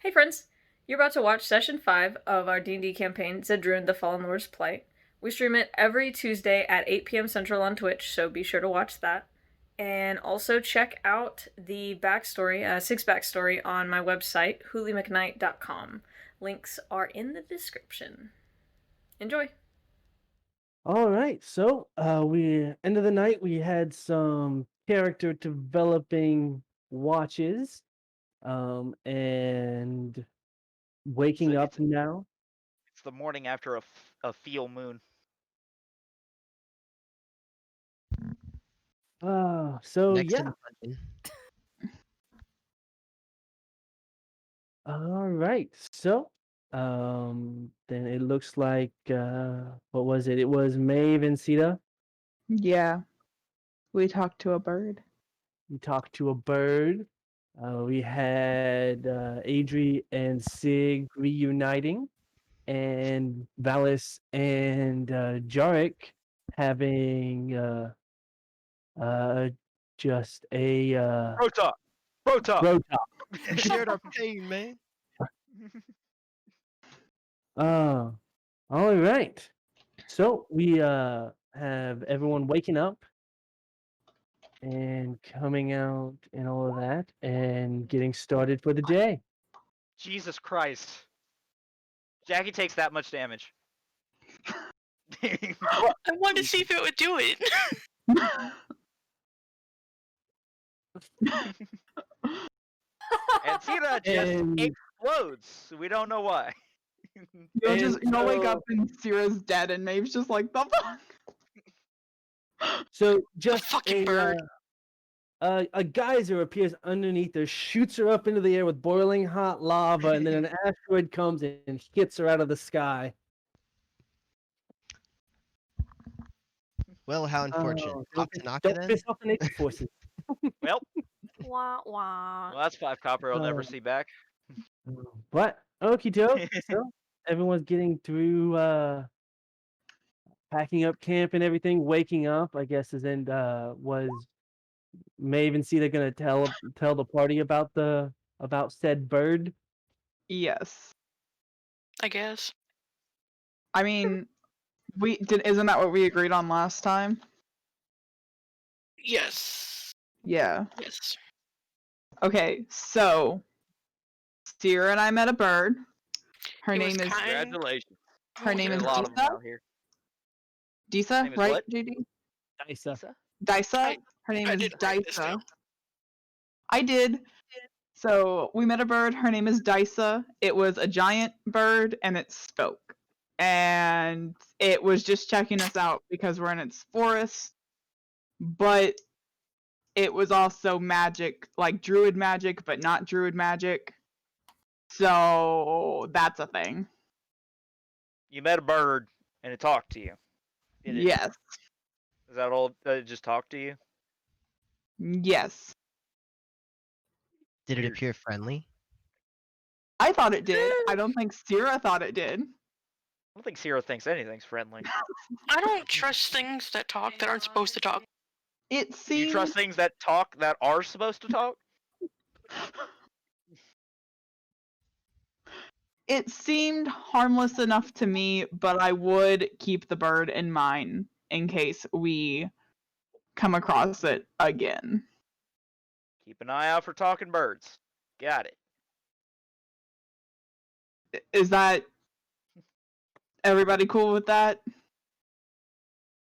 Hey friends, you're about to watch session 5 of our D&D campaign, Zedroon, the Fallen Lords Plight. We stream it every Tuesday at 8 p.m. Central on Twitch, so be sure to watch that. And also check out the backstory, 6 backstory on my website, hoolymcknight.com. Links are in the description. Enjoy! All right, so we end of the night. We had some character developing watches, and waking up now. It's the morning after a full moon. So Next yeah. in line. All right, so then it looks like what was it? It was Maeve and Sita. Yeah. We talked to a bird. We talked to a bird. We had Adri and Sig reuniting, and Valis and Jarek having just a Bro talk. We shared our pain, man. All right. So we have everyone waking up and coming out and all of that and getting started for the day. Jesus Christ. Jackie takes that much damage. I wanted to see if it would do it. And Sita just explodes. We don't know why. You'll wake up and Sierra's dead and Maeve's just like, the fuck? So just fucking bird. A geyser appears underneath her, shoots her up into the air with boiling hot lava, and then an asteroid comes and hits her out of the sky. Well, how unfortunate. Don't Tanaka then? piss off the nature forces. Well, Wah wah. that's 5 copper I'll never see back. But okie doke. So everyone's getting through packing up camp and everything, waking up, I guess, was Maeve and Sita gonna tell the party about said bird? Yes. I guess. I mean, isn't that what we agreed on last time? Yes. Yeah. Yes. Okay, so Sierra and I met a bird. Her name is Congratulations. Her name is a lot of them Disa. out here. Disa, Name is right, what? JD? Disa. Disa. Her name I is didn't write this Disa. down. I did. So we met a bird. Her name is Disa. It was a giant bird, and it spoke. And it was just checking us out because we're in its forest. But it was also magic, like druid magic, but not druid magic. So that's a thing. You met a bird and it talked to you. Yes. Is that all? It just talked to you? Yes. Did it appear friendly? I thought it did. I don't think Sierra thought it did. I don't think Sierra thinks anything's friendly. I don't trust things that talk that aren't supposed to talk. It seems. You trust things that talk that are supposed to talk? It seemed harmless enough to me, but I would keep the bird in mind in case we come across it again. Keep an eye out for talking birds. Got it. Is that everybody cool with that?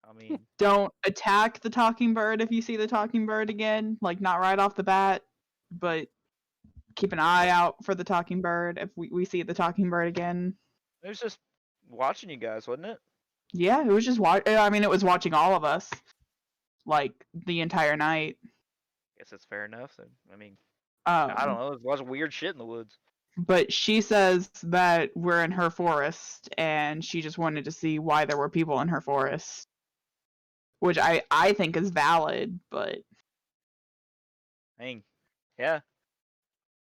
I mean, Don't attack the talking bird if you see the talking bird again, like not right off the bat, but keep an eye out for the talking bird if we see the talking bird again. it was just watching you guys, wasn't it? Yeah, it was just it was watching all of us, like the entire night. Guess that's fair enough. Then. I mean, I don't know. There's lots of weird shit in the woods. But she says that we're in her forest, and she just wanted to see why there were people in her forest, which I think is valid. But I mean, yeah.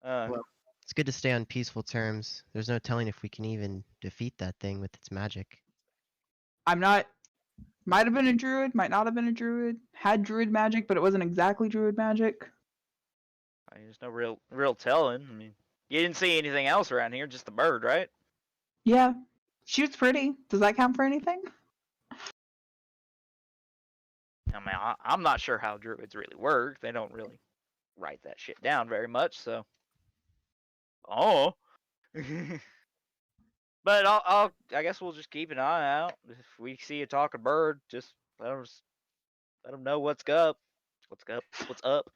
Well, it's good to stay on peaceful terms. There's no telling if we can even defeat that thing with its magic. I'm not. Might have been a druid, might not have been a druid. Had druid magic, but it wasn't exactly druid magic. I mean, there's no real telling. I mean, You didn't see anything else around here, just the bird, right? Yeah. She was pretty. Does that count for anything? I mean, I'm not sure how druids really work. They don't really write that shit down very much, so. Oh. But I guess we'll just keep an eye out. If we see a talking bird, just let them know what's up. What's up?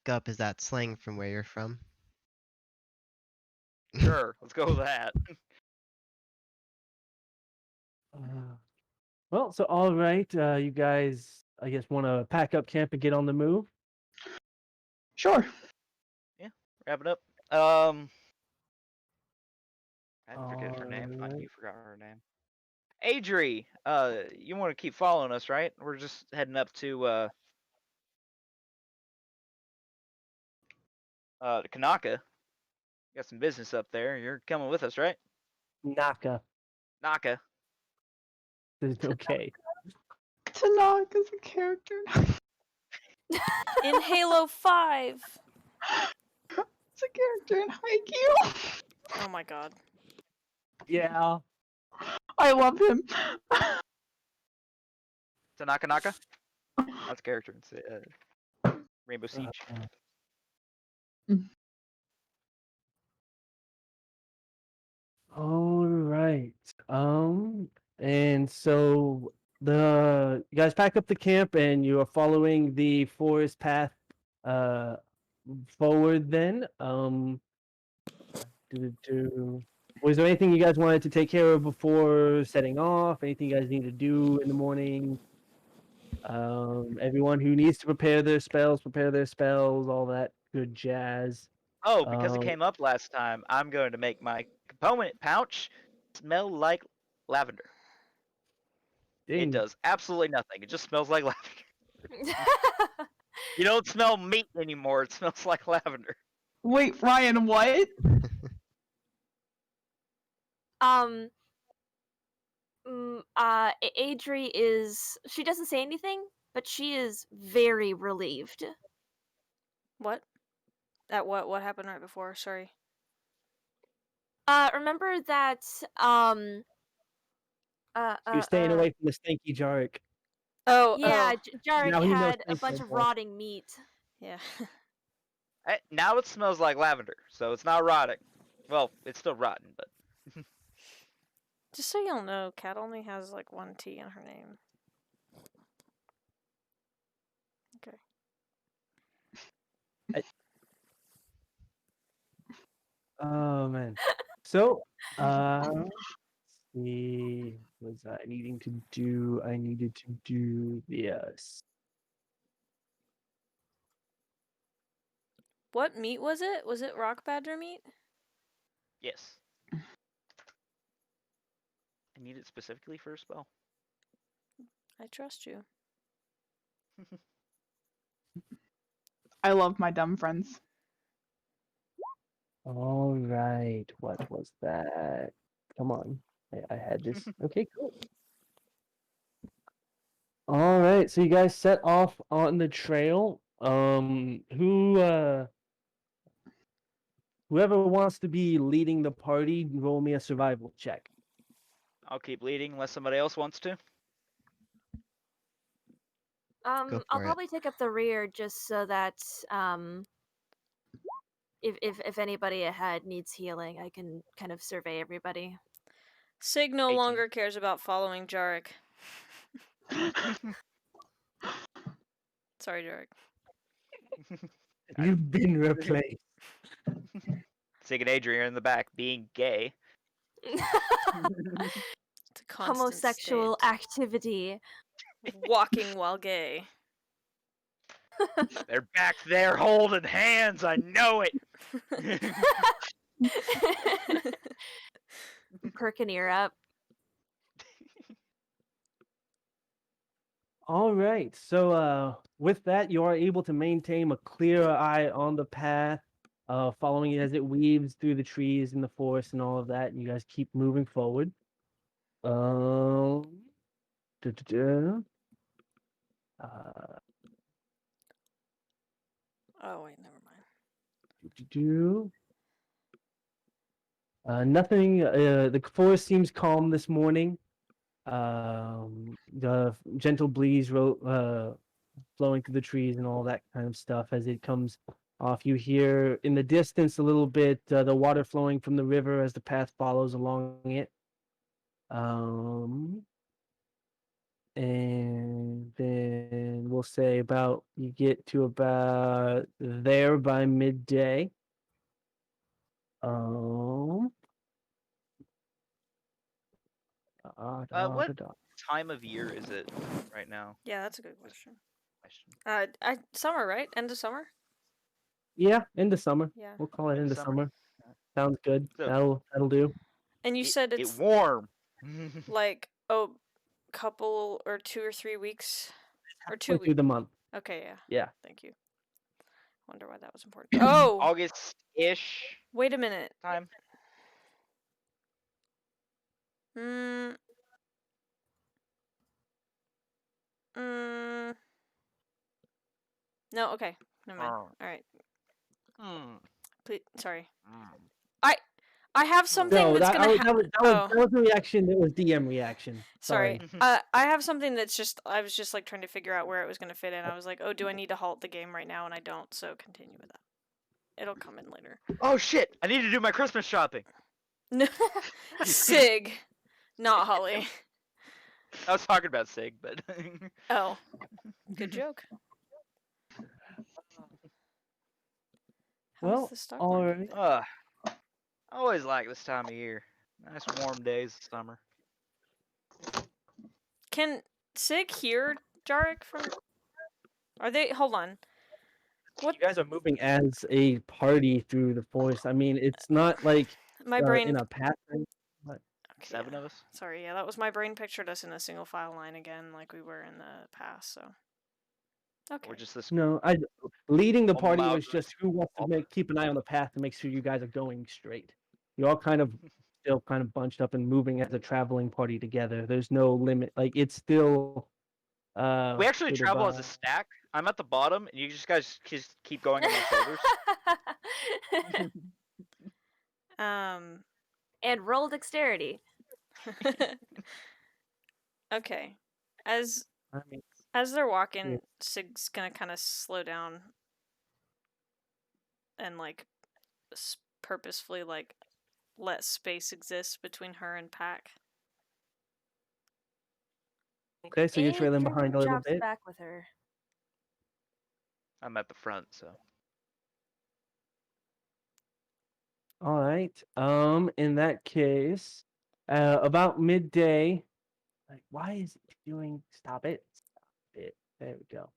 Gup, is that slang from where you're from? Sure, let's go with that. Well, so all right, you guys, I guess, want to pack up camp and get on the move. Sure. Yeah, wrap it up. I forget her name. Alright. You forgot her name. Adri, you want to keep following us, right? We're just heading up to Kanaka. Got some business up there. You're coming with us, right? Naka. Naka. There's no K. Tanaka's a character. In Halo 5. It's a character in Haikyuu. Oh my god. Yeah. I love him. Tanaka Naka? That's a character. It's Rainbow Siege. All right. And so you guys pack up the camp and you are following the forest path forward then. Was there anything you guys wanted to take care of before setting off? Anything you guys need to do in the morning? Everyone who needs to prepare their spells, all that good jazz. Oh, because it came up last time, I'm going to make my component pouch smell like lavender. Ding. It does absolutely nothing. It just smells like lavender. You don't smell meat anymore. It smells like lavender. Wait, Ryan, what? Adri she doesn't say anything, but she is very relieved. What? At what? What happened right before? Sorry. Remember that, You're staying away from the stinky Jarek. Oh, yeah, oh. Jarek Now he knows had a things bunch like of that. rotting meat. Yeah. Now it smells like lavender, so it's not rotting. Well, it's still rotten, but Just so y'all know, Kat only has like one T in her name. Okay. Oh man. So, let's see. What was I needing to do? I needed to do this. What meat was it? Was it rock badger meat? yes. I need it specifically for a spell. I trust you. I love my dumb friends. All right. What was that? Come on. I had this. Okay, cool. All right. So you guys set off on the trail. Whoever wants to be leading the party, roll me a survival check. I'll keep leading unless somebody else wants to. I'll for it. probably take up the rear just so that if anybody ahead needs healing, I can kind of survey everybody. Sig no 18. longer cares about following Jarek. Sorry, Jarek. You've been replaced. Sig and Adrian in the back being gay. It's a constant Homosexual state. activity. Walking while gay. They're back there holding hands. I know it. Perk an ear up. All right. So with that, you are able to maintain a clear eye on the path, following it as it weaves through the trees and the forest and all of that. And you guys keep moving forward. Da-da-da. Oh wait, never mind. Nothing. The forest seems calm this morning. The gentle breeze flowing through the trees and all that kind of stuff as it comes off. You hear in the distance a little bit the water flowing from the river as the path follows along it. And then we'll say about you get to about there by midday. What time of year is it right now? Yeah, that's a good question. Question. Summer, right? End of summer? Yeah, end of summer. Yeah. We'll call it End end of of summer. summer. Sounds good. So- That'll do. And you said it's warm. like couple or 2 or 3 weeks or 2 Halfway through weeks. the month. Okay, yeah. Yeah. Thank you. Wonder why that was important. Oh, August-ish wait a minute. time. Mm. No, okay. Never mind. All right. Please, sorry. I have something No, that's gonna happen. that was a reaction. That was DM reaction. Sorry. I have something that's just I was just like trying to figure out where it was gonna fit in. I was like, oh, do I need to halt the game right now? And I don't. So continue with that. It'll come in later. Oh shit! I need to do my Christmas shopping. No, Sig, not Holly. I was talking about Sig, but. Oh, good joke. How's Well, the stock all market? right. I always like this time of year. Nice warm days of summer. Can Sig hear Jarek from? Are they? Hold on. What? You guys are moving as a party through the forest. I mean, it's not like my brain in a pattern. Okay, 7 of us. Sorry, yeah, that was my brain pictured us in a single file line again, like we were in the past. So. Okay. Or just this. No, leading the party loud was just who wants to keep an eye on the path to make sure you guys are going straight. You're all kind of still kind of bunched up and moving as a traveling party together. There's no limit. Like it's still. We actually travel as a stack. I'm at the bottom, and you guys just keep going on my shoulders. And roll dexterity. Okay. As they're walking, Sig's gonna kind of slow down and like purposefully like let space exist between her and Pack. Okay, so you're trailing behind a little bit. Back with her. I'm at the front, so. All right. In that case, about midday. Like, why is it doing? Stop it! Stop it! There we go.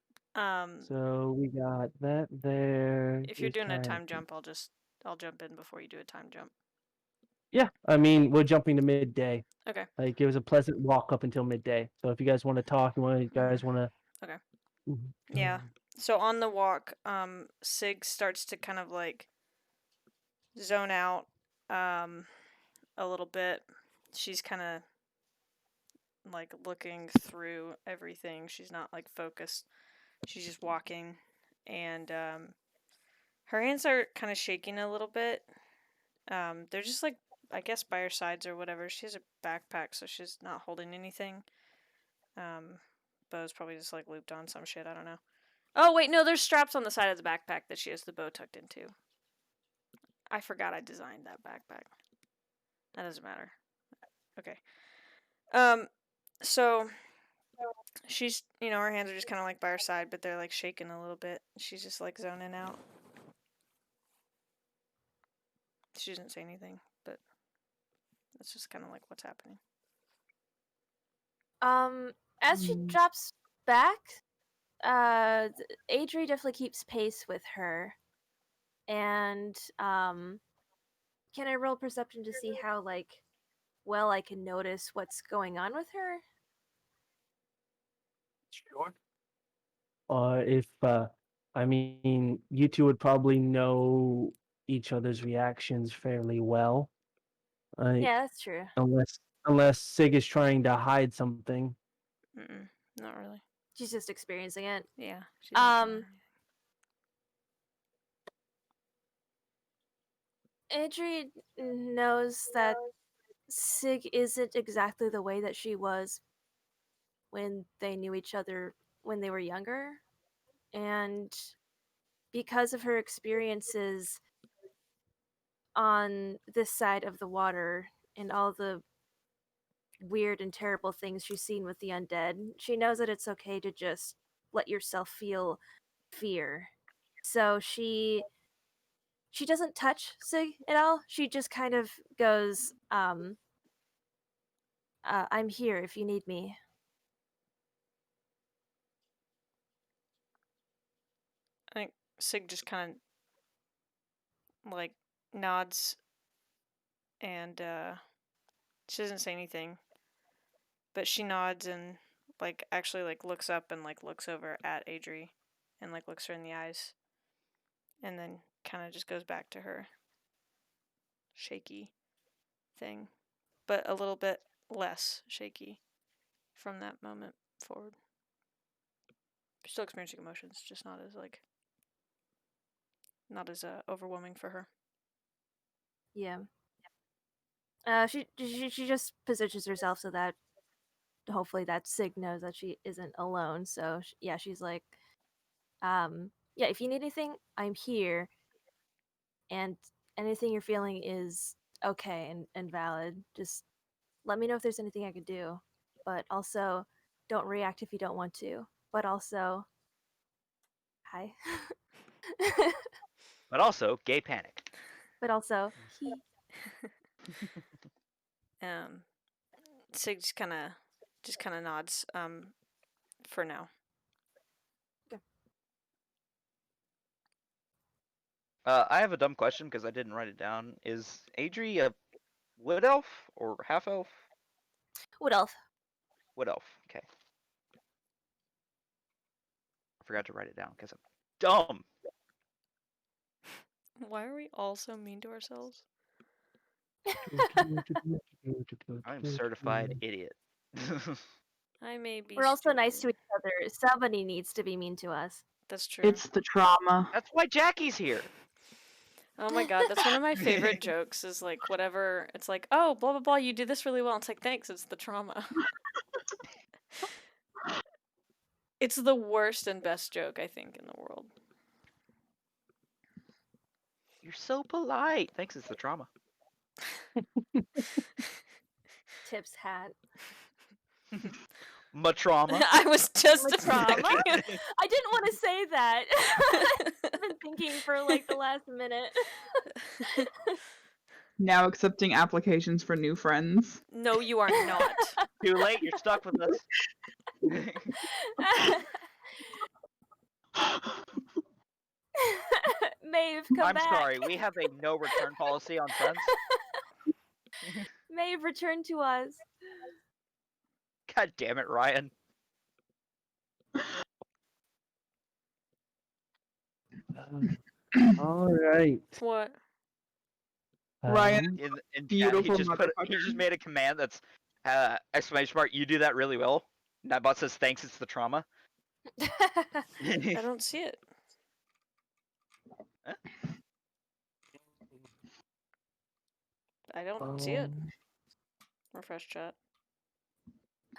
So we got that there. If you're doing a time jump, I'll jump in before you do a time jump. Yeah, I mean we're jumping to midday. Okay. Like it was a pleasant walk up until midday. So if you guys want to talk, you guys want to. Okay. Yeah. So on the walk, Sig starts to kind of like zone out a little bit. She's kind of like looking through everything. She's not like focused. She's just walking, and her hands are kind of shaking a little bit. They're just like, I guess, by her sides or whatever. She has a backpack, so she's not holding anything. Bow's probably just like looped on some shit. I don't know. Oh wait, no, there's straps on the side of the backpack that she has the bow tucked into. I forgot I designed that backpack. That doesn't matter. Okay. So she's, her hands are just kind of like by her side, but they're like shaking a little bit. She's just like zoning out. She doesn't say anything, but that's just kind of like what's happening. As she drops back, Adri definitely keeps pace with her. And can I roll perception to see how well I can notice what's going on with her? Sure. If I mean, you two would probably know each other's reactions fairly well. Yeah, that's true. Unless Sig is trying to hide something. Not really. She's just experiencing it. Yeah. Adri knows that Sig isn't exactly the way that she was when they knew each other when they were younger. And because of her experiences on this side of the water and all the weird and terrible things she's seen with the undead, she knows that it's okay to just let yourself feel fear. So she doesn't touch Sig at all. She just kind of goes, I'm here if you need me. I think Sig just kind of like nods and she doesn't say anything, but she nods and like actually like looks up and like looks over at Adri and like looks her in the eyes and then kind of just goes back to her shaky thing, but a little bit less shaky from that moment forward. Still experiencing emotions, just not as like not as overwhelming for her. Yeah. She just positions herself so that hopefully that Sig knows that she isn't alone. So yeah, she's like, yeah, if you need anything, I'm here, and anything you're feeling is okay and valid. Just let me know if there's anything I could do, but also don't react if you don't want to. But also, hi. But also, gay panic. But also, he. Sig just kind of nods for now. Okay. I have a dumb question because I didn't write it down. Is Adri a wood elf or half elf? Wood elf. Wood elf. Okay. I forgot to write it down because I'm dumb. Why are we all so mean to ourselves? I'm a certified idiot. I may be. We're also nice to stupid. each other. Somebody needs to be mean to us. That's true. It's the trauma. That's why Jackie's here. Oh my god, that's one of my favorite jokes is like whatever, it's like, oh, blah blah blah, you do this really well. It's like, thanks, it's the trauma. It's the worst and best joke, I think, in the world. You're so polite. Thanks, it's the trauma. Tips hat. Matrauma. I was just Trauma. thinking- I didn't want to say that. I've been thinking for like the last minute. Now accepting applications for new friends. No, you are not. Too late. You're stuck with us. Maeve, come I'm back. sorry. We have a no return policy on friends. Maeve, return to us. God damn it, Ryan. All right. What? Ryan, In chat, beautiful he motherfucker. just made a command that's exclamation mark. You do that really well. And that bot says thanks. It's the trauma. I don't see it. Huh? I don't see it. Refresh chat.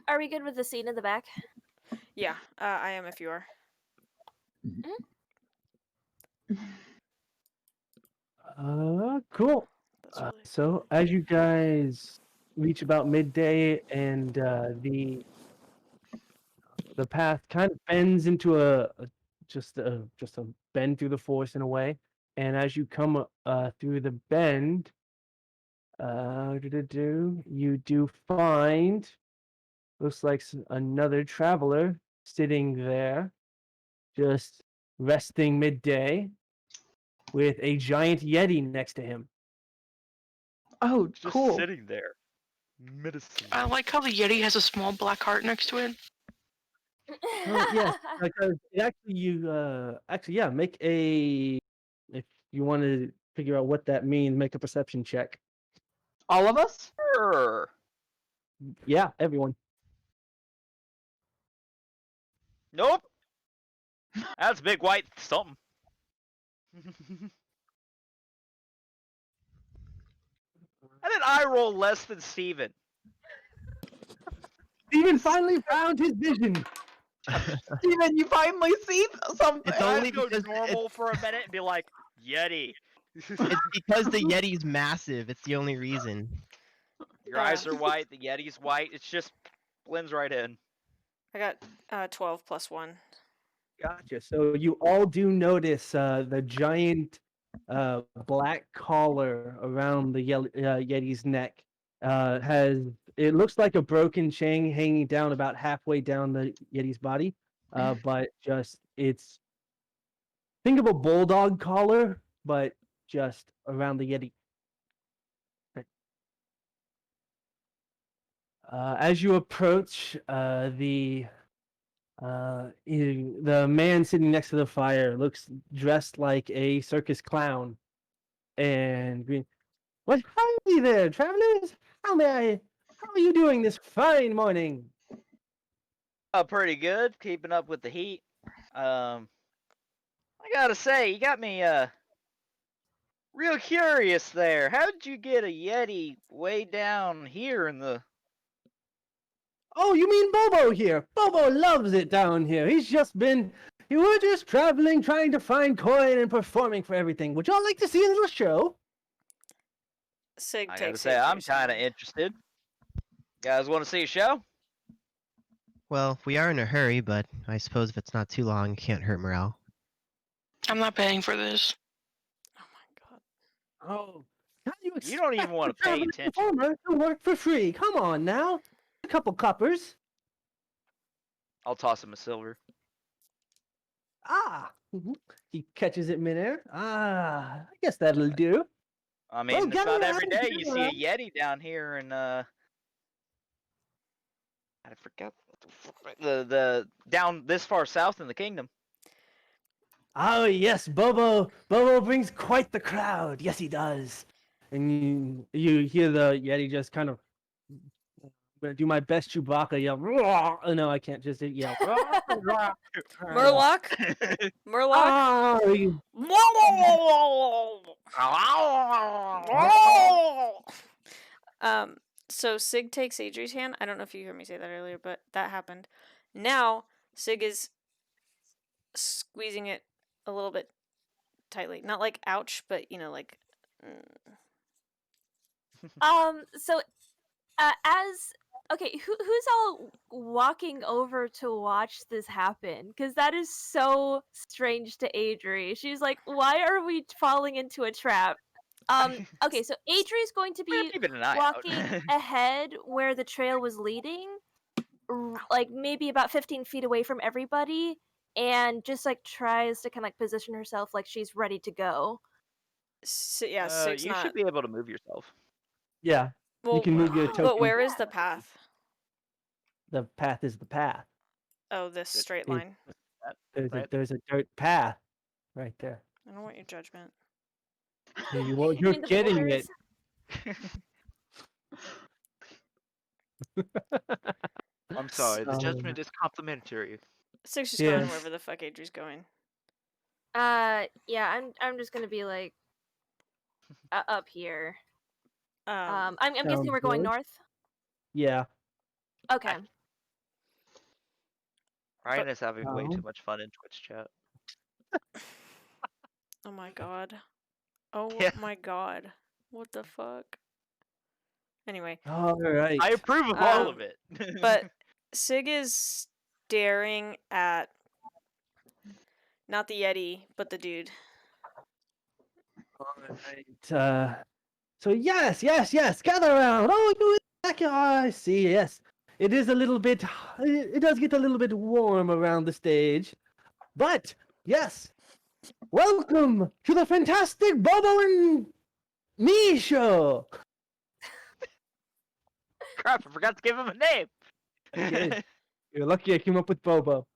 Are we good with the scene in the back? Yeah, I am if you are. Cool. That's really So as you guys reach about midday and the path kind of bends into just a bend through the forest in a way, and as you come through the bend, you do find looks like another traveler sitting there, just resting midday, with a giant yeti next to him. Oh, Just cool. sitting there. Medicine. I like how the Yeti has a small black heart next to it. Yes, because yeah, make a if you want to figure out what that means, make a perception check. All of us? Sure. Yeah, everyone. Nope. That's big white something. did I roll less than Steven? Steven finally found his vision. Steven, you finally see something. It's I only had to go because normal for a minute and be like, Yeti. it's because the Yeti's massive. It's the only reason. Your eyes are white, the Yeti's white. It's just blends right in. I got 12 plus 1. Gotcha. So you all do notice the giant black collar around the Yeti's neck has. It looks like a broken chain hanging down about halfway down the Yeti's body, but just it's. Think of a bulldog collar, but just around the Yeti. As you approach, the man sitting next to the fire looks dressed like a circus clown, and green. What? Howdy there, travelers. How are you doing this fine morning? Pretty good. Keeping up with the heat. I gotta say, you got me real curious there. How did you get a Yeti way down here in the? Oh, you mean Bobo here? Bobo loves it down here. You were just traveling, trying to find coin and performing for everything. Would y'all like to see a little show? Sig I gotta takes say, I'm Adri's kind of hand. interested. Guys, want to see a show? Well, we are in a hurry, but I suppose if it's not too long, it can't hurt morale. I'm not paying for this. Oh my god. Oh, how do you You don't even expect want a to pay traveling attention. performer to work for free? Come on now, a couple coppers. I'll toss him a silver. Ah, he catches it midair. Ah, I guess that'll do. I mean, it's gather not around, every day you gather see a around. Yeti down here, and I forgot the down this far south in the kingdom. Oh yes, Bobo brings quite the crowd. Yes, he does. And you hear the Yeti just kind of. I'm gonna do my best Chewbacca yell. "Roar!" Oh, no, I can't just yell. "Roar!" Murloc? Murloc? Ah, you- So Sig takes Adri's hand. I don't know if you heard me say that earlier, but that happened. Now Sig is squeezing it a little bit tightly. Not like ouch, but like So, as okay, who's all walking over to watch this happen? Because that is so strange to Adri. She's like, "Why are we falling into a trap?" Okay, so Adri's going to We're be keeping an eye walking out. ahead where the trail was leading, like maybe about 15 feet away from everybody, and just like tries to kind of like position herself like she's ready to go. yeah, Sig's You not. should be able to move yourself. yeah, Well, you can move your but token. where is the path? The path is the path. Oh, this straight line. There's a dirt path right there. I don't want your judgment. You're mean the getting it. borders? I'm sorry. The So- judgment is complimentary. Sig's just Yeah. going wherever the fuck Adri's going. Yeah, I'm just gonna be like up here. I'm guessing Sounds we're going good. north. Yeah. Okay. Ryan is having way too Um, much fun in Twitch chat. Oh my god. Oh Yeah. my god. What the fuck? Anyway, All right. I approve of all of Um, it. but Sig is staring at not the Yeti, but the dude. All right. So yes, gather around. Oh, you back. I see. Yes, it is a little bit. It does get a little bit warm around the stage, but yes, welcome to the fantastic Bobo and me show. Crap! I forgot to give him a name. Okay. You're lucky I came up with Bobo.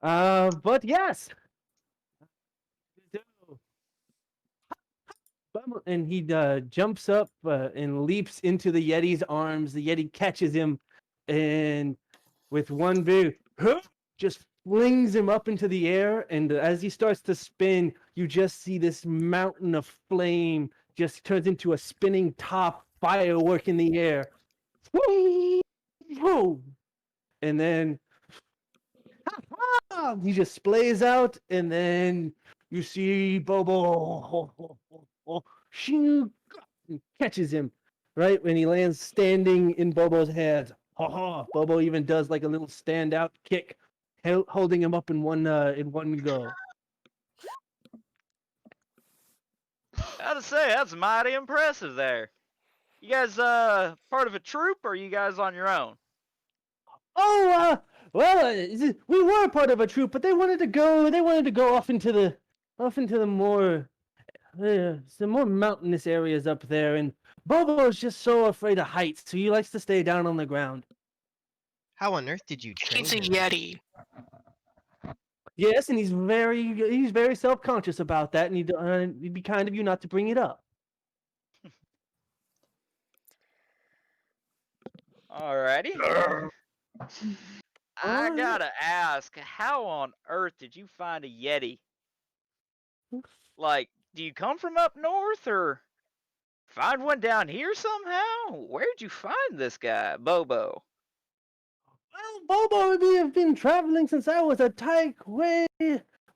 But yes. And he jumps up and leaps into the Yeti's arms. The Yeti catches him, and with one big, just flings him up into the air. And as he starts to spin, you just see this mountain of flame just turns into a spinning top firework in the air. Whee! Whoa! And then he just splays out, and then you see Bobo shoo, catches him right when he lands standing in Bobo's hands. Bobo even does like a little standout kick, holding him up in one go. Gotta say, that's mighty impressive there. You guys part of a troop, or are you guys on your own? Oh, we were part of a troop, but they wanted to go. They wanted to go off into the more, some more mountainous areas up there. And Bobo's just so afraid of heights, so he likes to stay down on the ground. How on earth did you train He's a him? Yeti. Yes, and he's very self-conscious about that, and he'd be kind of you not to bring it up. Alrighty. I Alright. gotta ask, how on earth did you find a Yeti? Like, do you come from up north, or find one down here somehow? Where'd you find this guy, Bobo? Well, Bobo have been traveling since I was a tyke, way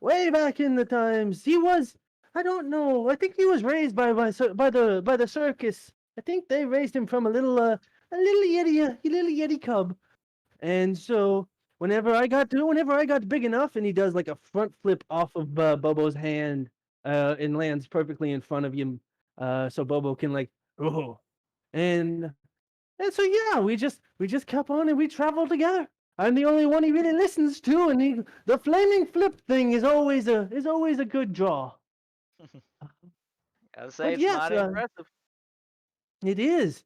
back in the times. He was, I don't know. I think he was raised by the circus. I think they raised him from a little yeti cub. And so whenever I got big enough, and he does like a front flip off of Bobo's hand, and lands perfectly in front of him, so Bobo can like, oh, and so yeah, we just kept on and we traveled together. I'm the only one he really listens to, and the flaming flip thing is always a good draw. Gotta say, it's yes, mighty impressive. It is.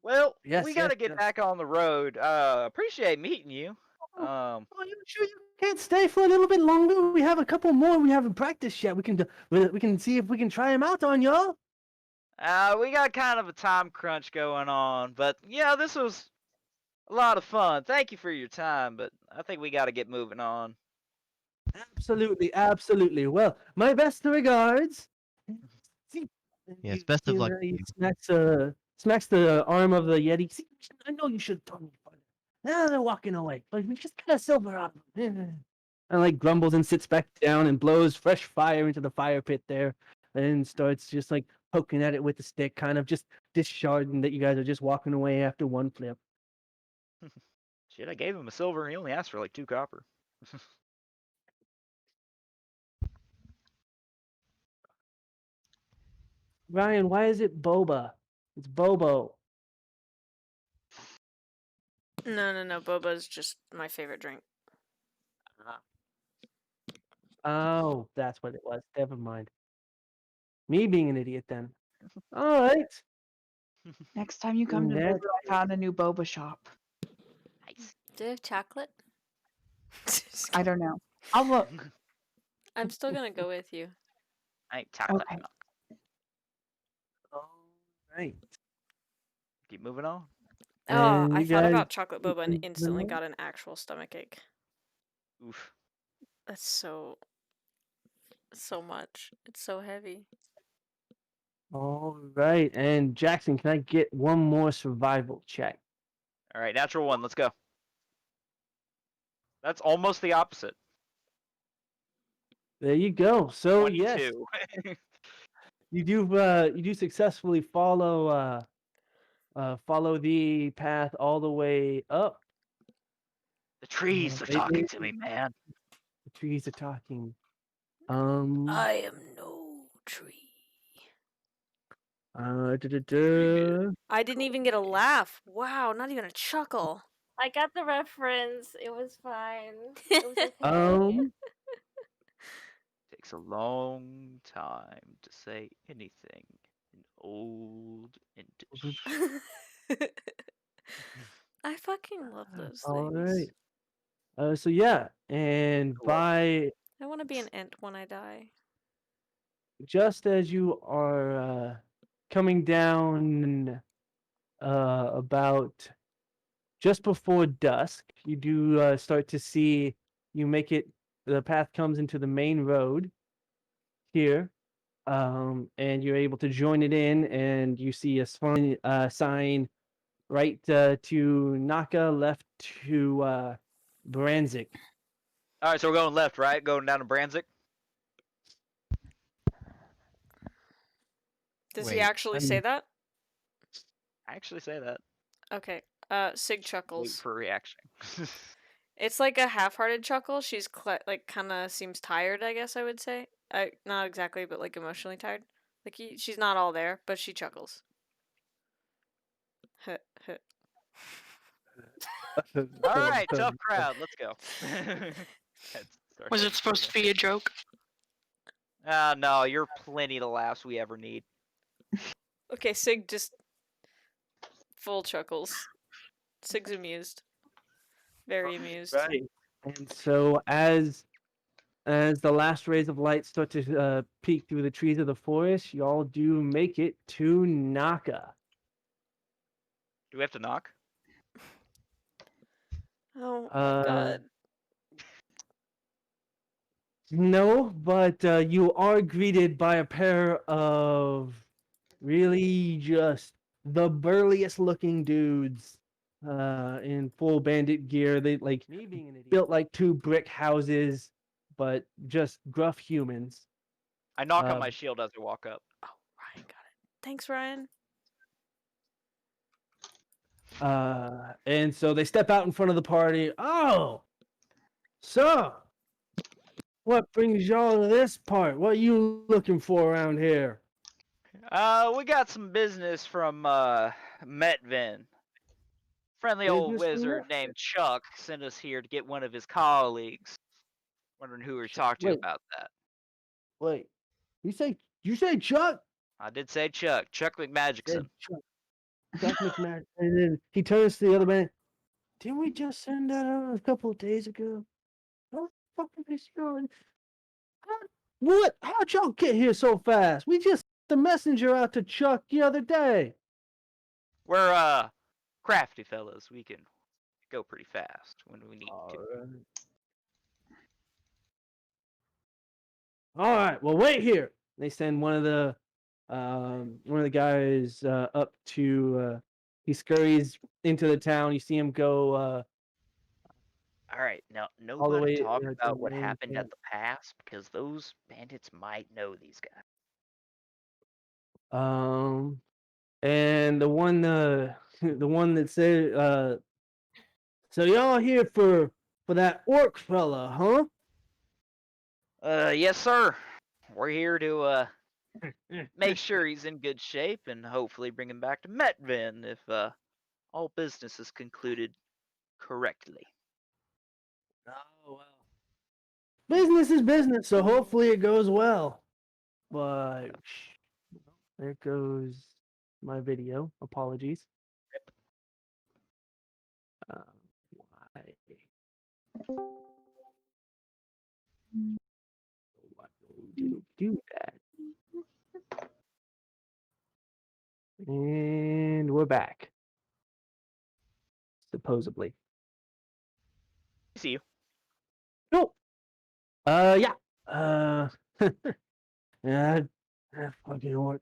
Well, Yes, we gotta yes, get yes. back on the road. Appreciate meeting you. Oh, you sure you can't stay for a little bit longer? We have a couple more we haven't practiced yet. We can see if we can try them out on y'all. We got kind of a time crunch going on, but yeah, this was a lot of fun. Thank you for your time, but I think we gotta get moving on. Absolutely. Well, my best regards. Yes, best of luck to He you. smacks the arm of the Yeti. See, I know you should have told me. Now they're walking away. Like, we just got a silver out of them. And like grumbles and sits back down and blows fresh fire into the fire pit there, and starts just like poking at it with the stick, kind of just disheartened that you guys are just walking away after one flip. Shit, I gave him a silver and he only asked for like 2 copper. Ryan, why is it boba? It's Bobo. No. Boba's just my favorite drink. Oh, that's what it was. Never mind. Me being an idiot then. All right. Next time you come to That- visit, I found a new boba shop. Nice. Do you have chocolate? I don't know. I'll look. I'm still gonna go with you. I ain't chocolate. Okay. All right. Keep moving on. Oh, And I you thought guys about chocolate boba and keep instantly moving got an actual stomachache. Oof. That's so much. It's so heavy. All right. And Jackson, can I get one more survival check? All right, natural 1. Let's go. That's almost the opposite. There you go. So 22. yes, you do successfully follow the path all the way up. The trees are They- talking to me, man. The trees are talking. I am no tree. I didn't even get a laugh. Wow, not even a chuckle. I got the reference. It was fine. It was okay. Takes a long time to say anything in old English. I fucking love those All things. right. So yeah, and by I want to be an ant when I die. just as you are coming down about just before dusk, you do start to see, the path comes into the main road here, and you're able to join it in, and you see a sign right to Naka, left to Branzik. All right, so we're going left, right? Going down to Branzik. Does he Wait, actually say that? I actually say that. Okay. Sig Wait chuckles. for a reaction. It's like a half-hearted chuckle. She's like kind of seems tired, I guess I would say. Not exactly, but like emotionally tired. Like she's not all there, but she chuckles. Huh, huh. All right, tough crowd. Let's go. Was it supposed to be a joke? No, you're plenty the laughs we ever need. Okay, Sig just full chuckles. Sig's amused. Very amused. Right. And so as the last rays of light start to peek through the trees of the forest, y'all do make it to Naka. Do we have to knock? Oh my god. No, but you are greeted by a pair of really just the burliest looking dudes in full bandit gear. They like built like two brick houses, but just gruff humans. I knock on my shield as I walk up. Oh, Ryan got it. Thanks, Ryan. And so they step out in front of the party. Oh, so what brings y'all to this part? What are you looking for around here? We got some business from Metvin. Friendly old Business from wizard Metvin? named Chuck sent us here to get one of his colleagues. Wondering who we talked to Wait. about that. Wait, you say Chuck? I did say Chuck. Chuck McMagicson. Chuck McMahon. And then he turns to the other man. Didn't we just send that out a couple of days ago? What the fuck is going? What? How'd y'all get here so fast? We just sent the messenger out to Chuck the other day. We're crafty fellas. We can go pretty fast when we need to. All right. Well, wait here. They send one of the guys up to. He scurries into the town. You see him go. All right, now All the nobody way talk to about the what main happened at camp. the pass because those bandits might know these guys. And the one the one that said so y'all here for that orc fella, huh? Yes, sir. We're here to make sure he's in good shape and hopefully bring him back to Metvin if all business is concluded correctly. Oh well. Business is business, so hopefully it goes well. But there goes my video. Apologies. Why? Why did it do that? And we're back. Supposedly. I see you. Nope. Yeah. Yeah, that fucking orc.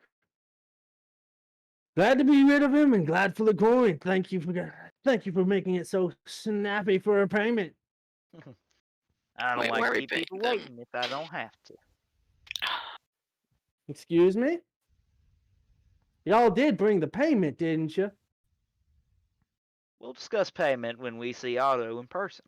Glad to be rid of him and glad for the coin. Thank you for making it so snappy for a payment. I don't Wait, where like are to we keep people paying waiting if I don't have to. Excuse me? Y'all did bring the payment, didn't you? We'll discuss payment when we see Otto in person.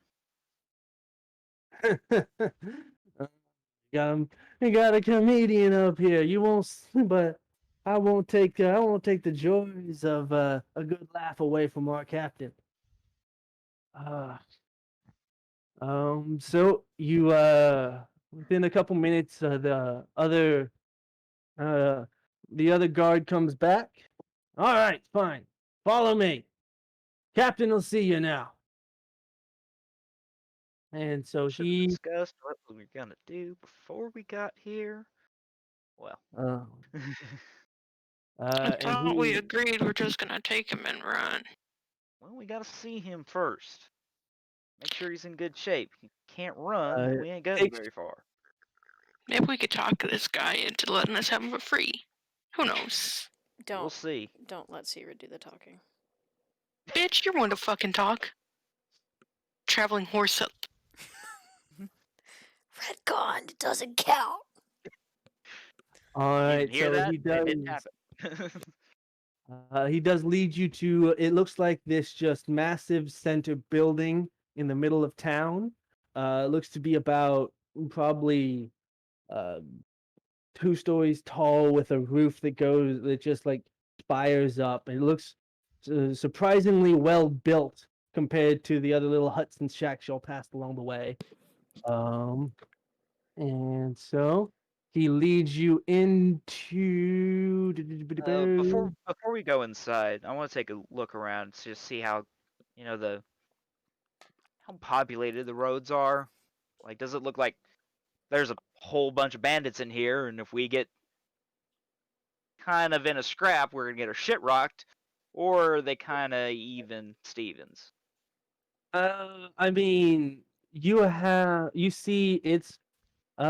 You got a comedian up here. You won't, but I won't take the joys of a good laugh away from our captain. So you within a couple minutes, the other guard comes back. All right, fine. Follow me. Captain will see you now. And so Should have discussed what we were gonna do before we got here. Well. I and thought we agreed we're just gonna take him and run. Well, we gotta see him first. Make sure he's in good shape. He can't run, then we ain't going very far. Maybe we could talk this guy into letting us have him for free. Who knows? We'll see. Don't let Sierra do the talking. Bitch, you're one to fucking talk. Traveling horse up. Redcon doesn't count. All You right, didn't hear so that? he It does. didn't happen. He does lead you to. It looks like this just massive center building in the middle of town. It looks to be about probably 2 stories tall with a roof that just like spires up. It looks surprisingly well built compared to the other little huts and shacks y'all passed along the way. And so he leads you into. Before we go inside, I want to take a look around to just see how, how populated the roads are. Like, does it look like there's a whole bunch of bandits in here, and if we get kind of in a scrap, we're gonna get our shit rocked, or are they kind of even Stevens? I mean, you see it's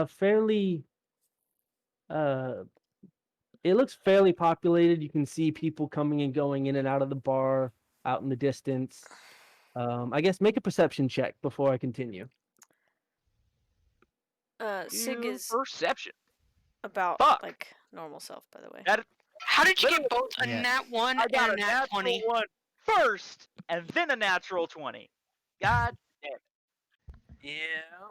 fairly it looks fairly populated. You can see people coming and going in and out of the bar out in the distance. I guess make a perception check before I continue. Sig Do is perception. about Fuck. like normal self, by the way. How did you get Literally, both a Yeah. nat 1 I and got a a nat natural 20? 1 first, and then a natural 20. God damn it. Yeah.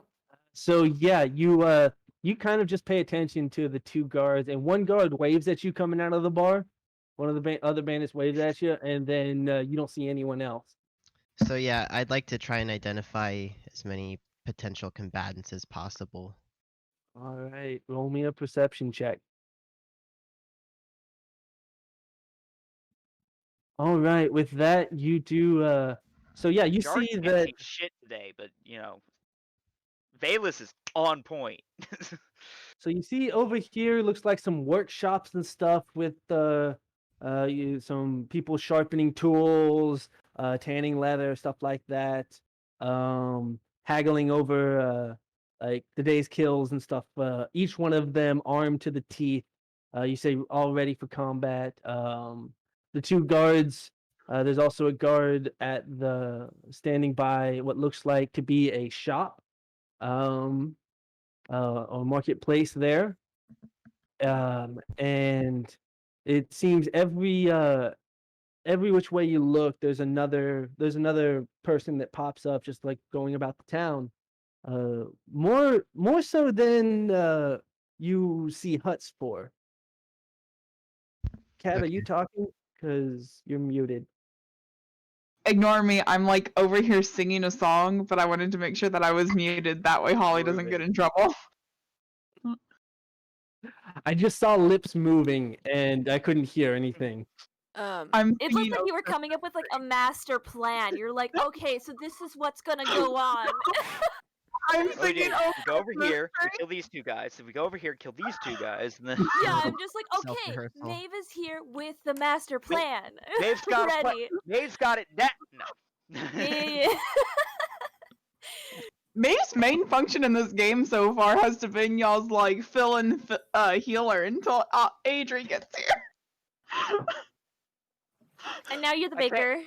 So yeah, you kind of just pay attention to the 2 guards, and one guard waves at you coming out of the bar. One of the other bandits waves at you, and then you don't see anyone else. So yeah, I'd like to try and identify as many potential combatants as possible. All right, roll me a perception check. All right, with that you do. So yeah, you Jark see can't that. see shit today, but Valus is on point. So you see over here looks like some workshops and stuff with some people sharpening tools, tanning leather, stuff like that. Haggling over like the day's kills and stuff. Each one of them armed to the teeth. You say all ready for combat. The 2 guards. There's also a guard at the standing by what looks like to be a shop. Or marketplace there. And it seems every which way you look, there's another person that pops up just like going about the town. More so than you see huts for. Kat, are you Okay. talking? Because you're muted. Ignore me. I'm like over here singing a song, but I wanted to make sure that I was muted. That way Holly doesn't get in trouble. I just saw lips moving and I couldn't hear anything. I'm It looked singing like you were over- coming up with like a master plan. You're like, okay, so this is what's gonna go on. I'm Oh, we singing do. over We go over the here, we string. kill these 2 guys. If we go over here, kill these 2 guys, and then Yeah, I'm just like, okay, Self-rehearsal. Maeve is here with the master plan. Maeve's got a ready. Maeve's got it. No. Yeah. Maeve's main function in this game so far has to been y'all's like fill-in healer until Adri gets here. And now you're the I can't- baker.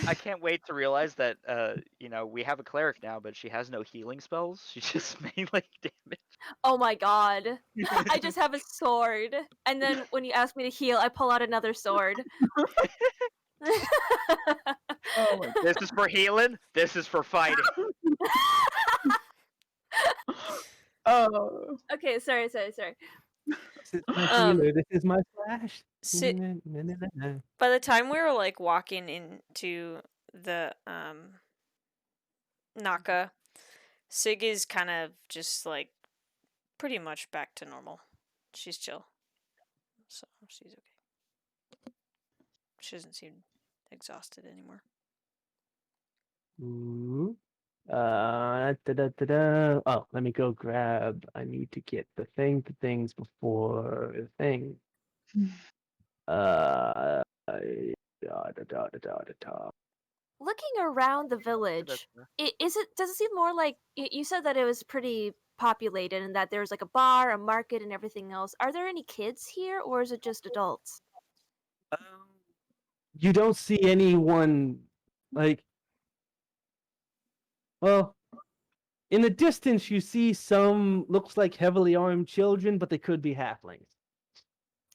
I can't wait to realize that we have a cleric now, but she has no healing spells. She just melee damage. Oh my god. I just have a sword. And then when you ask me to heal, I pull out another sword. Oh my This is for healing. This is for fighting. Oh. Okay, sorry. This is my Um, healer. This is my flash. By the time we were like walking into the Naka, Sig is kind of just like pretty much back to normal. She's chill. So she's okay. She doesn't seem exhausted anymore. Ooh. Oh, let me go grab. I need to get the things before the thing. Da, da, da, da, da, da. Looking around the village, does it seem more like you said that it was pretty populated and that there's like a bar, a market, and everything else. Are there any kids here, or is it just adults? You don't see anyone like. Well, in the distance, you see some looks like heavily armed children, but they could be halflings.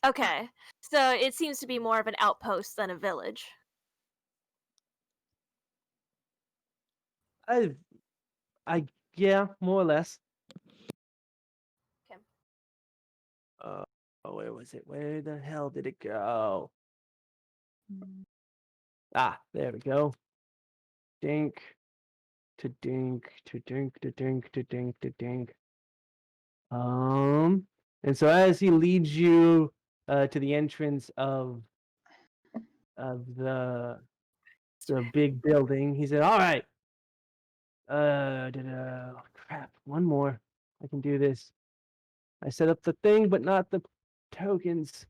Okay, so it seems to be more of an outpost than a village. I yeah, more or less. Okay. Oh, where was it? Where the hell did it go? Ah, there we go. Dink, to dink, to dink, to dink, to dink, to dink. And so as he leads you to the entrance of the big building, he said, "All right, crap, one more. I can do this. I set up the thing, but not the tokens.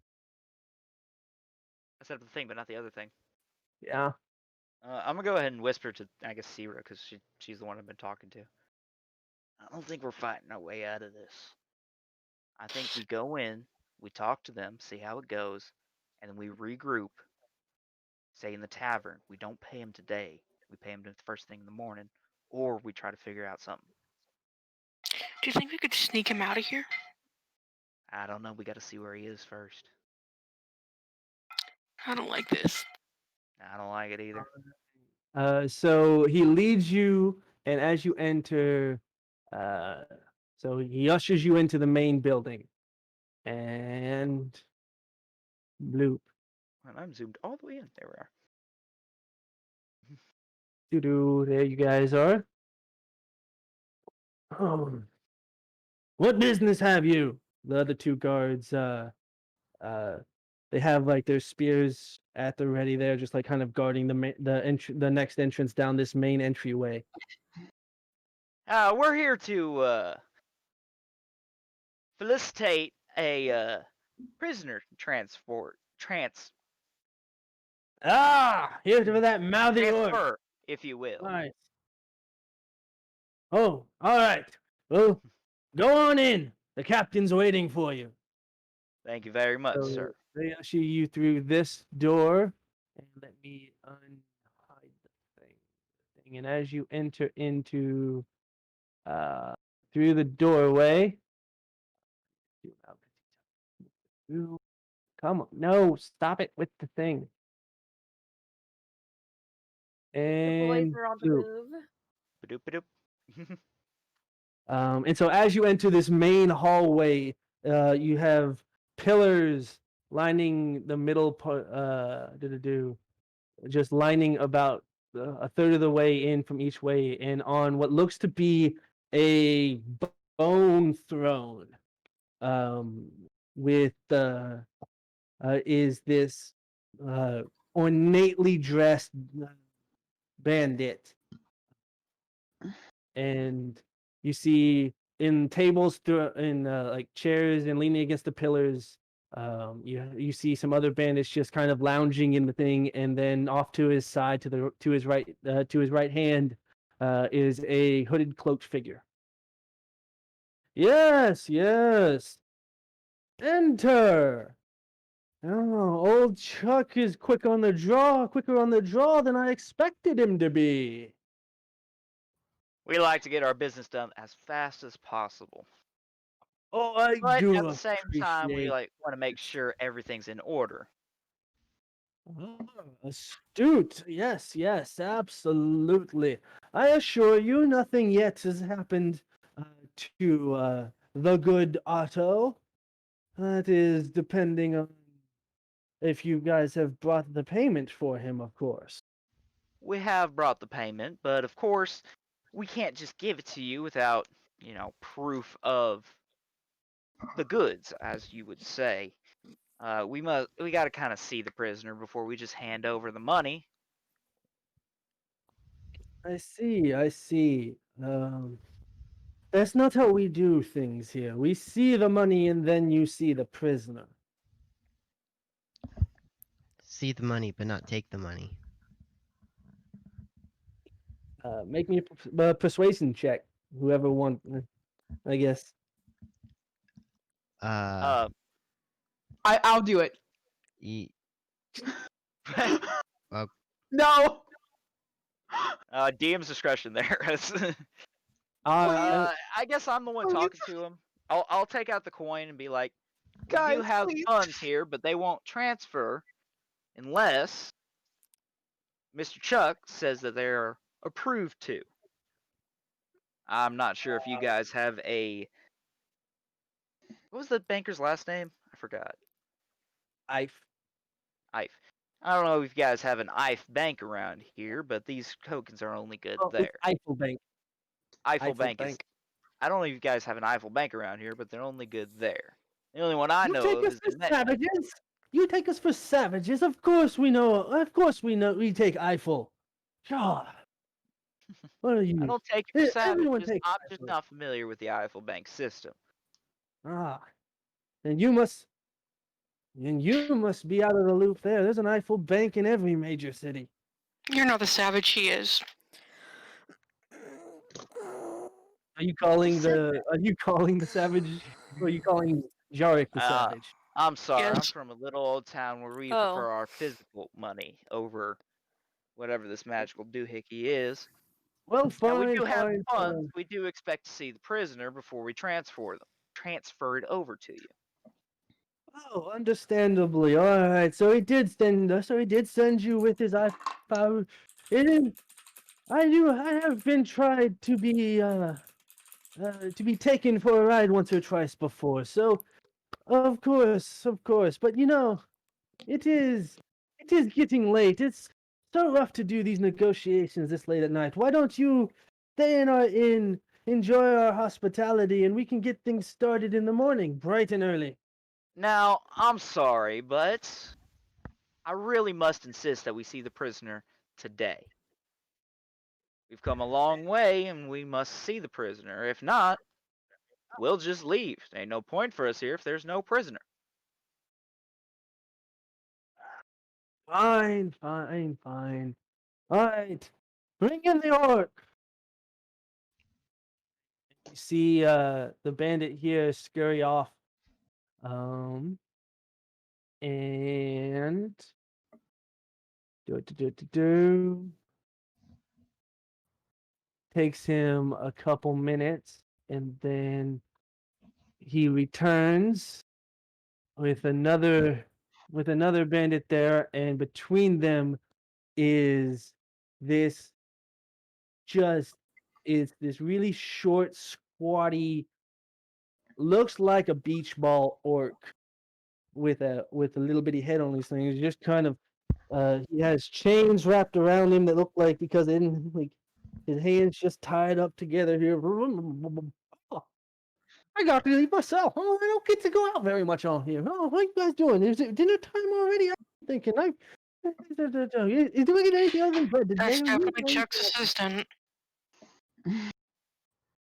I set up the thing, but not the other thing. Yeah. I'm gonna go ahead and whisper to, I guess, Sierra, because she's the one I've been talking to. I don't think we're fighting our way out of this. I think we go in, we talk to them, see how it goes, and then we regroup. Say in the tavern, we don't pay him today. We pay him the first thing in the morning, or we try to figure out something. Do you think we could sneak him out of here? I don't know. We got to see where he is first. I don't like this. I don't like it either. So he leads you, and as you enter, so he ushers you into the main building, and bloop. And I'm zoomed all the way in. There we are. Doo-doo, there you guys are. What business have you? The other two guards, they have like their spears at the ready there, just like kind of guarding the next entrance down this main entryway. We're here to felicitate a prisoner transport Here's for that mouthy order. transfer, if you will. Nice. Oh, all right. Well, go on in. The captain's waiting for you. Thank you very much, So sir. they usher you through this door, and let me unhide the thing. And as you enter into through the doorway, come on, no, stop it with the thing. The boys And are on the bloop. move. Ba-doop-ba-doop. And so as you enter this main hallway, you have pillars lining the middle part, just lining about a third of the way in from each way, and on what looks to be a bone throne, with is this ornately dressed bandit. And you see in tables in like chairs and leaning against the pillars, you see some other bandits just kind of lounging in the thing, and then off to his side, to his right hand, is a hooded cloaked figure. Yes, yes. Enter. Oh, old Chuck is quicker on the draw than I expected him to be. We like to get our business done as fast as possible. Oh, I But do at the same time, we appreciate want to make sure everything's in order. Astute. Yes, yes, absolutely. I assure you, nothing yet has happened to the good Otto. That is depending on if you guys have brought the payment for him, of course. We have brought the payment, but of course, we can't just give it to you without, proof of the goods, as you would say. We got to kind of see the prisoner before we just hand over the money. I see, I see. That's not how we do things here. We see the money and then you see the prisoner. See the money, but not take the money. Make me a persuasion check. Whoever wants. I guess. I'll do it. Ye- No. DM's discretion there. Uh, I guess I'm the one Please. talking to him. I'll take out the coin and be like, we do Guys, have please. funds here, but they won't transfer unless Mr. Chuck says that they're approved to. I'm not sure if you guys have a. What was the banker's last name? I forgot. I Ife. I don't know if you guys have an Ife bank around here, but these tokens are only good there. Eiffel Bank. Eiffel Bank is. I don't know if you guys have an Eiffel Bank around here, but they're only good there. The only one I You know take of us is for in Met. savages? You take us for savages? Of course we know. Of course we know. We take Eiffel. God. What are I you? don't take it for Everyone savages. takes I'm just Eiffel. not familiar with the Eiffel Bank system. Ah. And you must be out of the loop there. There's an Eiffel Bank in every major city. You're not the savage he is. Are you calling the savage, or are you calling Jarek the savage? I'm sorry. I'm Yes. from a little old town where we Oh. prefer our physical money over whatever this magical doohickey is. Well, Now we fine, do have fine, funds. fine. We do expect to see the prisoner before we transfer it over to you. Oh, understandably. All right. So he did send you with his iPhone. I have been tried to be taken for a ride once or twice before. So, of course. But it is getting late. It's so rough to do these negotiations this late at night. Why don't you stay in our inn, enjoy our hospitality, and we can get things started in the morning, bright and early. Now, I'm sorry, but I really must insist that we see the prisoner today. We've come a long way, and we must see the prisoner. If not, we'll just leave. Ain't no point for us here if there's no prisoner. Fine. All right, bring in the orc. You see, the bandit here scurry off, and takes him a couple minutes, and then he returns with another bandit there, and between them is this this really short, squatty, looks like a beach ball orc with a little bitty head on these things. Just kind of he has chains wrapped around him that look like, because they didn't, like, his hands just tied up together here. Oh, I got to leave myself. Oh, I don't get to go out very much on here. Oh, what are you guys doing? Is it dinner time already? I'm thinking is doing anything other than bread? That's definitely Chuck's assistant. I'm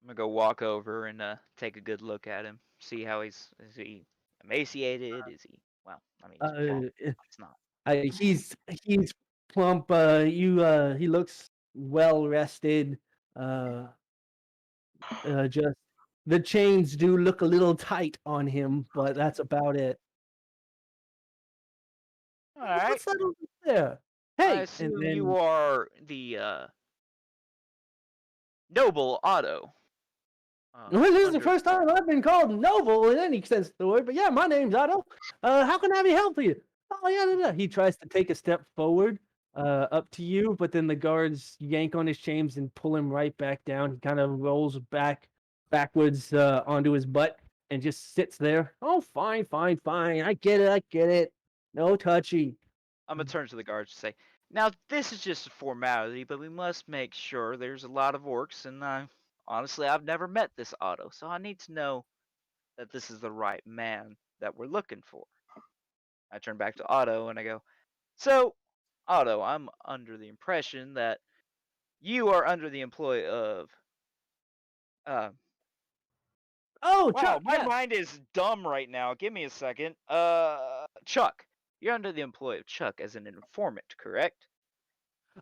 gonna go walk over and take a good look at him. See how is he emaciated? Is he I mean, he's plump. It's not. He's plump. He looks well rested. Just the chains do look a little tight on him, but that's about it. All right. What's that over there? I Hey, assume and then you are the noble Otto. well, this is the first time I've been called noble in any sense of the word. But yeah, my name's Otto. How can I help you? Oh yeah. He tries to take a step forward, up to you, but then the guards yank on his chains and pull him right back down. He kind of rolls backwards onto his butt and just sits there. Oh, fine. I get it. No touchy. I'm gonna turn to the guards and say, now this is just a formality, but we must make sure there's a lot of orcs, and honestly, I've never met this Otto, so I need to know that this is the right man that we're looking for. I turn back to Otto and I go, so, Otto, I'm under the impression that you are under the employ of Oh, wow, Chuck, my yes. mind is dumb right now. Give me a second. Chuck. You're under the employ of Chuck as an informant, correct?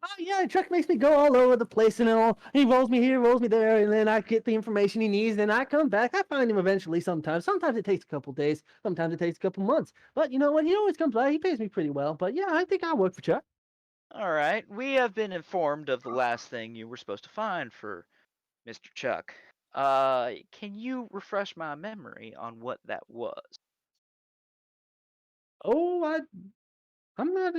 Oh yeah, Chuck makes me go all over the place, and he rolls me here, rolls me there, and then I get the information he needs, and I come back. I find him eventually. Sometimes it takes a couple days. Sometimes it takes a couple months. But you know what? He always comes by. He pays me pretty well. But yeah, I think I work for Chuck. All right. We have been informed of the last thing you were supposed to find for Mr. Chuck. Can you refresh my memory on what that was? Oh, I'm not.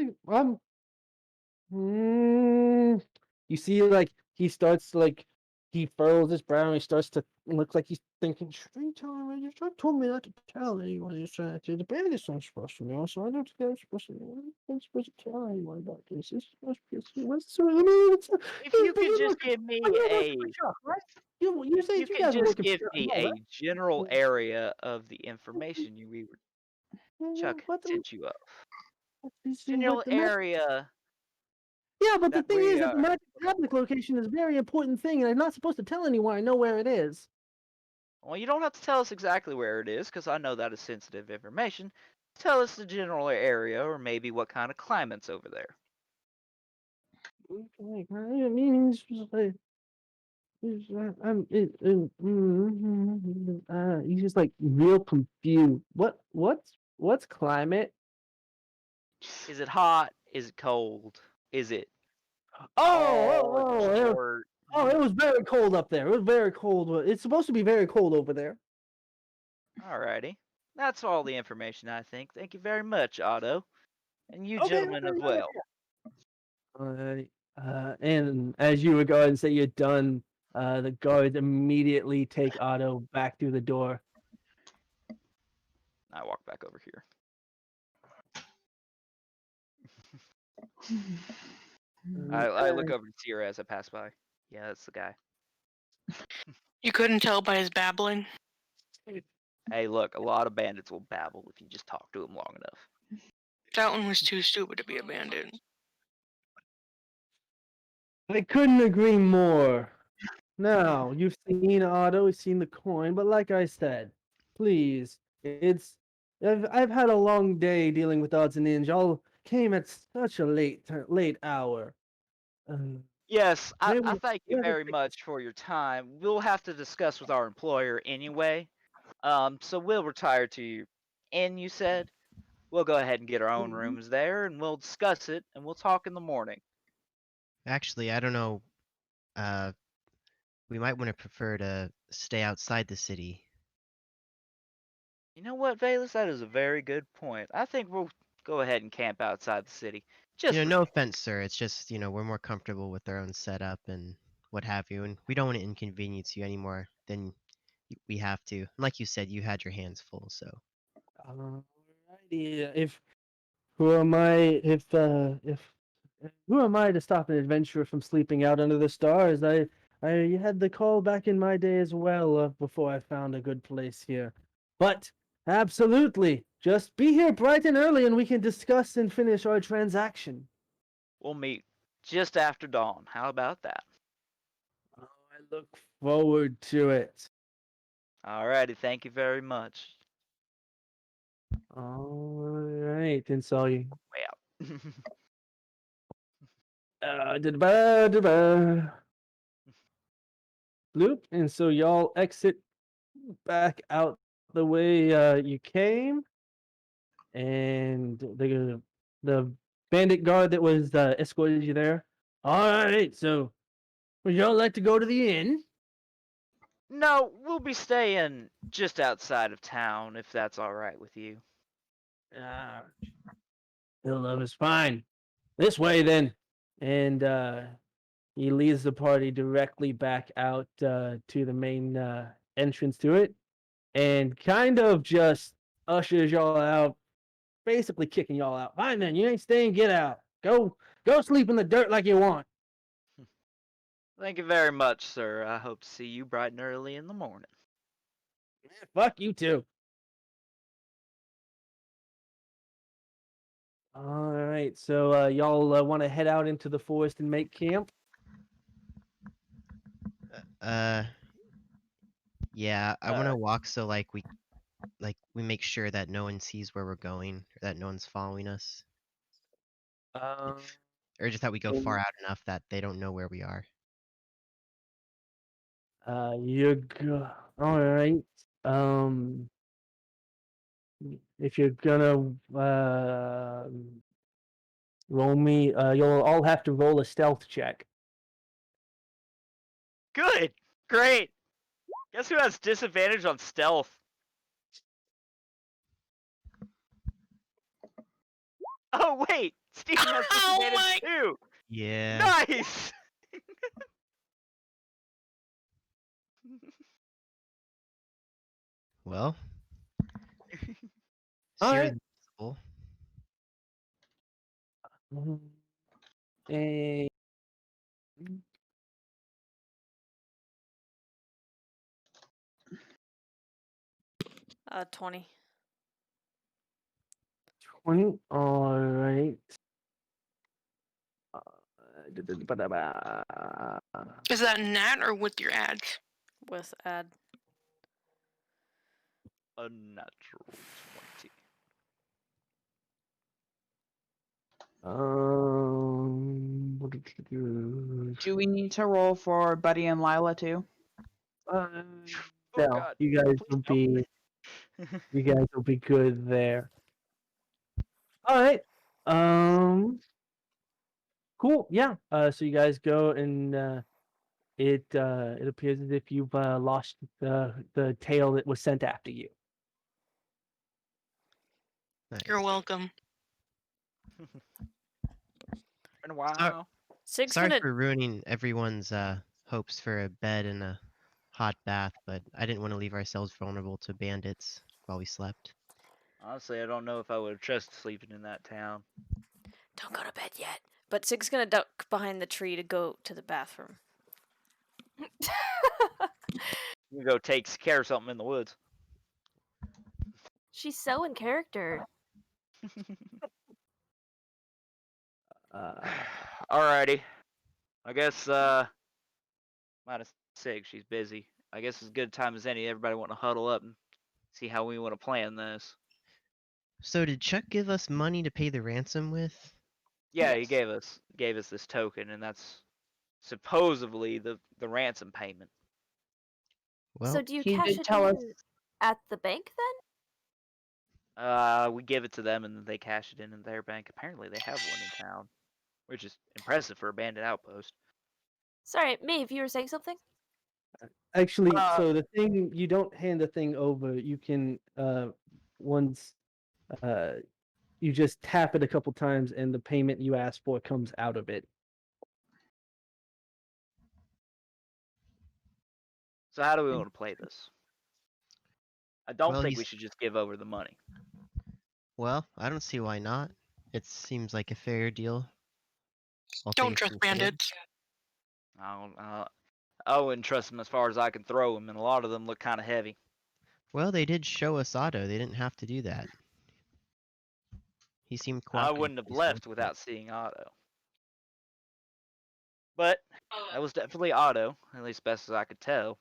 Mm, you see, like he starts like he furrows his brow and he starts to look like he's thinking. Should I tell him? You told me not to tell anyone. You're trying to. The bandit's not supposed to know, so I don't think I'm supposed to. I'm supposed to tell anyone about this. It's supposed to be. What's the? I mean, If you could just give me a Chuck, right? You say you you could guys are just working give for Chuck, me no, right? a general area of the information Chuck What the? sent you of. What General the magic? area Yeah, but the that thing we is that the are. magic tablet location is a very important thing, and I'm not supposed to tell anyone I know where it is. Well, you don't have to tell us exactly where it is, because I know that is sensitive information. Tell us the general area, or maybe what kind of climate's over there. Okay, I mean, he's just like real confused. What's climate? Is it hot? Is it cold? Is it Oh, tall? Is it short? it was very cold up there. It was very cold. It's supposed to be very cold over there. Alrighty. That's all the information, I think. Thank you very much, Otto. And you Okay, gentlemen as well. and as you would go ahead and say you're done, the guards immediately take Otto back through the door. I walk back over here. I look over to Sierra as I pass by. Yeah, that's the guy. You couldn't tell by his babbling. Hey, look, a lot of bandits will babble if you just talk to them long enough. That one was too stupid to be a bandit. I couldn't agree more. Now, you've seen Otto, you've seen the coin, but like I said, please, I've had a long day dealing with odds and ends. Y'all came at such a late hour. Yes, I Maybe- thank you very much for your time. We'll have to discuss with our employer anyway. So we'll retire to your inn, you said. We'll go ahead and get our own rooms there, and we'll discuss it, and we'll talk in the morning. Actually, I don't know. We might want to prefer to stay outside the city. You know what, Valus? That is a very good point. I think we'll go ahead and camp outside the city. Just No offense, sir. It's just, we're more comfortable with our own setup and what have you, and we don't want to inconvenience you any more than we have to. And like you said, you had your hands full, so. Alrighty, who am I? Who am I to stop an adventurer from sleeping out under the stars? I had the call back in my day as well before I found a good place here. But absolutely, just be here bright and early, and we can discuss and finish our transaction. we'll meet just after dawn. How about that? Oh, I look forward to it. Alrighty, thank you very much. All right, and so you. Way out. Bloop, and so y'all exit back out the way you came, and the bandit guard that was escorted you there. All right, so would y'all like to go to the inn? No, we'll be staying just outside of town, if that's alright with you. Hill Love is fine. This way then, and he leads the party directly back out to the main entrance to it, and kind of just ushers y'all out, basically kicking y'all out. Fine then, you ain't staying, get out. Go sleep in the dirt like you want. Thank you very much, sir. I hope to see you bright and early in the morning. Fuck you too. All right, so y'all want to head out into the forest and make camp? Yeah, I want to walk so we make sure that no one sees where we're going or that no one's following us. Or just that we go far out enough that they don't know where we are. You're all right. If you're gonna roll me, you'll all have to roll a stealth check. Good. Great. Guess who has disadvantage on stealth? Oh wait, Steven has Oh disadvantage too. Yeah. Nice. Well, Alright. Seer's invisible. And 20. 20. All right. Is that nat or with your ads? With add. Unnatural 20. Do we need to roll for Buddy and Lila too? Oh No, God. you guys Please will don't. be good there. All right. Cool. Yeah. So you guys go and it appears as if you've lost the tail that was sent after you. You're Nice. welcome. Been a while. Sig's Sorry gonna. for ruining everyone's hopes for a bed and a hot bath, but I didn't want to leave ourselves vulnerable to bandits while we slept. Honestly, I don't know if I would trust sleeping in that town. Don't go to bed yet. But Sig's gonna duck behind the tree to go to the bathroom. You can go take care of something in the woods. She's so in character. Alrighty. I guess minus 6, she's busy. I guess as good a time as any. Everybody want to huddle up and see how we want to plan this. So did Chuck give us money to pay the ransom with? Yeah, Yes. he gave us this token, and that's supposedly the ransom payment. Well, So do you he cash did it tell us. in at the bank then? We give it to them, and then they cash it in their bank. Apparently, they have one in town, which is impressive for a bandit outpost. Sorry, Maeve, you were saying something? Actually, Uh, so the thing, you don't hand the thing over. You can once you just tap it a couple times, and the payment you asked for comes out of it. So how do we want to play this? I don't Well, think we he's- should just give over the money. Well, I don't see why not. It seems like a fair deal. all Don't things trust considered. bandits. I wouldn't trust them as far as I can throw them, and a lot of them look kind of heavy. Well, they did show us Otto. They didn't have to do that. He seemed I cooperative. wouldn't have at least left once. without seeing Otto. But that was definitely Otto, at least best as I could tell.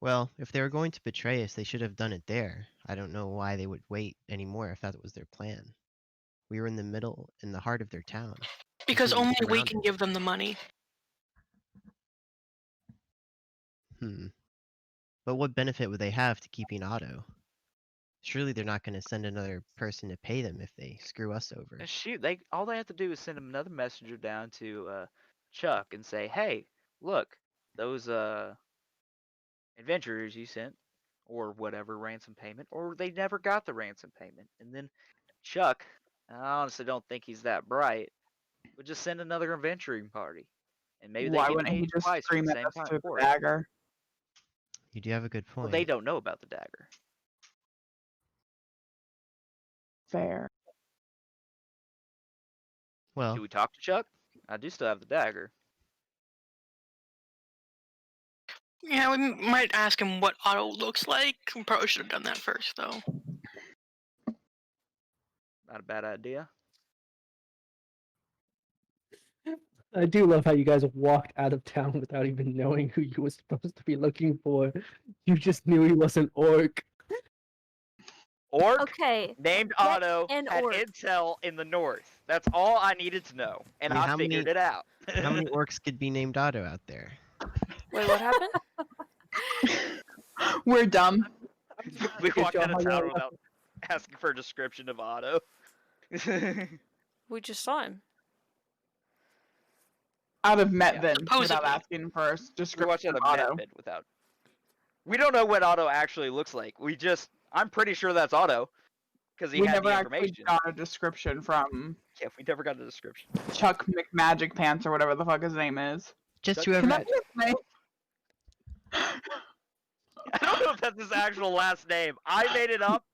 Well, if they were going to betray us, they should have done it there. I don't know why they would wait anymore if that was their plan. We were in the heart of their town. Because shouldn't only have we around can it. give them the money. But what benefit would they have to keeping Otto? Surely they're not going to send another person to pay them if they screw us over. And shoot, all they have to do is send another messenger down to Chuck and say, "Hey, look, those adventurers you sent, or whatever ransom payment, or they never got the ransom payment." And then Chuck, and I honestly don't think he's that bright, would just send another adventuring party, and maybe they Why get wouldn't he paid just twice for scream the at same us time through for the it. dagger? You do have a good point. Well, they don't know about the dagger. Fair. Well, Do we talk to Chuck? I do still have the dagger. Yeah, we might ask him what Otto looks like. We probably should have done that first, though. Not a bad idea. I do love how you guys walked out of town without even knowing who you were supposed to be looking for. You just knew he was an orc. orc Okay. named Get Otto an had orc. intel in the north. That's all I needed to know, and I mean, I how figured many- it out. How many orcs could be named Otto out there? Wait, what happened? We're dumb. We Good walked job, out of how y'all town without asking for a description of Otto. We just saw him. Out of Metvin without Supposedly. asking for a We watched description out of of Otto. Metbit without. We don't know what Otto actually looks like. I'm pretty sure that's Otto, because he We had never the actually information. got a description from Yeah, we never got a description. Chuck McMagic Pants or whatever the fuck his name is. Just That- Can whoever. that be his name? I don't know if that's his actual last name. I made it up.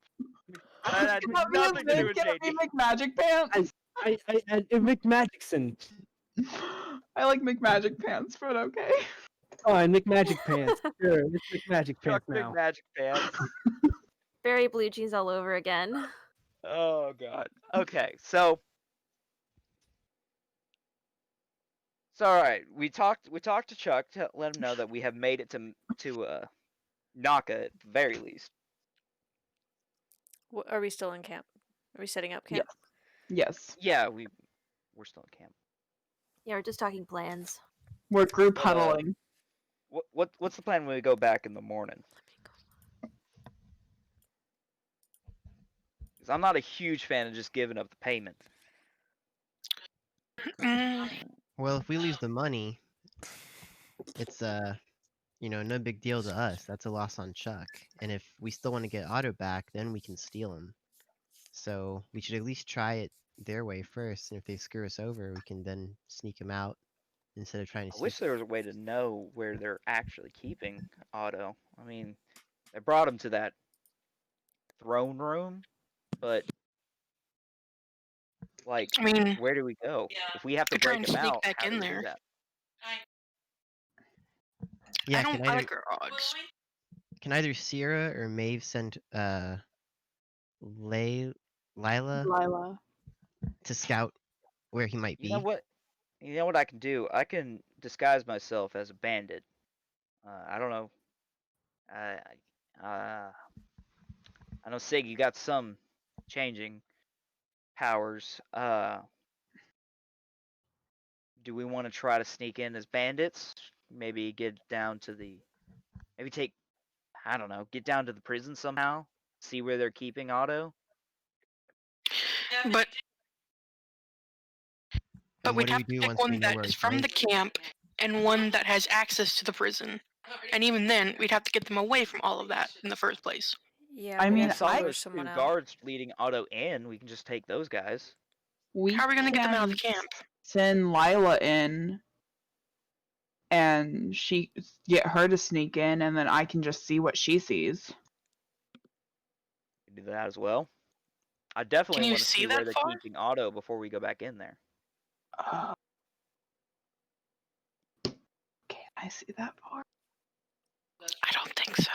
And had Can that be his nothing to do name? with Can it be JD. McMagic Pants? Mick Magicson. I like McMagic Pants, but okay. Oh, and Mick Magic Pants. Sure, it's Mick Magic Chuck Pants now. Magic Pants. Berry blue jeans all over again. Oh god. Okay, so all right. We talked to Chuck to let him know that we have made it to Naka at the very least. Are we still in camp? Are we setting up camp? Yes. Yeah, we're still in camp. Yeah, we're just talking plans. We're group But, huddling. What's the plan when we go back in the morning? Because I'm not a huge fan of just giving up the payment. Mm, Well, if we lose the money, it's no big deal to us. That's a loss on Chuck. And if we still want to get Otto back, then we can steal him. So we should at least try it their way first. And if they screw us over, we can then sneak him out instead of trying to. I wish there was a way to know where they're actually keeping Otto. I mean, they brought him to that throne room, but like, I mean, where do we go? If we have to could try break and him sneak out, back how do in we do there. that? Yeah, I don't like our odds. can either Sierra or Maeve send Lila Lila. to scout where he might be? You know what? You know what I can do? I can disguise myself as a bandit. I don't know. I know Sig, you got some changing powers. Do we want to try to sneak in as bandits? Maybe get down to get down to the prison somehow. See where they're keeping Otto. But And we'd what do we have to do pick once we one know that where is he's from going? the camp and one that has access to the prison. And even then, we'd have to get them away from all of that in the first place. Yeah, I we'd mean, have to Saw lure those someone two out. guards leading Otto in. We can just take those guys. How are we going to get them out of the can camp? Send Lila in, and get her to sneak in, and then I can just see what she sees. We can do that as well. I definitely you want to see see that where they're far? keeping Otto before we go back in there. Can I see that far? I don't think so.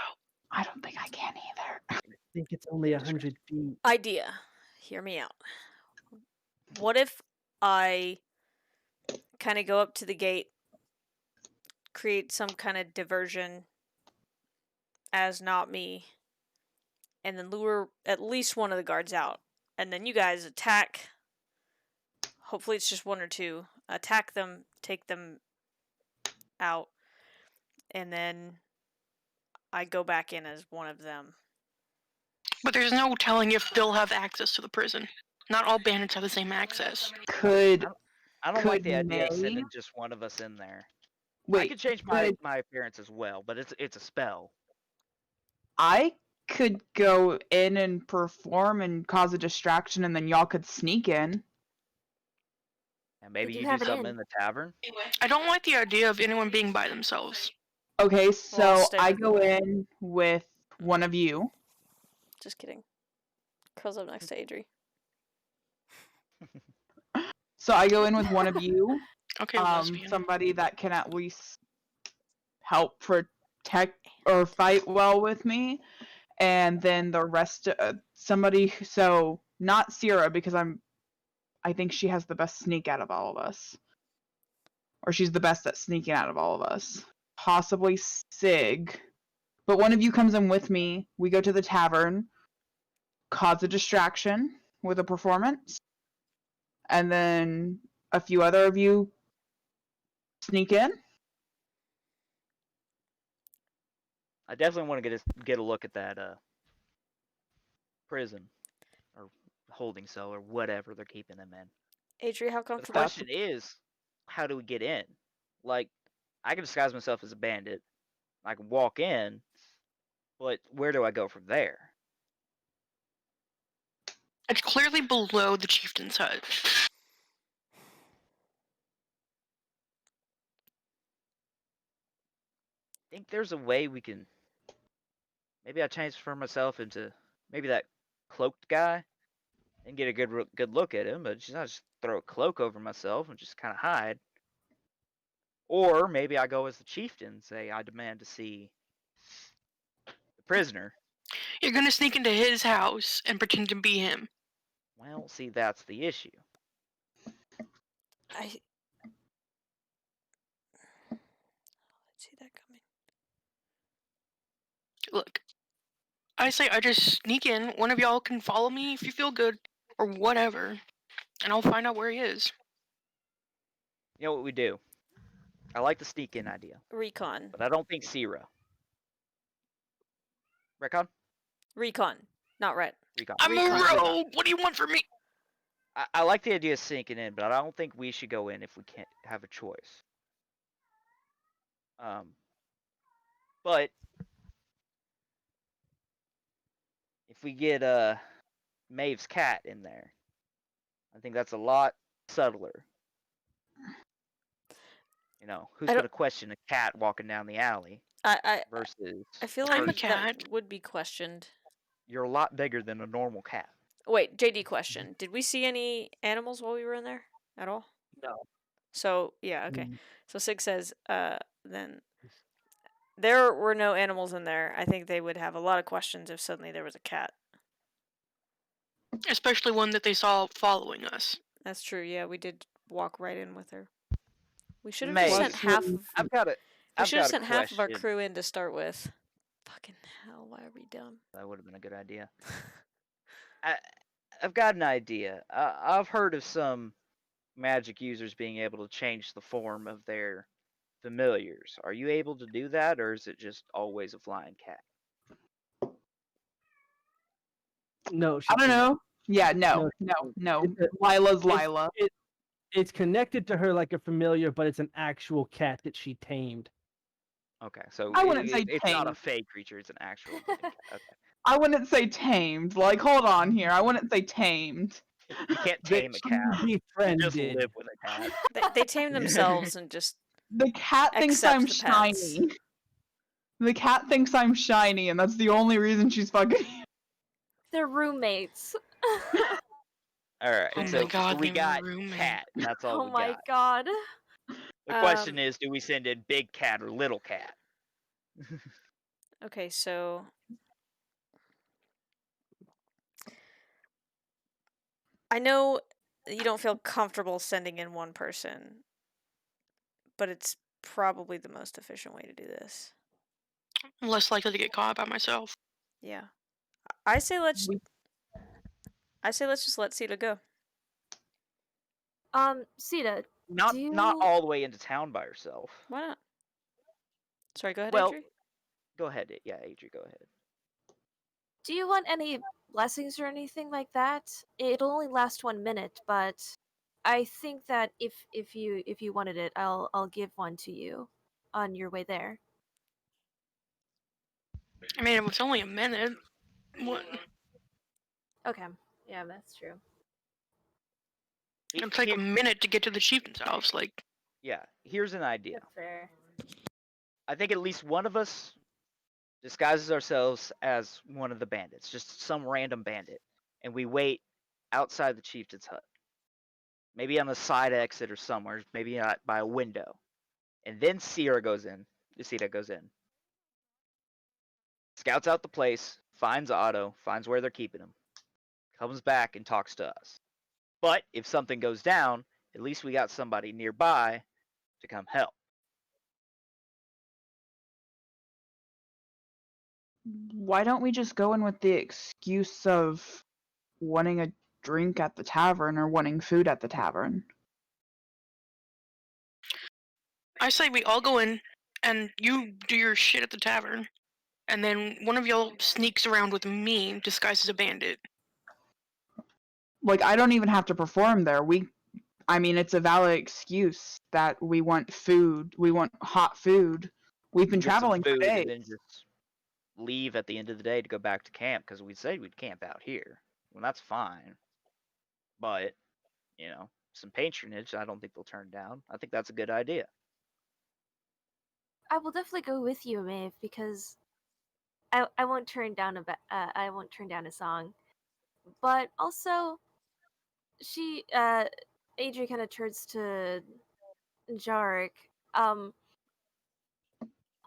I don't think I can either. I think it's only 100 feet. Idea. Hear me out. What if I kind of go up to the gate, create some kind of diversion as not me, and then lure at least one of the guards out, and then you guys attack. Hopefully it's just one or two. Attack them, take them out, and then I go back in as one of them. But there's no telling if they'll have access to the prison. Not all bandits have the same access. Could I don't like Could the idea of May- sending just one of us in there. I wait? could change my appearance as well, but it's a spell. I could go in and perform and cause a distraction, and then y'all could sneak in. And maybe do you have do it something in. in the tavern. I don't like the idea of anyone being by themselves. Okay, so stay I with go in with one of you. Just kidding. Curls up next to Adri. So I go in with one of you. Okay, lesbian. Somebody that can at least help protect or fight well with me, and then the rest somebody. So not Sierra, because I think she has the best sneak out of all of us, or she's the best at sneaking out of all of us. Possibly Sig, but one of you comes in with me. We go to the tavern. cause a distraction with a performance, and then a few other of you sneak in. I definitely want to get a look at that prison or holding cell or whatever they're keeping them in. Adri, how But the comfortable? question is, how do we get in? Like, I can disguise myself as a bandit. I can walk in, but where do I go from there? It's clearly below the chieftain's hut. Think there's a way we can. Maybe I transform myself into maybe that cloaked guy and get a good look at him, but just throw a cloak over myself and just kind of hide. Or maybe I go as the chieftain and say I demand to see the prisoner. You're gonna sneak into his house and pretend to be him. Well, see, that's the issue. I see that coming. Look, I say I just sneak in. One of y'all can follow me if you feel good, or whatever, and I'll find out where he is. You know what we do? I like the sneak in idea, Recon. but I don't think Sierra. Recon? Recon. Not red. Recon. I'm Recon. a rogue. What do you want from me? I like the idea of sinking in, but I don't think we should go in if we can't have a choice. But if we get Maeve's cat in there, I think that's a lot subtler. You know, who's I gonna don't- question a cat walking down the alley I versus feel I'm a like cat. that would be questioned. you're a lot bigger than a normal cat. Wait, JD question. Did we see any animals while we were in there at all? No. So, yeah, okay. Mm. So Sig says, then there were no animals in there. I think they would have a lot of questions if suddenly there was a cat. Especially one that they saw following us. That's true. Yeah, we did walk right in with her. We should have Maeve. just sent half of I've got it. we should have got a sent half of our question. crew in to start with. Fucking hell, why are we dumb? That would have been a good idea. I've got an idea. I've heard of some magic users being able to change the form of their familiars. Are you able to do that, or is it just always a flying cat? No, she I don't can't. know. Yeah, No, no. it's Lila's it's- Lila. It's connected to her like a familiar, but it's an actual cat that she tamed. Okay, so I wouldn't say it's not a tamed. fake creature; it's an actual living cat. Okay. I wouldn't say tamed. Like, hold on here. I wouldn't say tamed. You can't tame a cat. You just Befriended. live with a cat. They tame themselves and just The cat thinks Accept I'm the pets. shiny. The cat thinks I'm shiny, and that's the only reason she's fucking. They're roommates. All right, Oh so my God, we they were got roommates. cat. That's all Oh we my got. god. The question is, do we send in big cat or little cat? okay, so I know you don't feel comfortable sending in one person, but it's probably the most efficient way to do this. I'm less likely to get caught by myself. Yeah. I say let's just let Sita go. Sita, Not Do all the way into town by herself. Why not? Sorry, go ahead, Well, Adri. Go ahead. Yeah, Adri, go ahead. do you want any blessings or anything like that? It'll only last 1 minute, but I think that if you wanted it, I'll give one to you on your way there. I mean, it was only a minute. What? Okay. Yeah, that's true. It'll take a minute to get to the chieftain's house. Like, Yeah, here's an idea. That's fair. I think at least one of us disguises ourselves as one of the bandits, just some random bandit, and we wait outside the chieftain's hut. Maybe on the side exit or somewhere, maybe by a window. And then Sita goes in, scouts out the place, finds Otto, finds where they're keeping him, comes back and talks to us. But if something goes down, at least we got somebody nearby to come help. Why don't we just go in with the excuse of wanting a drink at the tavern or wanting food at the tavern? I say we all go in, and you do your shit at the tavern, and then one of y'all sneaks around with me, disguised as a bandit. Like, I don't even have to perform there. I mean, it's a valid excuse that we want food. We want hot food. We've been Get some traveling for food days. and then just leave at the end of the day to go back to camp because we said we'd camp out here. Well, that's fine. But, some patronage, I don't think they'll turn down. I think that's a good idea. I will definitely go with you, Maeve, because I won't turn down I won't turn down a song. But also, Adri kind of turns to Jarek. Why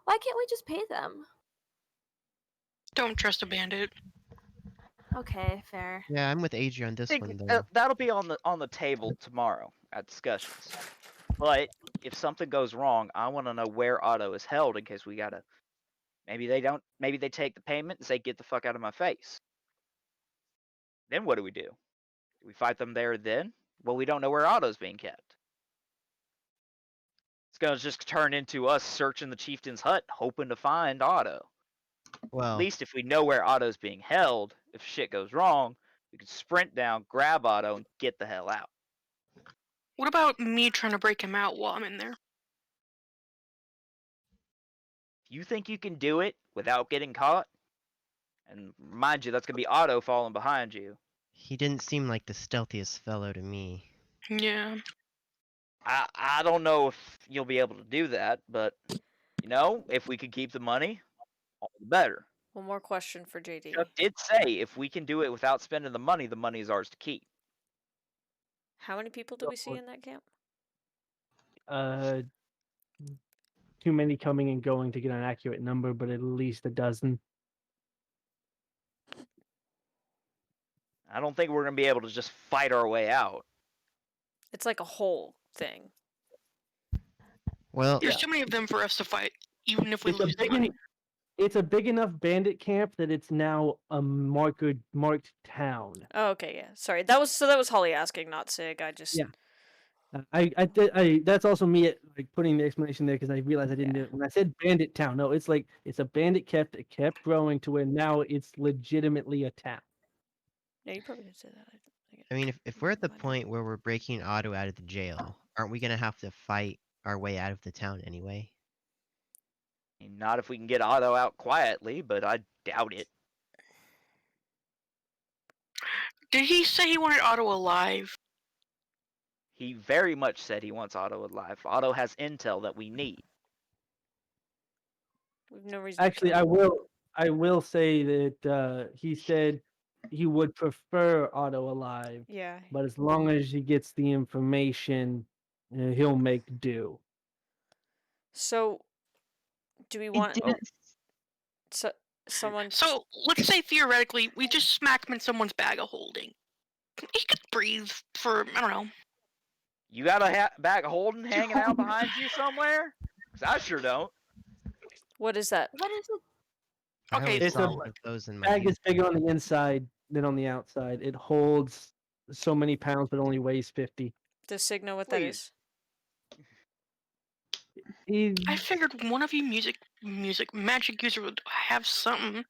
can't we just pay them? Don't trust a bandit. Okay, fair. Yeah, I'm with Adrian on this one though. That'll be on the table tomorrow at discussions. But if something goes wrong, I want to know where Otto is held in case we gotta. Maybe they take the payment and say, "Get the fuck out of my face." Then what do we do? Do we fight them there then? Well, we don't know where Otto's being kept. It's gonna just turn into us searching the chieftain's hut, hoping to find Otto. Well, At least if we know where Otto's being held, if shit goes wrong, we can sprint down, grab Otto, and get the hell out. What about me trying to break him out while I'm in there? If you think you can do it without getting caught, and mind you, that's gonna be Otto falling behind you. he didn't seem like the stealthiest fellow to me. Yeah. I don't know if you'll be able to do that, but if we could keep the money, all the better. One more question for JD. Chuck did say if we can do it without spending the money is ours to keep. How many people do we see in that camp? Too many coming and going to get an accurate number, but at least a dozen. I don't think we're gonna be able to just fight our way out. It's like a whole thing. Well, There's too many of them for us to fight, even if we It's a lose the big money. It's a big enough bandit camp that it's now a marked town. Oh, okay, yeah. Sorry, that was Holly asking, not Sig. I just Yeah. That's also me like putting the explanation there because I realized I didn't do it when I said bandit town. No, it's like it's a bandit kept. It kept growing to where now it's legitimately a town. No, you probably did say that. I mean, if we're at the point where we're breaking Otto out of the jail, aren't we gonna have to fight our way out of the town anyway? Not if we can get Otto out quietly, but I doubt it. Did he say he wanted Otto alive? He very much said he wants Otto alive. Otto has intel that we need. We've no reason. Actually, I will say that he said he would prefer Otto alive. Yeah. But as long as he gets the information, he'll make do. So, do we want someone? So let's say theoretically we just smack him in someone's bag of holding. He could breathe for I don't know. You got a bag of holding hanging out behind you somewhere? 'Cause I sure don't. What is that? What is it? I Okay, always It's saw a one of those in my bag youth. is bigger on the inside than on the outside. It holds so many pounds, but only weighs 50. Does Sig know what that Please. is? I figured one of you magic user would have something.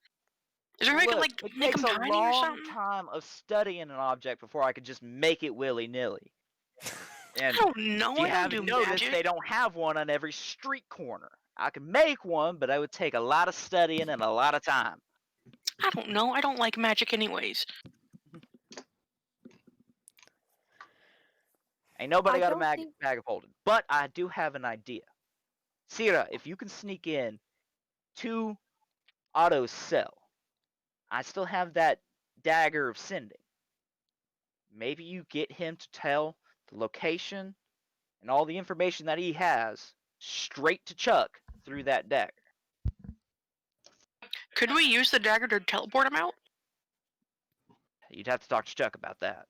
Is there Look, like it make takes them a tiny or long something? time of studying an object before I could just make it willy-nilly. And I don't know. if you I don't haven't do noticed, magic. they don't have one on every street corner. I could make one, but it would take a lot of studying and a lot of time. I don't know. I don't like magic anyways. Ain't nobody I got a don't think- bag of holding. But I do have an idea. Sierra, if you can sneak in to Otto's cell, I still have that dagger of sending. Maybe you get him to tell the location and all the information that he has straight to Chuck through that dagger. Could we use the dagger to teleport him out? You'd have to talk to Chuck about that.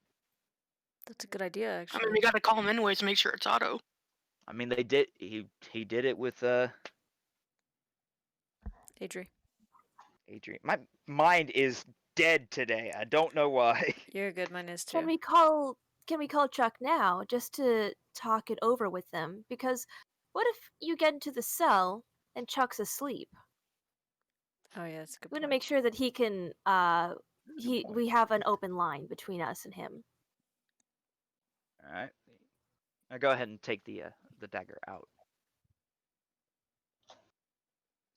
That's a good idea, I actually. mean, we gotta call him anyways to make sure it's Otto. I mean, they did. He did it with Adri. Adrian. My mind is dead today. I don't know why. You're good, mine is too. Can we call Chuck now just to talk it over with them? Because what if you get into the cell and Chuck's asleep? Oh yeah, that's a good We want to point. make sure that he can we have an open line between us and him. All right. Now go ahead and take the dagger out.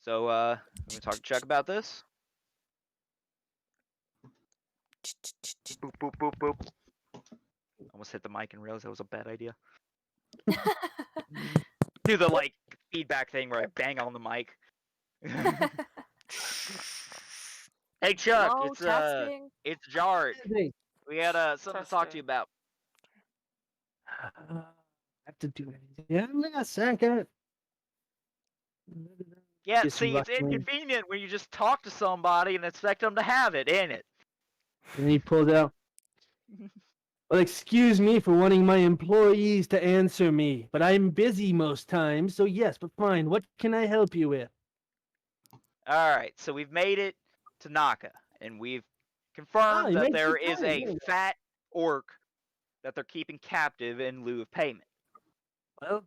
So, I'm gonna talk to Chuck about this. Boop boop boop boop. Almost hit the mic and realized that was a bad idea. Do the like feedback thing where I bang on the mic. Hey Chuck, Hello, testing. it's Jark. Hey, We had something to talk to you about. I have to do it. Yeah, wait a second. Yeah, Just see, it's rushing. inconvenient when you just talk to somebody and expect them to have it, ain't it? And he pulled out. Well, excuse me for wanting my employees to answer me, but I'm busy most times, so yes, but fine. What can I help you with? Alright, so we've made it to Naka, and we've Oh, confirmed you that made there good is time, a yeah. fat orc that they're keeping captive in lieu of payment. Well,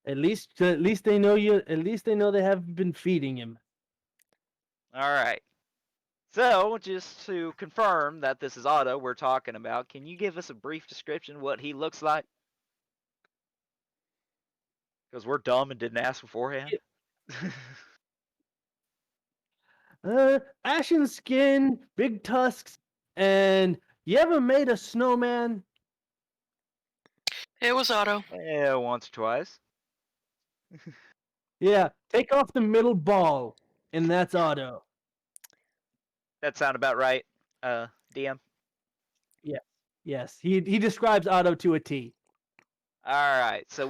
at least they know you. At least they know they haven't been feeding him. Alright. So, just to confirm that this is Otto we're talking about, can you give us a brief description of what he looks like? Because we're dumb and didn't ask beforehand. Ashen skin, big tusks, and you ever made a snowman? It was Otto. Yeah, once or twice. Yeah, take off the middle ball, and that's Otto. That sound about right, DM? Yes, he describes Otto to a T. Alright, so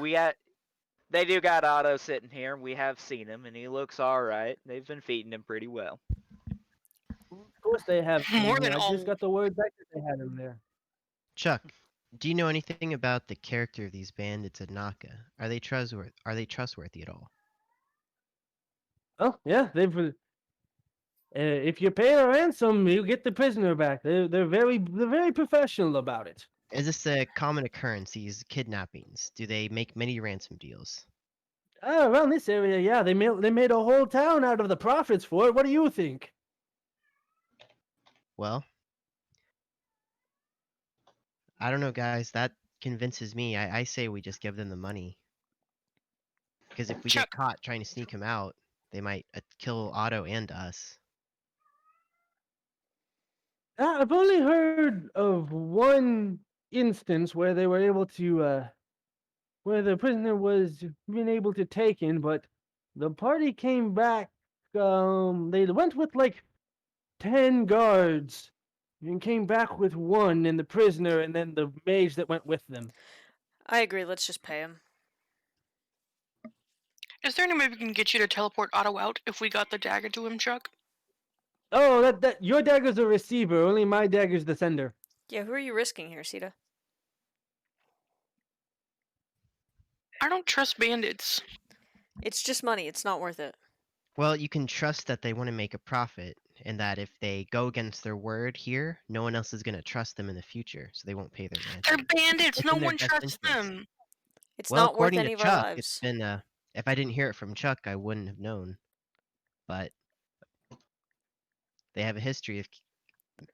they do got Otto sitting here, and we have seen him, and he looks alright. They've been feeding him pretty well. Of course they have. More than I all. just got the word back that they had him there. Chuck, do you know anything about the character of these bandits at Naka? Are they trustworthy at all? Oh yeah, they've. If you pay a ransom, you get the prisoner back. They're very professional about it. Is this a common occurrence, these kidnappings? Do they make many ransom deals? Around this area, yeah, they made a whole town out of the profits for it. What do you think? Well, I don't know, guys. That convinces me. I say we just give them the money. Because if we Chuck. get caught trying to sneak him out, they might kill Otto and us. I've only heard of one instance where they were able to, where the prisoner was being able to take in, but the party came back. They went with like 10 guards and came back with one and the prisoner and then the mage that went with them. I agree. Let's just pay him. Is there any way we can get you to teleport Otto out if we got the dagger to him, Chuck? Oh, that your dagger's a receiver. Only my dagger's the sender. Yeah, who are you risking here, Sita? I don't trust bandits. It's just money. It's not worth it. Well, you can trust that they want to make a profit, and that if they go against their word here, no one else is going to trust them in the future, so they won't pay their They're ransom. bandits. It's No in their one best trusts interest. them. It's Well, not worth according any to of our Chuck, lives. it's been if I didn't hear it from Chuck, I wouldn't have known. But they have a history of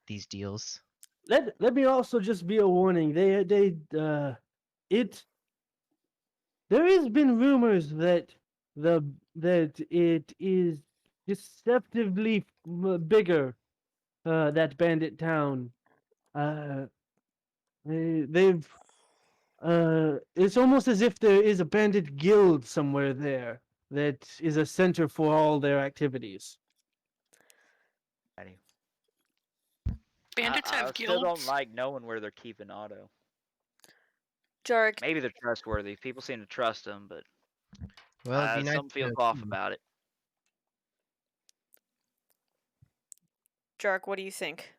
these deals. Let me also just be a warning. There has been rumors that it is deceptively bigger, that bandit town. They've it's almost as if there is a bandit guild somewhere there that is a center for all their activities. Bandits I have still guilds. don't like knowing where they're keeping Otto. Jarek, Maybe they're trustworthy. People seem to trust them, but Well, it'd be nice some feels to off about it. Jarek, what do you think?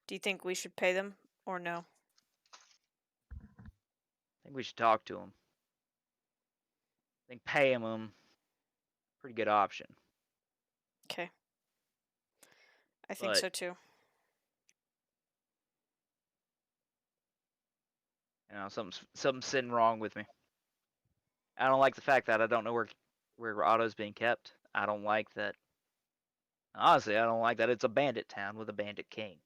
Do you think we should pay them or no? I think we should talk to them. I think paying them, pretty good option. Okay. I think But- so too. You know, something's sitting wrong with me. I don't like the fact that I don't know where Otto's being kept. I don't like that. Honestly, I don't like that it's a bandit town with a bandit king.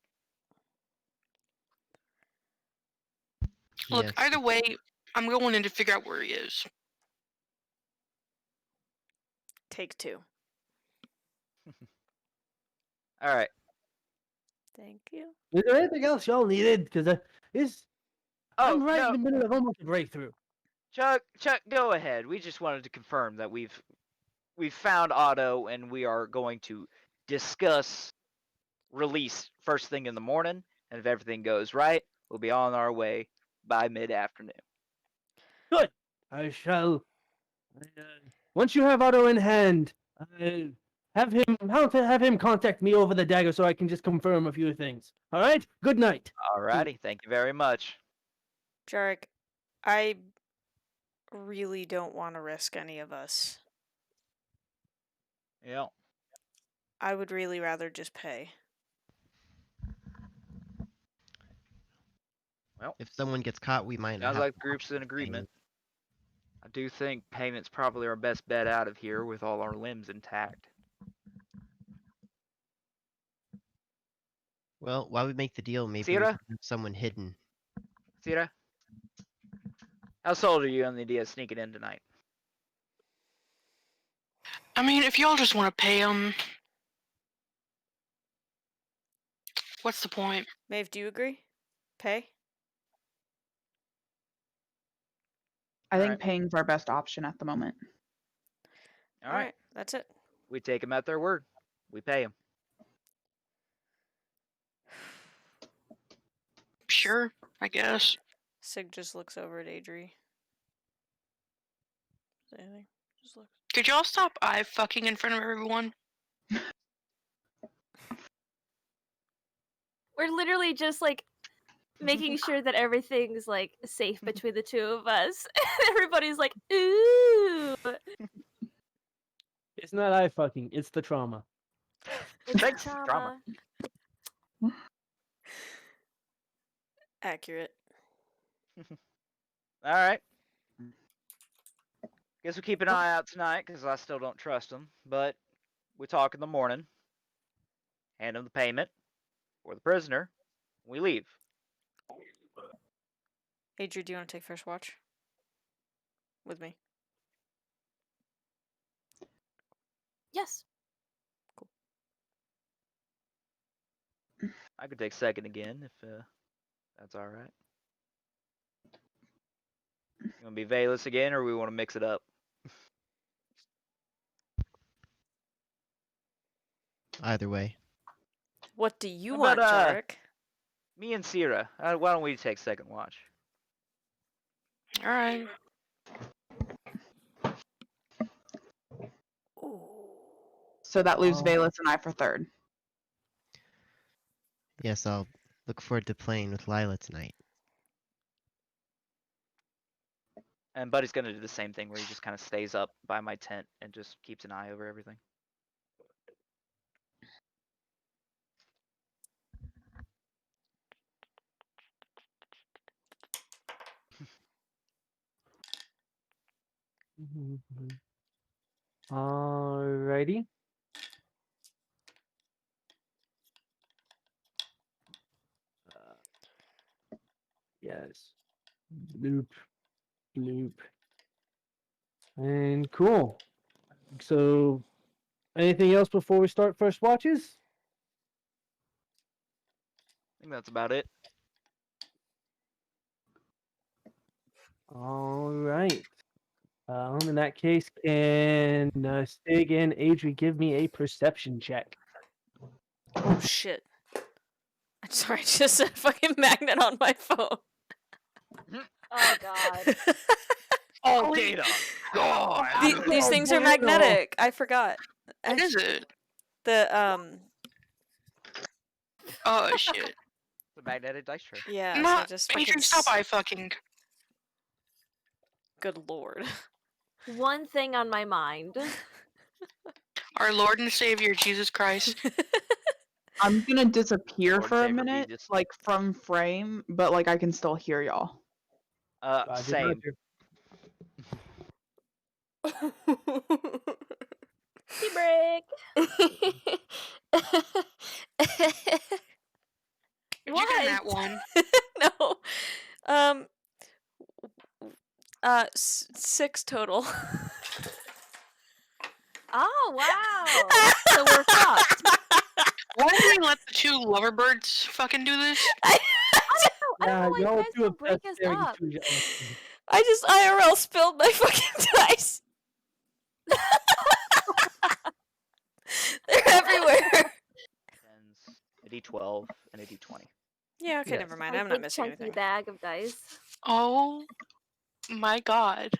Look, Yes. either way, I'm going in to figure out where he is. Take 2. All right. Thank you. Is there anything else y'all needed? Because I'm right no, in the middle of almost a breakthrough. Chuck, go ahead. We just wanted to confirm that we've found Otto and we are going to discuss release first thing in the morning. And if everything goes right, we'll be on our way by mid-afternoon. Good. I shall. Once you have Otto in hand, have him contact me over the dagger so I can just confirm a few things. All right. Good night. Alrighty, thank you very much. Jarek, I really don't want to risk any of us. Yeah. I would really rather just pay. Well, If someone gets caught, we might not sounds have like the group's in agreement. I do think payment's probably our best bet out of here with all our limbs intact. Well, while we make the deal, maybe we Sierra? can have someone hidden. Sierra? How sold are you on the idea of sneaking in tonight? I mean, if y'all just want to pay him, what's the point? Maeve, do you agree? Pay? I think Alright. paying's our best option at the moment. Alright. That's it. We take them at their word. We pay them. Sure, I guess. Sig just looks over at Adri. Say anything? Just looks. Could y'all stop eye fucking in front of everyone? We're literally just like making sure that everything's like safe between the two of us. Everybody's like, ooh. It's not I fucking. It's the trauma. It's Thanks, trauma. drama. Accurate. Alright. Guess we'll keep an eye out tonight, because I still don't trust them. But we talk in the morning. Hand them the payment for the prisoner. We leave. Adri, do you want to take first watch? With me. Yes. I could take second again if that's alright. You want to be Valus again, or we want to mix it up? Either way. What do you How want, about, Jarek? Me and Sierra, why don't we take second watch? Alright. Ooh. So that leaves Oh. Valus and I for third. Yes, I'll look forward to playing with Lila tonight. And Buddy's gonna do the same thing where he just kind of stays up by my tent and just keeps an eye over everything. Alrighty. Yes. Bloop. Bloop. And cool. So, anything else before we start first watches? I think that's about it. All right. In that case, can Stig and Adri give me a perception check? Oh shit. I'm sorry, I just said fucking magnet on my phone. Oh god. Oh, data! God! These things are magnetic. I forgot. What is it? The Oh shit. The magnetic dice tray. yeah. So I Not. just fucking Adrian, stop eye fucking. Good lord. One thing on my mind. Our Lord and Savior Jesus Christ. I'm gonna disappear Lord for a favor minute, Regis. like from frame, but like I can still hear y'all. Roger, Same. roger. Tea break. If you get that one, No. 6 total. Oh wow! So we're fucked. why do we let the 2 loverbirds fucking do this? I don't Yeah, know why you y'all guys two don't break obsessed us staring up. at each other. I just IRL spilled my fucking dice. They're everywhere. 10s, a d12, and a d20. Yeah, okay, Yes. never mind. My I'm not big missing chunky anything. bag of dice. Oh my god.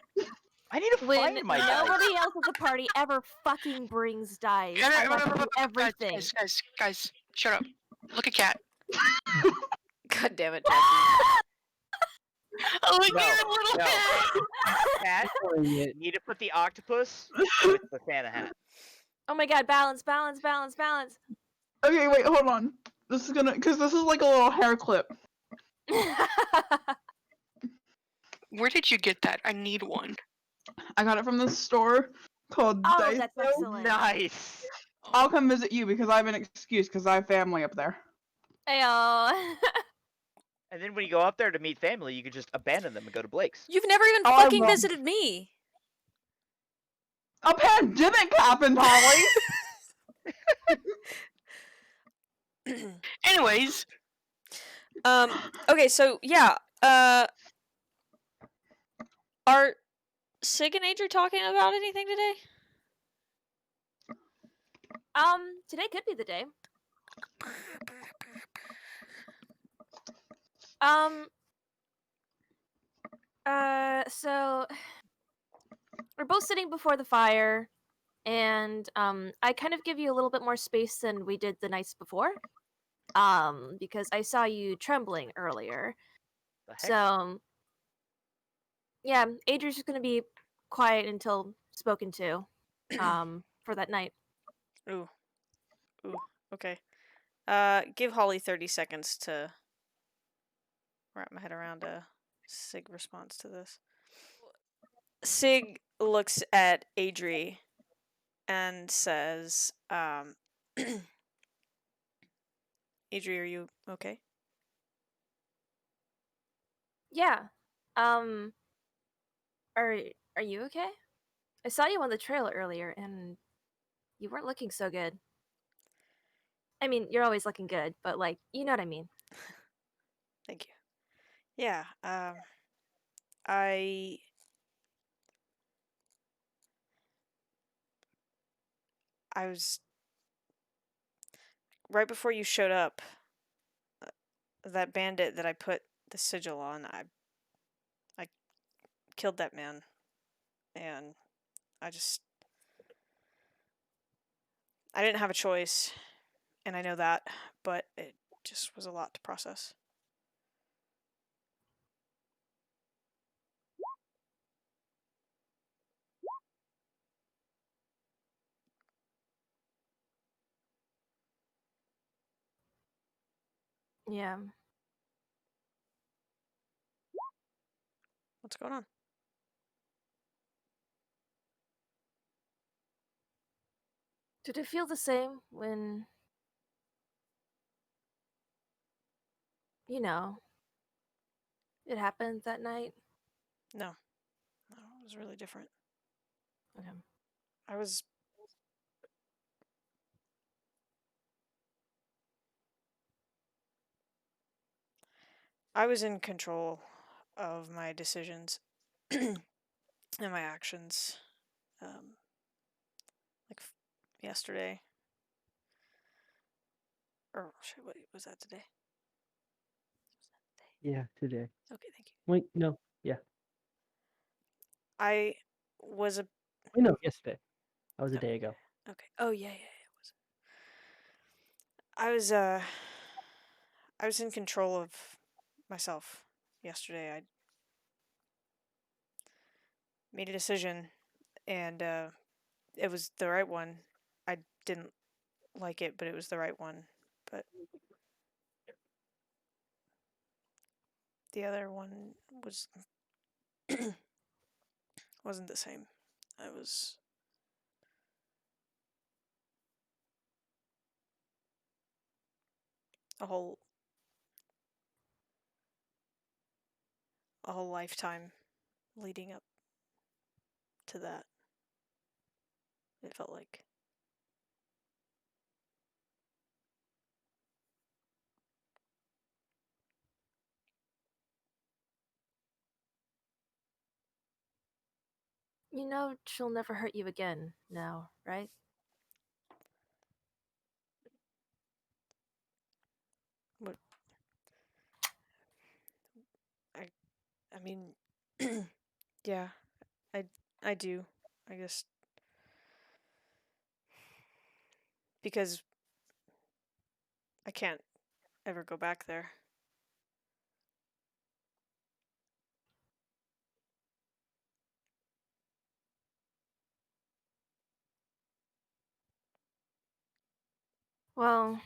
I need to When find my dice. nobody else at the party ever fucking brings dice, I have to do everything. Guys, shut up. Look at Cat. God damn it, Jackie. Oh, look No, at your little no. hat. Cat, Doing you it. need to put the octopus with the Santa hat. Oh my god, balance, balance, balance, balance. Okay, wait, hold on. This is gonna, because this is like a little hair clip. Where did you get that? I need one. I got it from this store called Oh, Dice. that's excellent. Nice. I'll come visit you because I have an excuse because I have family up there. Ayo. And then when you go up there to meet family, you can just abandon them and go to Blake's. You've never even Oh, I fucking won't. visited me. A pandemic happened, Holly! Anyways, Okay, so yeah, are Sig and Adri talking about anything today? Today could be the day. So we're both sitting before the fire, and I kind of give you a little bit more space than we did the nights before. Because I saw you trembling earlier. The heck? So yeah, Adri's just gonna be quiet until spoken to, for that night. Ooh, okay. Give Holly 30 seconds to wrap my head around a Sig response to this. Sig looks at Adri and says, Adri, are you okay? Yeah. Are you okay? I saw you on the trail earlier, and you weren't looking so good. I mean, you're always looking good, but like, you know what I mean. Thank you. Yeah, I was right before you showed up. That bandit that I put the sigil on, I killed that man, and I didn't have a choice, and I know that, but it just was a lot to process. Yeah. What's going on? Did it feel the same when, you know, it happened that night? No, it was really different. Okay. I was in control of my decisions and my actions. Like yesterday. Or shit, what was that today? Yeah, today. Okay, thank you. Wait, no. Yeah. I was a Wait, no, yesterday. That was a day ago. okay. Oh yeah, it was. I was in control of myself yesterday. I made a decision, and it was the right one. I didn't like it, but it was the right one. But the other one was wasn't the same. It was a whole lifetime leading up to that. It felt like. You know she'll never hurt you again now, right? What? I mean, yeah, I do. I guess because I can't ever go back there. Well,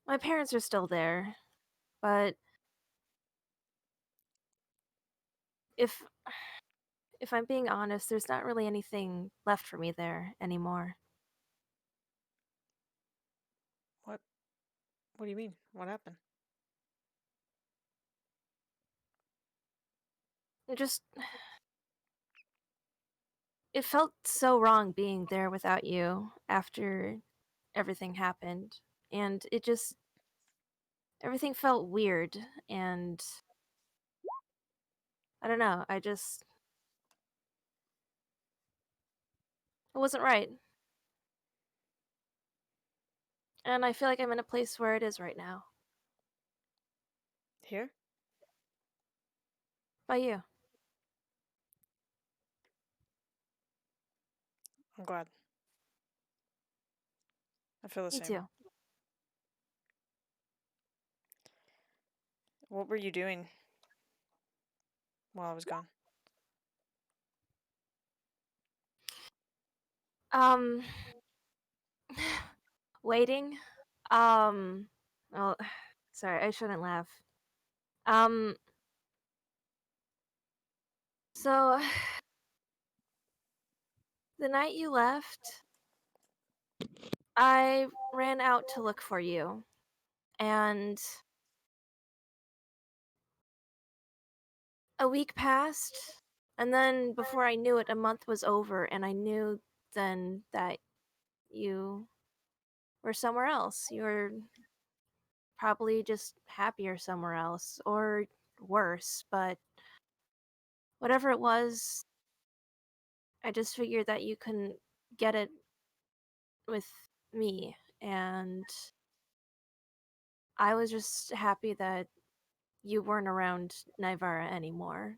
my parents are still there, but if I'm being honest, there's not really anything left for me there anymore. What? What do you mean? What happened? It just it felt so wrong being there without you after everything happened, and everything felt weird, and I don't know, it wasn't right. And I feel like I'm in a place where it is right now. Here? By you. I'm glad. I feel the Me same. too. What were you doing while I was gone? Um, waiting. Oh, sorry, I shouldn't laugh. Um, so the night you left, I ran out to look for you, and a week passed, and then before I knew it, a month was over, and I knew then that you were somewhere else. You were probably just happier somewhere else, or worse, but whatever it was, I just figured that you couldn't get it with me, and I was just happy that you weren't around Nivara anymore.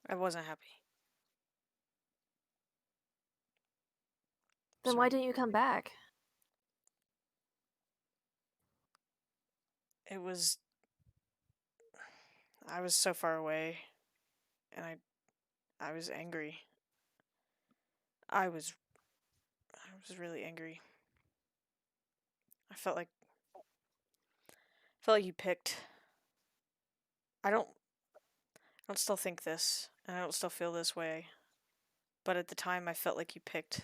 I wasn't happy. Then why didn't you come back? It was. I was so far away, and I was angry. I was really angry. I felt like you picked. I don't still think this, and I don't still feel this way. But at the time, I felt like you picked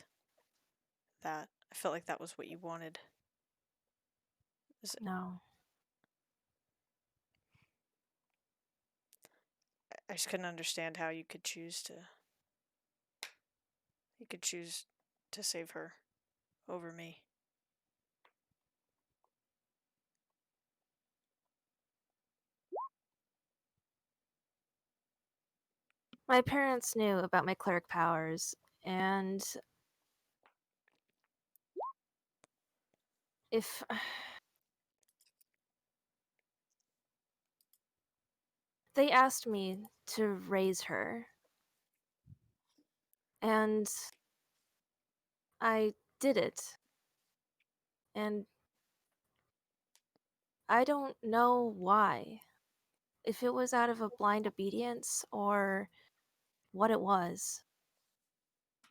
that. I felt like that was what you wanted. No. I just couldn't understand how you could choose to. You could choose to save her over me. My parents knew about my cleric powers, and if they asked me to raise her, and I did it. And I don't know why. If it was out of a blind obedience or what it was.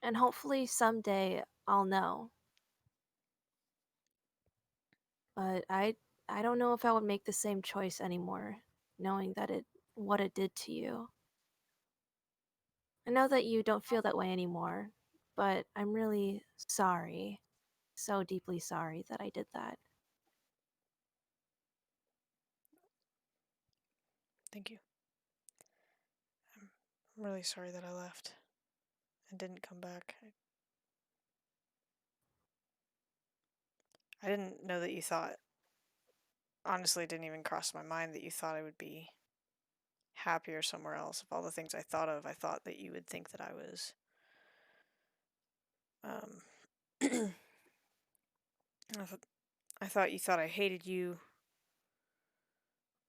And hopefully someday I'll know. but I don't know if I would make the same choice anymore, knowing that what it did to you. I know that you don't feel that way anymore, but I'm really sorry. So deeply sorry that I did that. Thank you. I'm really sorry that I left and didn't come back. I didn't know that you thought, honestly, it didn't even cross my mind that you thought I would be happier somewhere else. Of all the things I thought of, I thought that you would think that I was, I thought you thought I hated you,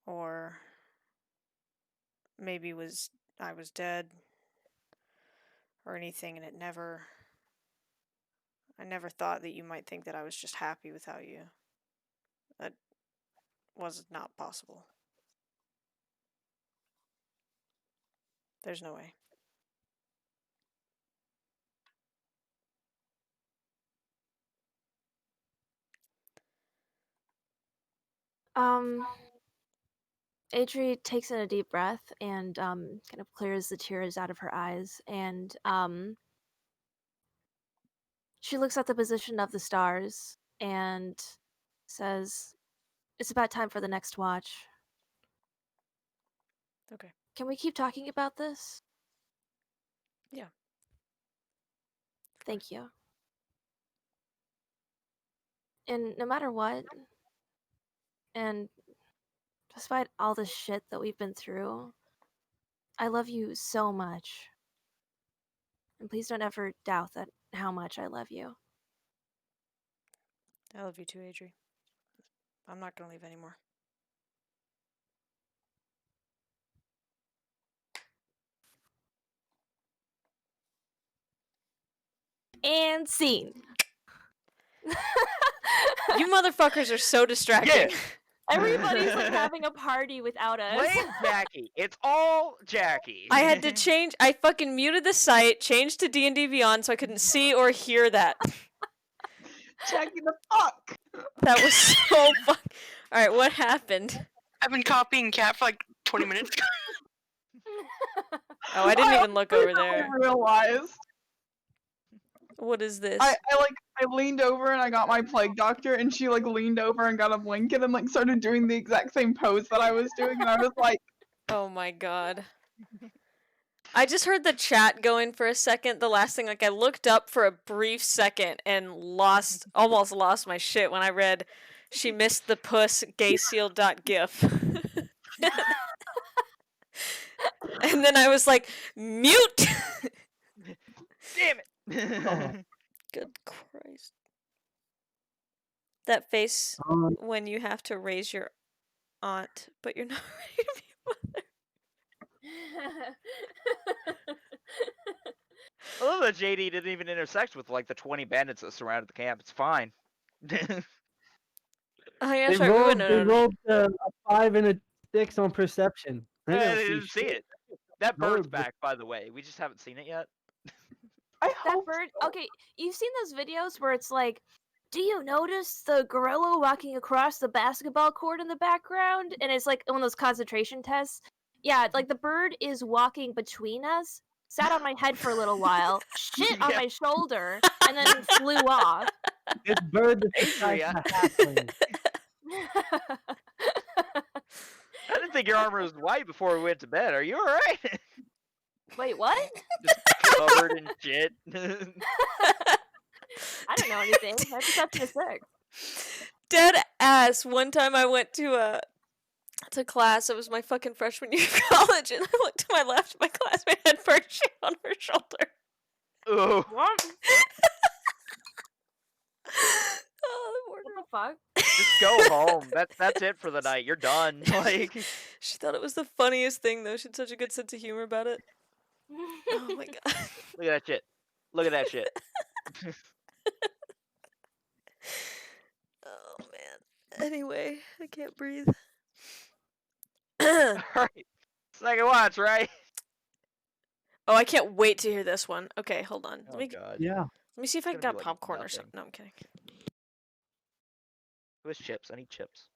or maybe I was dead, or anything, and I never thought that you might think that I was just happy without you. That was not possible. There's no way. Adri takes in a deep breath and kind of clears the tears out of her eyes, and she looks at the position of the stars and says, "It's about time for the next watch. Okay. Can we keep talking about this?" Yeah. Thank you. And no matter what, and despite all the shit that we've been through, I love you so much. And please don't ever doubt that how much I love you. I love you too, Adri. I'm not gonna leave anymore. And scene. You motherfuckers are so distracting. Yeah. Everybody's like having a party without us. Blame Jackie. It's all Jackie. I had to change. I fucking muted the site, changed to D&D Beyond so I couldn't see or hear that. Jackie the fuck. That was so fun. All right, what happened? I've been copying Cat for like 20 minutes. Oh, I didn't even look over there. I realized. What is this? I leaned over and I got my plague doctor, and she like leaned over and got a blanket and like started doing the exact same pose that I was doing, and I was like, Oh my god. I just heard the chat going for a second. The last thing, like I looked up for a brief second and almost lost my shit when I read she missed the puss gayseal.gif. And then I was like, mute! Damn it. Oh. Good Christ. That face when you have to raise your aunt, but you're not ready to be I love that JD didn't even intersect with like the 20 bandits that surrounded the camp. It's fine. Oh yeah, They that's right. We rolled, went they rolled a 5 and a 6 on perception. They I don't didn't see shit. it. That bird's Bird. back, by the way. We just haven't seen it yet. I That hope bird. so. Okay, you've seen those videos where it's like, do you notice the gorilla walking across the basketball court in the background? And it's like one of those concentration tests. Yeah, like the bird is walking between us, sat on my head for a little while, shit on Yeah. my shoulder, and then flew off. This bird is the size of a halfling. I didn't think your armor was white before we went to bed. Are you alright? Wait, what? Just covered in shit. I don't know anything. My perception is 6. Dead ass. One time I went to class. It was my fucking freshman year of college, and I looked to my left. My classmate had bird shit on her shoulder. Ooh. What? Oh, What the fuck? Just go home. That's it for the night. You're done. Like, she thought it was the funniest thing, though. She had such a good sense of humor about it. Oh my god. look at that shit. Look at that shit. Oh man. Anyway, I can't breathe. Alright. Second watch, right? Oh, I can't wait to hear this one. Okay, hold on. Oh Let god. Yeah. me see if I It's got gonna be like popcorn or nothing. something. No, I'm kidding. Who has chips? I need chips.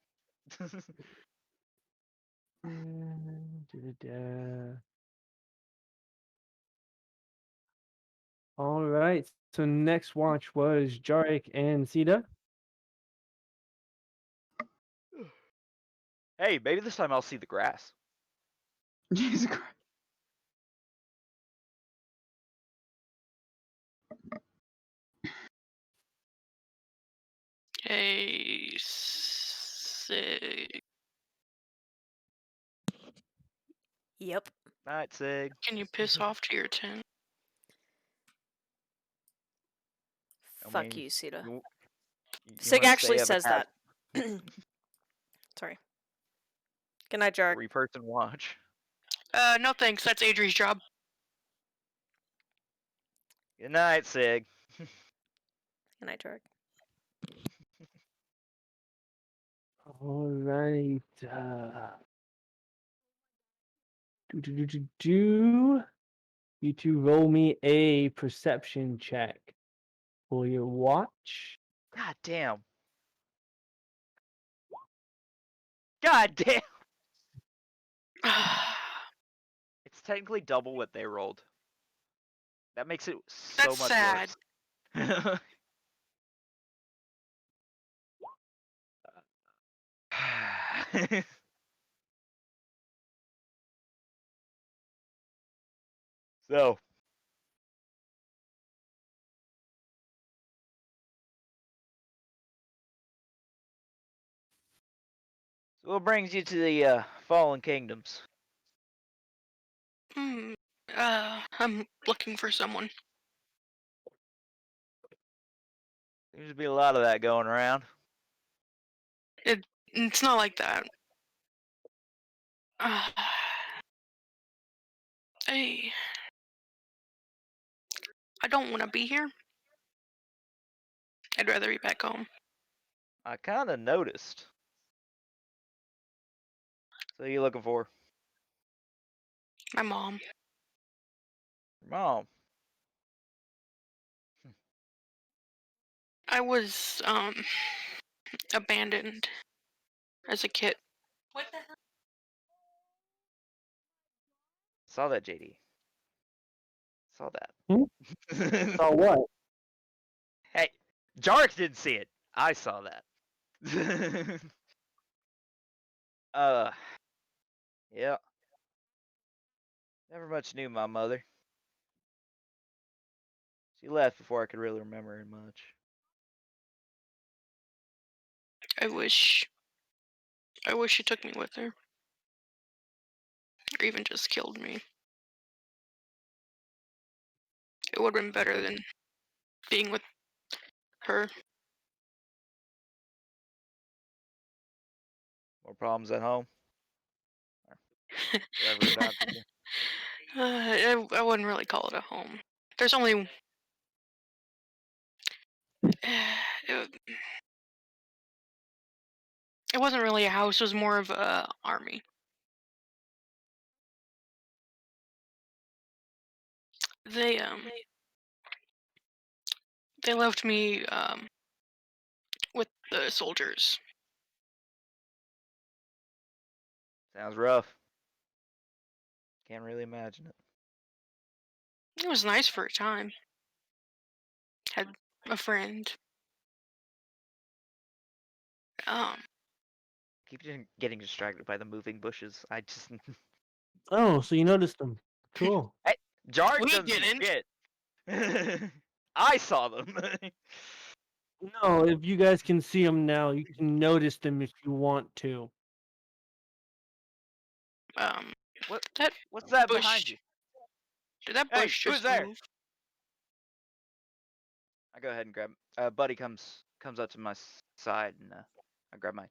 Da-da-da. All right. So next watch was Jarek and Sita. Hey, maybe this time I'll see the grass. Jesus Christ. Hey, Sig. Yep. Night, Sig. Can you piss off to your tent? I Fuck mean, you, Sita. You Sig wanna actually stay up and says have that. Sorry. Good night, Jark. 3-person watch. No thanks. That's Adri's job. Good night, Sig. Good night, Jark. All right. Do. You two roll me a perception check for your watch. God damn. God damn. It's technically double what they rolled. That makes it so That's much sad. worse. So, what brings you to the Fallen Kingdoms? I'm looking for someone. Seems to be a lot of that going around. It's not like that. Hey, I don't want to be here. I'd rather be back home. I kind of noticed. So you looking for? My mom. Your mom. I was abandoned as a kid. What the hell? Saw that, JD. Saw that. Saw what? Hey, Jark didn't see it. I saw that. Yeah. Never much knew my mother. She left before I could really remember her much. I wish she took me with her. Or even just killed me. It would have been better than being with her. More problems at home. Wherever it happened to. I wouldn't really call it a home. There's only it wasn't really a house. It was more of a army. They left me with the soldiers. Sounds rough. Can't really imagine it. It was nice for a time. Had a friend. Keep getting distracted by the moving bushes. I just. Oh, so you noticed them. Cool. Hey, Jark We doesn't didn't. shit. I saw them. No, if you guys can see them now, you can notice them if you want to. What? That What's that bush. behind you? Did that Hey, bush who's just there? move? I go ahead and grab. Buddy comes up to my side and I grab my Do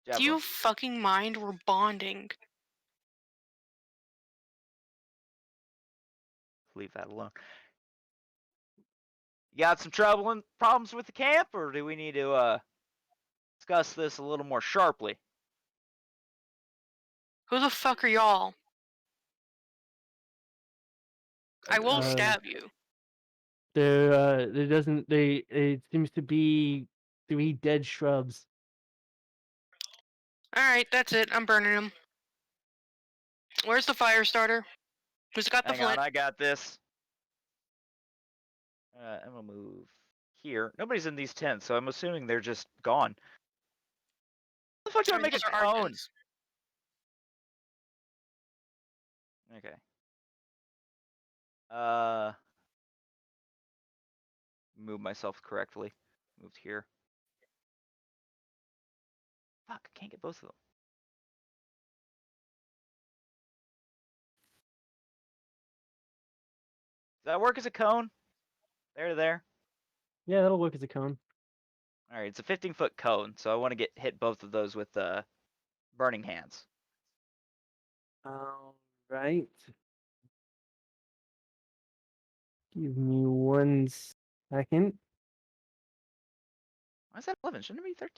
javelin. you fucking mind? We're bonding. Leave that alone. You got some problems with the camp, or do we need to discuss this a little more sharply? Who the fuck are y'all? I will stab you. There doesn't. It seems to be 3 dead shrubs Alright, that's it. I'm burning them. Where's the fire starter? Who's got the Hang on, flint? I got this. I'm gonna move here. Nobody's in these tents, so I'm assuming they're just gone. How the fuck do I make a Those are our cone? tents. Okay. Move myself correctly. Moved here. Fuck, I can't get both of them. Does that work as a cone? There to there. Yeah, that'll work as a cone. All right, it's a 15-foot cone, so I want to hit both of those with burning hands. All right. Give me 1 second. Why is that 11? Shouldn't it be 13?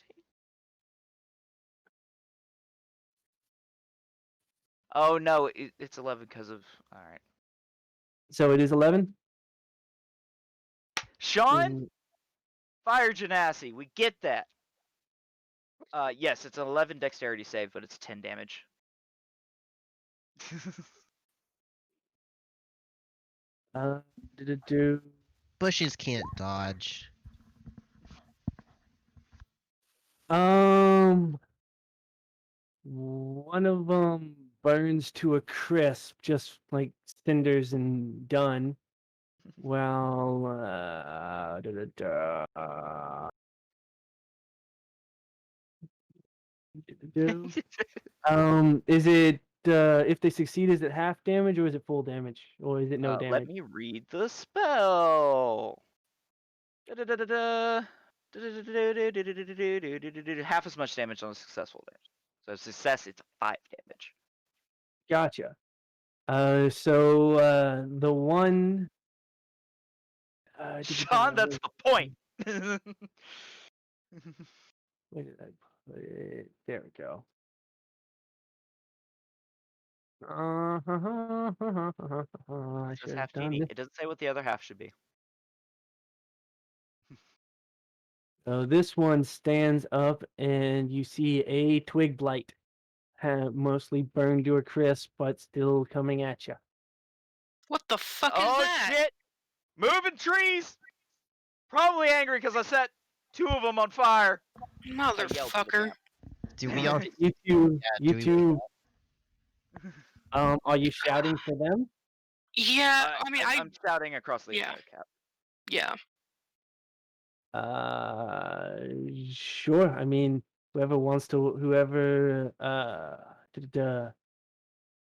Oh no, it's 11 because of. All right. So it is 11. Sean, Mm, fire genasi. We get that. Yes, it's an 11 dexterity save, but it's 10 damage. do. Bushes can't dodge. One of them burns to a crisp, just like cinders and done. Well, is it if they succeed, is it half damage or is it full damage or is it no damage? Let me read the spell. Da-da-da-da-da. Da-da-da-da-da-da-da-da-da-da-da-da. Half as much damage on a successful damage. So success, it's 5 damage. Gotcha. So the one. Sean, that's the point. Where did I put it? There we go. I It says should have half done teeny. this. It doesn't say what the other half should be. So this one stands up, and you see a twig blight, mostly burned to a crisp, but still coming at you. What the fuck is Oh that? shit! Moving trees! Probably angry because I set 2 of them on fire. Motherfucker. Do we all? You two, Yeah, do we- are you shouting for them? Yeah, I mean, I'm shouting across the yeah. entire cap. Yeah. Sure. I mean, whoever,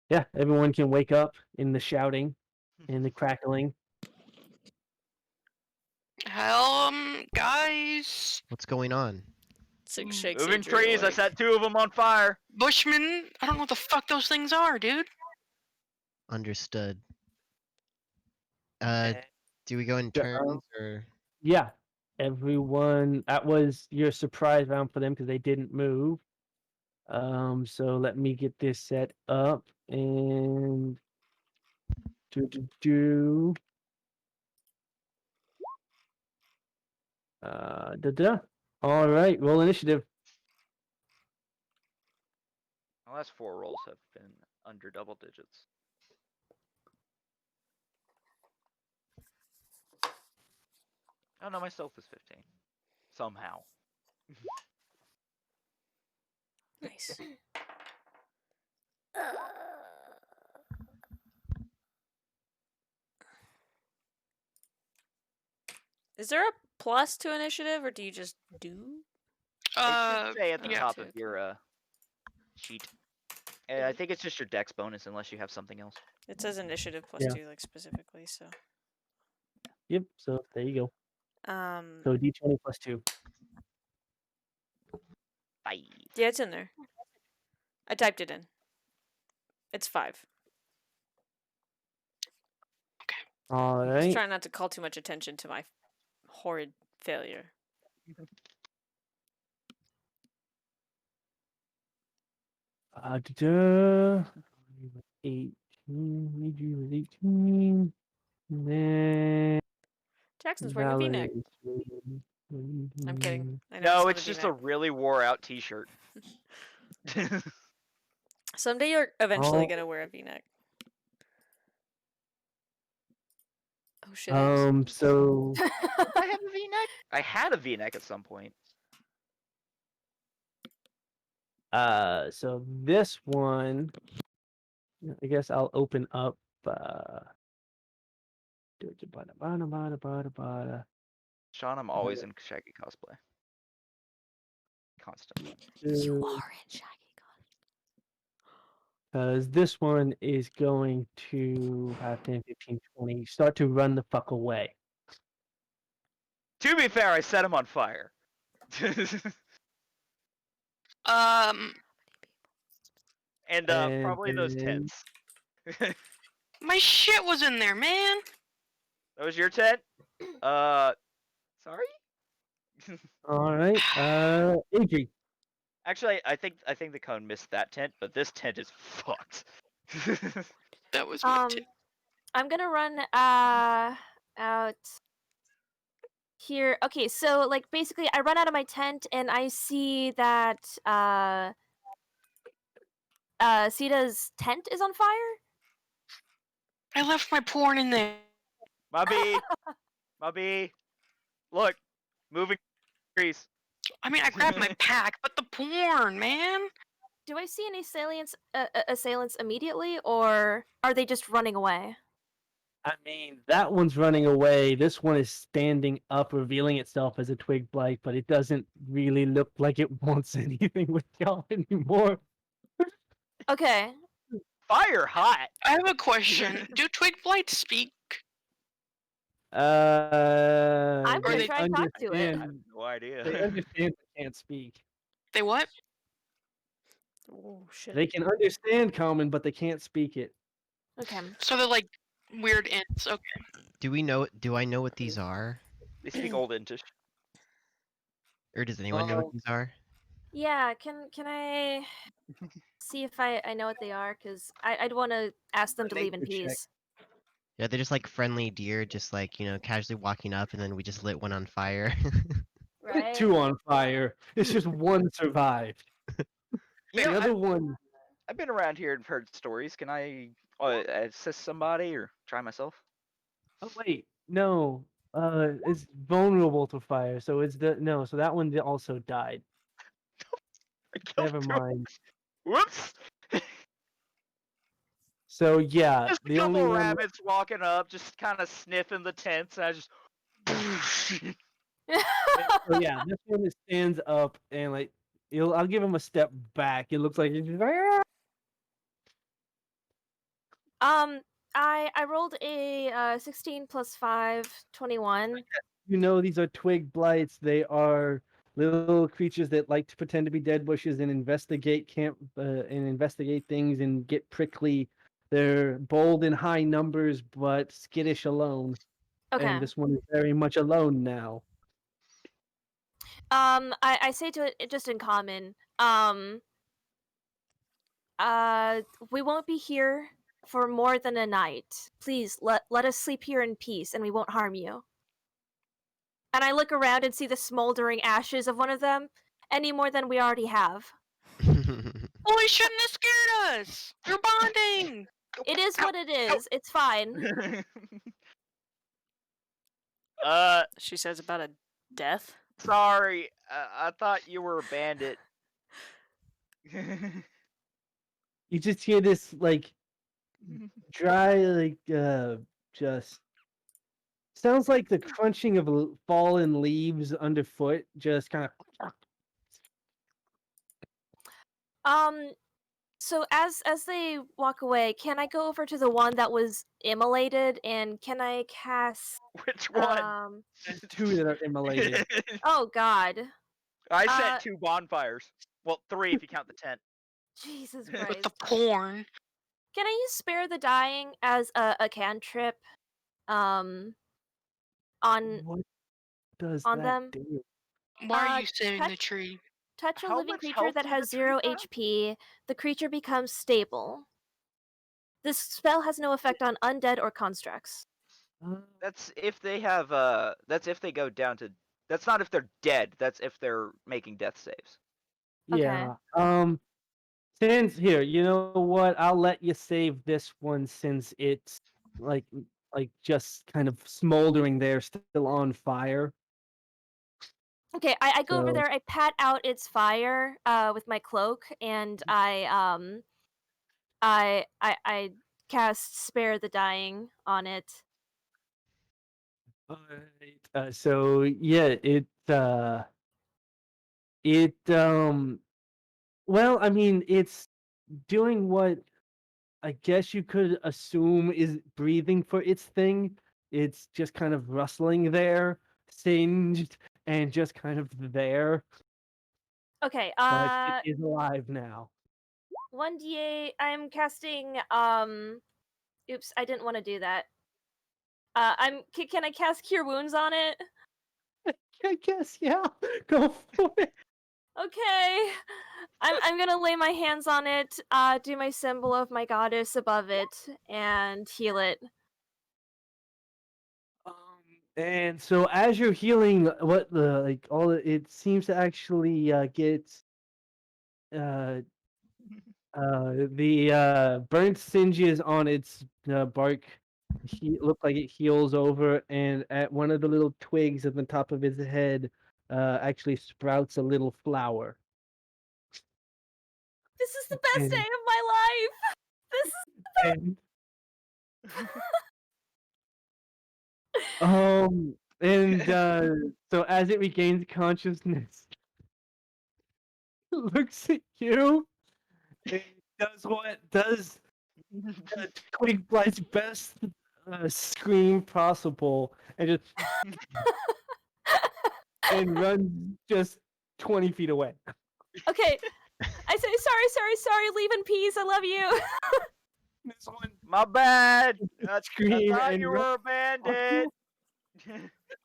yeah, everyone can wake up in the shouting and the crackling. Guys. What's going on? Six shakes. Moving Adrian trees, I awake. set 2 of them on fire. Bushmen, I don't know what the fuck those things are, dude. Understood. Eh, Do we go in Yeah, turns or? Yeah, everyone. That was your surprise round for them because they didn't move. So let me get this set up and do. Da. All right, roll initiative. My last 4 rolls have been under double digits. Oh no, my stealth is 15. Somehow. Nice. Is there a plus to initiative, or do you just do? It should say at the yeah. top of your sheet. I think it's just your dex bonus unless you have something else. It says initiative plus Yeah. 2, like specifically. So. Yep. So there you go. Um. So d20 plus 2. 5. Yeah, it's in there. I typed it in. It's 5. All Just right. trying not to call too much attention to my horrid failure. Da. 18. Need you with 18. And then Jackson's wearing a V-neck. Valerie. I'm kidding. I know No, not it's a just V-neck. a really wore out t-shirt. Someday you're eventually Oh. gonna wear a V-neck. Oh shit! I was- So I have a V-neck. I had a V-neck at some point. so this one, I guess I'll open up. Sean, I'm always in Shaggy cosplay. Constantly. You are in Shaggy Because this one is going to have 10, 15, 20. Start to run the fuck away. To be fair, I set him on fire. And probably those then- tents. My shit was in there, man. That was your tent? Sorry? All right. Adri. Actually, I think the cone missed that tent, but this tent is fucked. That was my God. tip. I'm gonna run out here. Okay, so like basically I run out of my tent and I see that Sita's tent is on fire. I left my porn in there. Mubby. Look, moving trees. I mean, I grabbed my pack, but the porn, man. Do I see any assailants immediately, or are they just running away? I mean, that one's running away. This one is standing up, revealing itself as a twig blight, but it doesn't really look like it wants anything with y'all anymore. Okay. Fire hot. I have a question. Do twig blights speak? I'm gonna they try and talk to it. I have understand- no idea. They understand but can't speak. They what? Oh shit! They can understand common, but they can't speak it. Okay. So they're like weird ants. Okay. Do I know what these are? They speak Old English. Or does anyone know Oh. what these are? Yeah. Can I see if I know what they are? Because I'd want to ask them to leave in Nature check. peace. Yeah, they're just like friendly deer, just like, casually walking up, and then we just lit one on fire. Right. Two on fire. It's just one survived. You The know, other one. I've been around here and heard stories. Can I assist somebody or try myself? Oh wait, no. It's vulnerable to fire, so it's no. So that one also died. I killed Never two. mind. Whoops! So yeah, Just a the only couple one. rabbits walking up, just kind of sniffing the tents, and I just. So yeah, this one that stands up and like, I'll give him a step back. It looks like he's just like. I rolled a 16 plus 5, 21. You know, these are twig blights. They are little creatures that like to pretend to be dead bushes and investigate things and get prickly. They're bold in high numbers, but skittish alone. Okay. And this one is very much alone now. I say to it just in common, we won't be here for more than a night. Please let us sleep here in peace, and we won't harm you. And I look around and see the smoldering ashes of one of them, any more than we already have. Well, you shouldn't have scared us. You're bonding. It is what it is. It's fine. She says about a death. Sorry, I thought you were a bandit. You just hear this like dry, like just sounds like the crunching of fallen leaves underfoot. Just kind of. So as they walk away, can I go over to the one that was immolated, and can I cast Which one? There's two that are immolated. Oh God. I set 2 bonfires. Well, 3 if you count the tent. Jesus With Christ. the porn. Can I use Spare the Dying as a cantrip? On What does on that them? do? Why are you saving the touch- tree? touch a How living much creature health that does has the tree 0 have? HP. The creature becomes stable. This spell has no effect on undead or constructs. That's if they have that's if they go down to that's not if they're dead, that's if they're making death saves. Yeah. Since here, you know what? I'll let you save this one since it's like just kind of smoldering there, still on fire. Okay, I go over So there. I pat out its fire with my cloak, and I cast Spare the Dying on it. alright, so yeah, it well, I mean, it's doing what I guess you could assume is breathing for its thing. It's just kind of rustling there, singed, and just kind of there, Okay, but it is alive now. 1d8. I'm casting oops, I didn't want to do that. Can I cast Cure Wounds on it? I guess, yeah. Go for it. Okay. I'm gonna lay my hands on it, do my symbol of my goddess above it, and heal it. And so as you're healing, what the like all it seems to actually get uh the burnt singes on its bark look like it heals over, and at one of the little twigs at the top of its head actually sprouts a little flower. This is the best day And, of my life. This is and and so as it regains consciousness, it looks at you. It does what does Twig Blight's best scream possible, and just and runs just 20 feet away. okay. I say sorry. Leave in peace. I love you. This one My bad. I scream thought and you run. were a bandit.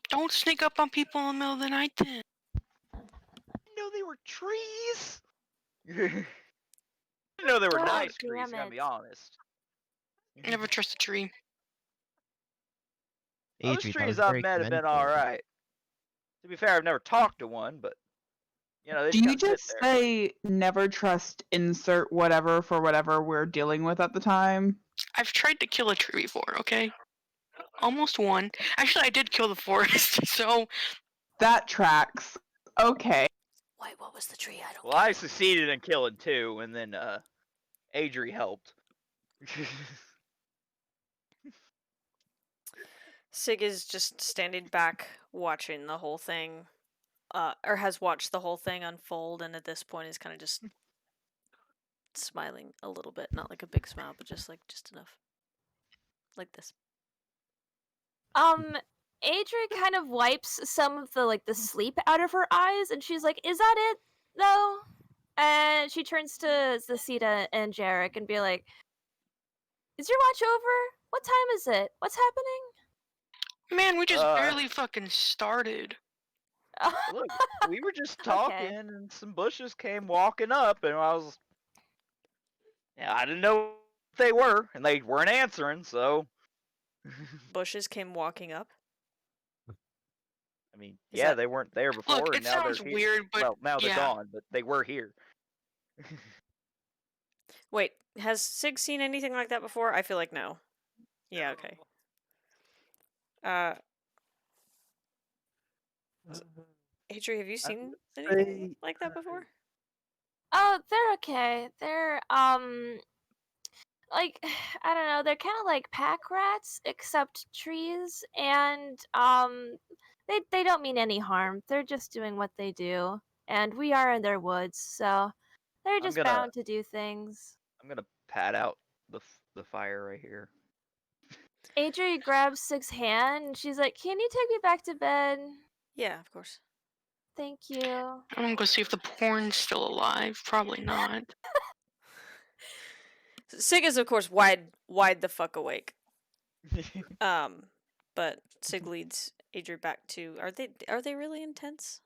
Don't sneak up on people in the middle of the night then. know they were trees. I know they were Oh, nice damn trees. Gotta be it. honest. Never trust a tree. Most Adri, that trees was I've very met have been commendable. all right. To be fair, I've never talked to one, but you know they Do just you kind of sit just there. say never trust insert whatever for whatever we're dealing with at the time? I've tried to kill a tree before, okay? Almost won. Actually, I did kill the forest, so That tracks. Okay. Wait, what was the tree? I don't Well, I succeeded in killing two, and then Adri helped. Sig is just standing back watching the whole thing, or has watched the whole thing unfold, and at this point is kind of just smiling a little bit. Not like a big smile, but just enough. Like this. Adri kind of wipes some of the sleep out of her eyes, and she's like, "Is that it, though?" And she turns to Zesita and Jarek and be like, "Is your watch over? What time is it? What's happening?" man, we just barely fucking started. Look, we were just Okay. talking, and some bushes came walking up, and I was, yeah, I didn't know what they were, and they weren't answering, so. Bushes came walking up. I mean, Is yeah, that- they weren't there before, Look, and it now sounds they're here. weird, but Well, now they're yeah. gone, but they were here. Wait, has Sig seen anything like that before? I feel like no. Yeah, okay. Adri, have you seen anything like that before? Oh, they're okay. They're like I don't know. They're kind of like pack rats, except trees, and they don't mean any harm. They're just doing what they do, and we are in their woods, so they're just bound to do things. I'm gonna pat out the fire right here. Adri grabs Sig's hand, and she's like, "Can you take me back to bed? Yeah, of course. Thank you." I'm gonna go see if the porn's still alive. Probably not. Sig is of course wide the fuck awake. But Sig leads Adri back to. Are they really intense?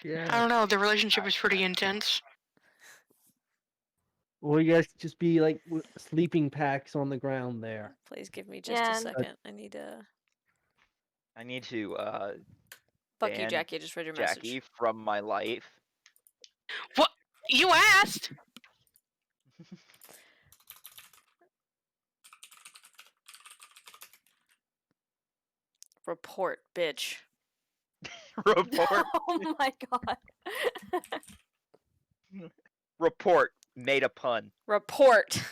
Yeah. I don't know. The relationship is pretty intense. Or you guys could just be like sleeping packs on the ground there. Please give me just a second. I need to. Fuck you, Jackie. I just read your message. Jackie from my life. What? You asked. Report, bitch. Report. Oh my god. Report. Made a pun. Report.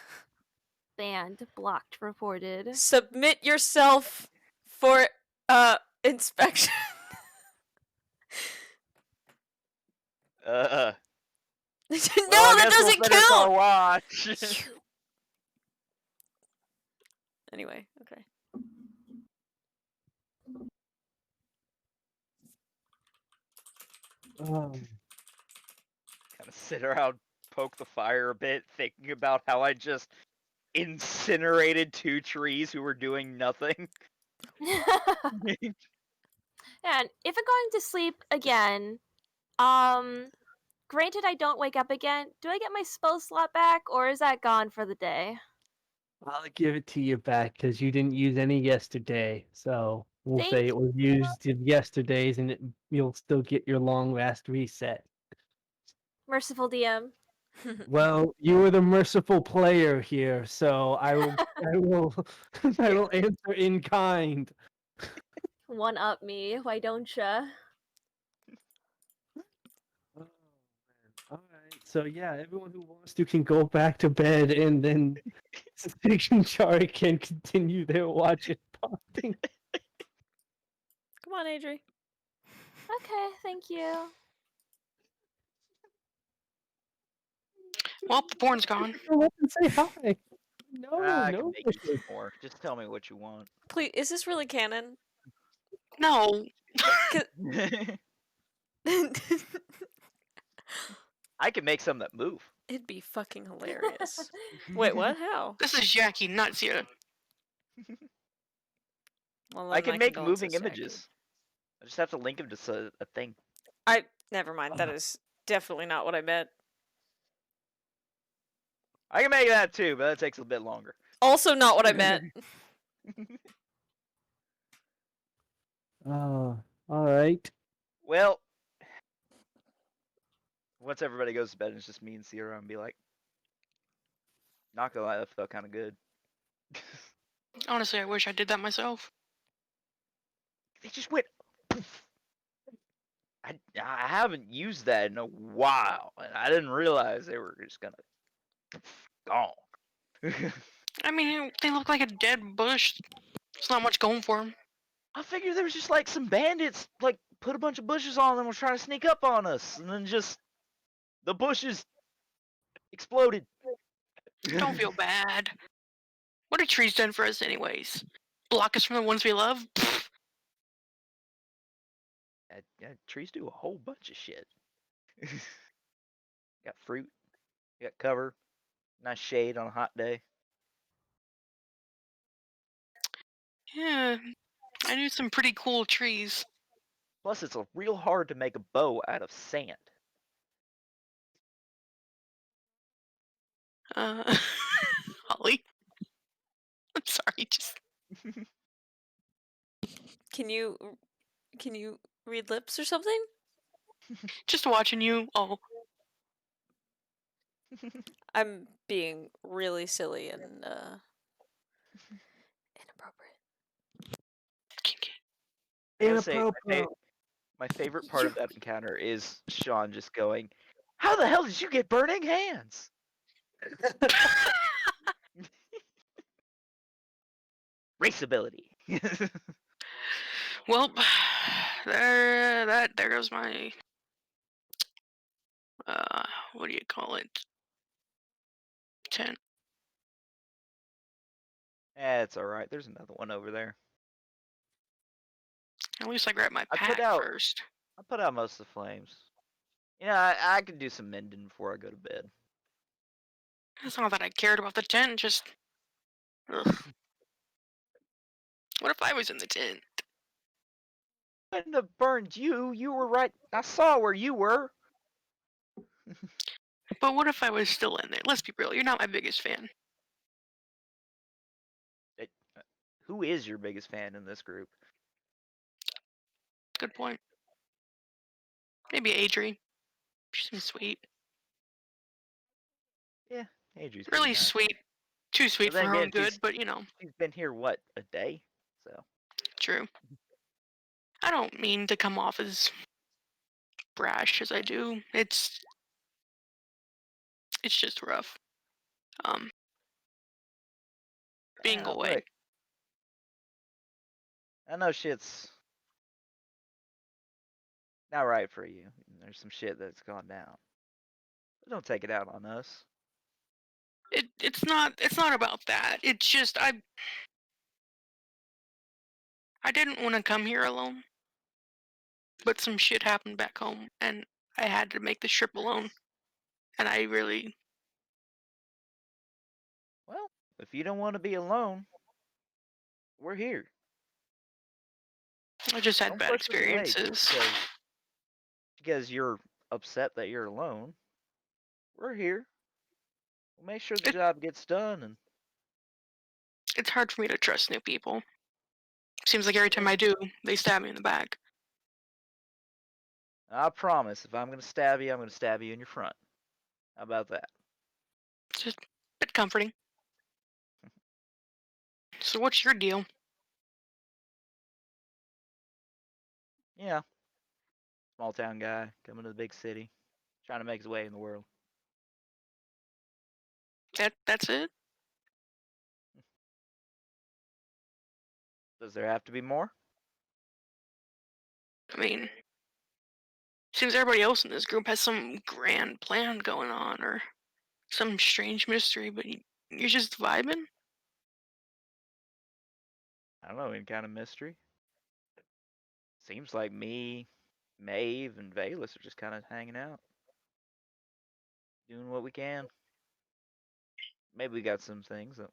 Banned, blocked, reported. Submit yourself for inspection. No, No, well, I that guess we'll doesn't finish our count. watch. Anyway, okay. Kind of sit around, poke the fire a bit, thinking about how I just incinerated 2 trees who were doing nothing. And if I'm going to sleep again, granted I don't wake up again, do I get my spell slot back, or is that gone for the day? I'll give it to you back because you didn't use any yesterday. So we'll Thank say it was used in yesterday's, and you'll still get your long rest reset. Merciful DM. Well, you were the merciful player here, so I will I will answer in kind. One up me, why don't ya? Oh, man. All right. So yeah, everyone who wants to can go back to bed, and then Stig and Chari can continue their watch and popping. Come on, Adri. Okay, thank you. Well, the porn's gone. Come up and say hi. No, I no. can make you some more. Just tell me what you want. Please, is this really canon? No. I can make some that move. It'd be fucking hilarious. Wait, what? How? This is Jackie, not Zia. Well, I then can my make condolences, moving Jackie. images. I just have to link them to a thing. Never mind. That is definitely not what I meant. I can make that too, but that takes a bit longer. Also not what I meant. All right. Well, once everybody goes to bed, it's just me and Sierra and be like, not gonna lie, that felt kind of good. Honestly, I wish I did that myself. They just went. Poof. I haven't used that in a while, and I didn't realize they were just gonna gone. I mean, they look like a dead bush. There's not much going for them. I figured there was just like some bandits, like put a bunch of bushes on them, were trying to sneak up on us, and then just the bushes exploded. Don't feel bad. What are trees done for us, anyways? Block us from the ones we love? Pfft. Yeah, trees do a whole bunch of shit. Got fruit, got cover, nice shade on a hot day. Yeah, I knew some pretty cool trees. Plus, it's real hard to make a bow out of sand. Holly? I'm sorry, just... Can you read lips or something? Just watching you. Oh, I'm being really silly and inappropriate. I gotta say, Inappropriate. my favorite part of that encounter is Sean just going, "How the hell did you get burning hands?" Raceability. well, there goes my, what do you call it? Tent. It's alright. There's another one over there. At least I grabbed my I pack put out- first. I put out most of the flames. Yeah, I could do some mending before I go to bed. It's not that I cared about the tent, just... Ugh. What if I was in the tent? Wouldn't have burned you. You were right. I saw where you were. But what if I was still in there? Let's be real, you're not my biggest fan. Who is your biggest fan in this group? Good point. Maybe Adri. She seems sweet. Adri's pretty Really nice. sweet. Too sweet then for her own again, good, she's- but you know, She's been here what, a day? So true. I don't mean to come off as brash as I do. It's just rough. Being away. Look, I know shit's not right for you. There's some shit that's gone down. But don't take it out on us. It's not about that. It's just I didn't want to come here alone. But some shit happened back home and I had to make the trip alone. And I really Well, if you don't want to be alone, we're here. I just had Don't bad push us away just experiences. because you're upset that you're alone. We're here. We'll make sure the job gets done, and It's hard for me to trust new people. Seems like every time I do, they stab me in the back. I promise, if I'm gonna stab you, I'm gonna stab you in your front. How about that? It's just a bit comforting. So what's your deal? Yeah, small town guy coming to the big city, trying to make his way in the world. That's it? Does there have to be more? I mean, seems everybody else in this group has some grand plan going on or some strange mystery, but you're just vibing? I don't know, any kind of mystery. Seems like me, Maeve, and Valus are just kind of hanging out, doing what we can. Maybe we got some things that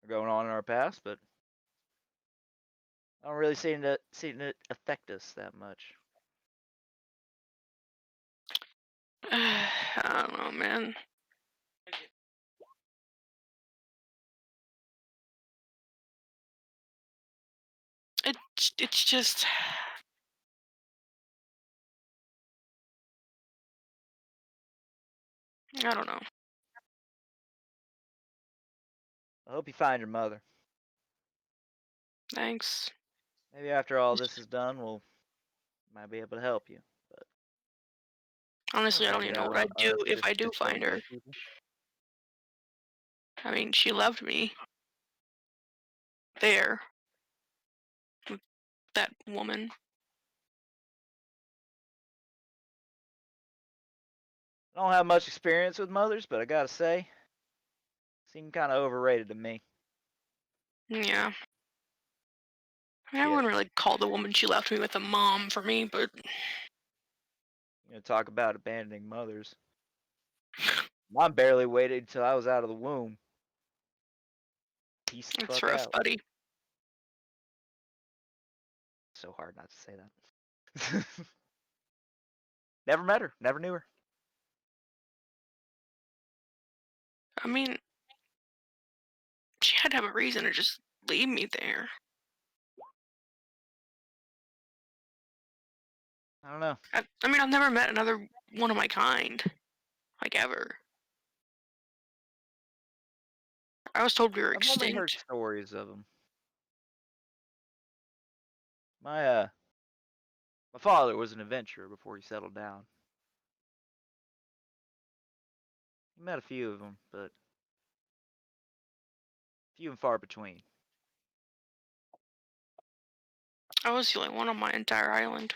are going on in our past, but I don't really seem to affect us that much. I don't know, man. It's just I don't know. I hope you find your mother. Thanks. Maybe after all this is done, we'll might be able to help you. But Honestly, I don't take even it know out what on I'd do us if I do just find killing her. other people. I mean, she loved me. There. With that woman. I don't have much experience with mothers, but I gotta say, seem kind of overrated to me. Yeah. I mean, I Shit. wouldn't really call the woman she left me with a mom for me, but Talk about abandoning mothers. Mom barely waited until I was out of the womb. Peace the it's fuck rough, out. buddy. So hard not to say that. Never met her. Never knew her. I mean, she had to have a reason to just leave me there. I don't know. I mean, I've never met another one of my kind. Like, ever. I was told we were I've only heard extinct. stories of them. My father was an adventurer before he settled down. He met a few of them, but few and far between. I was the only one on my entire island.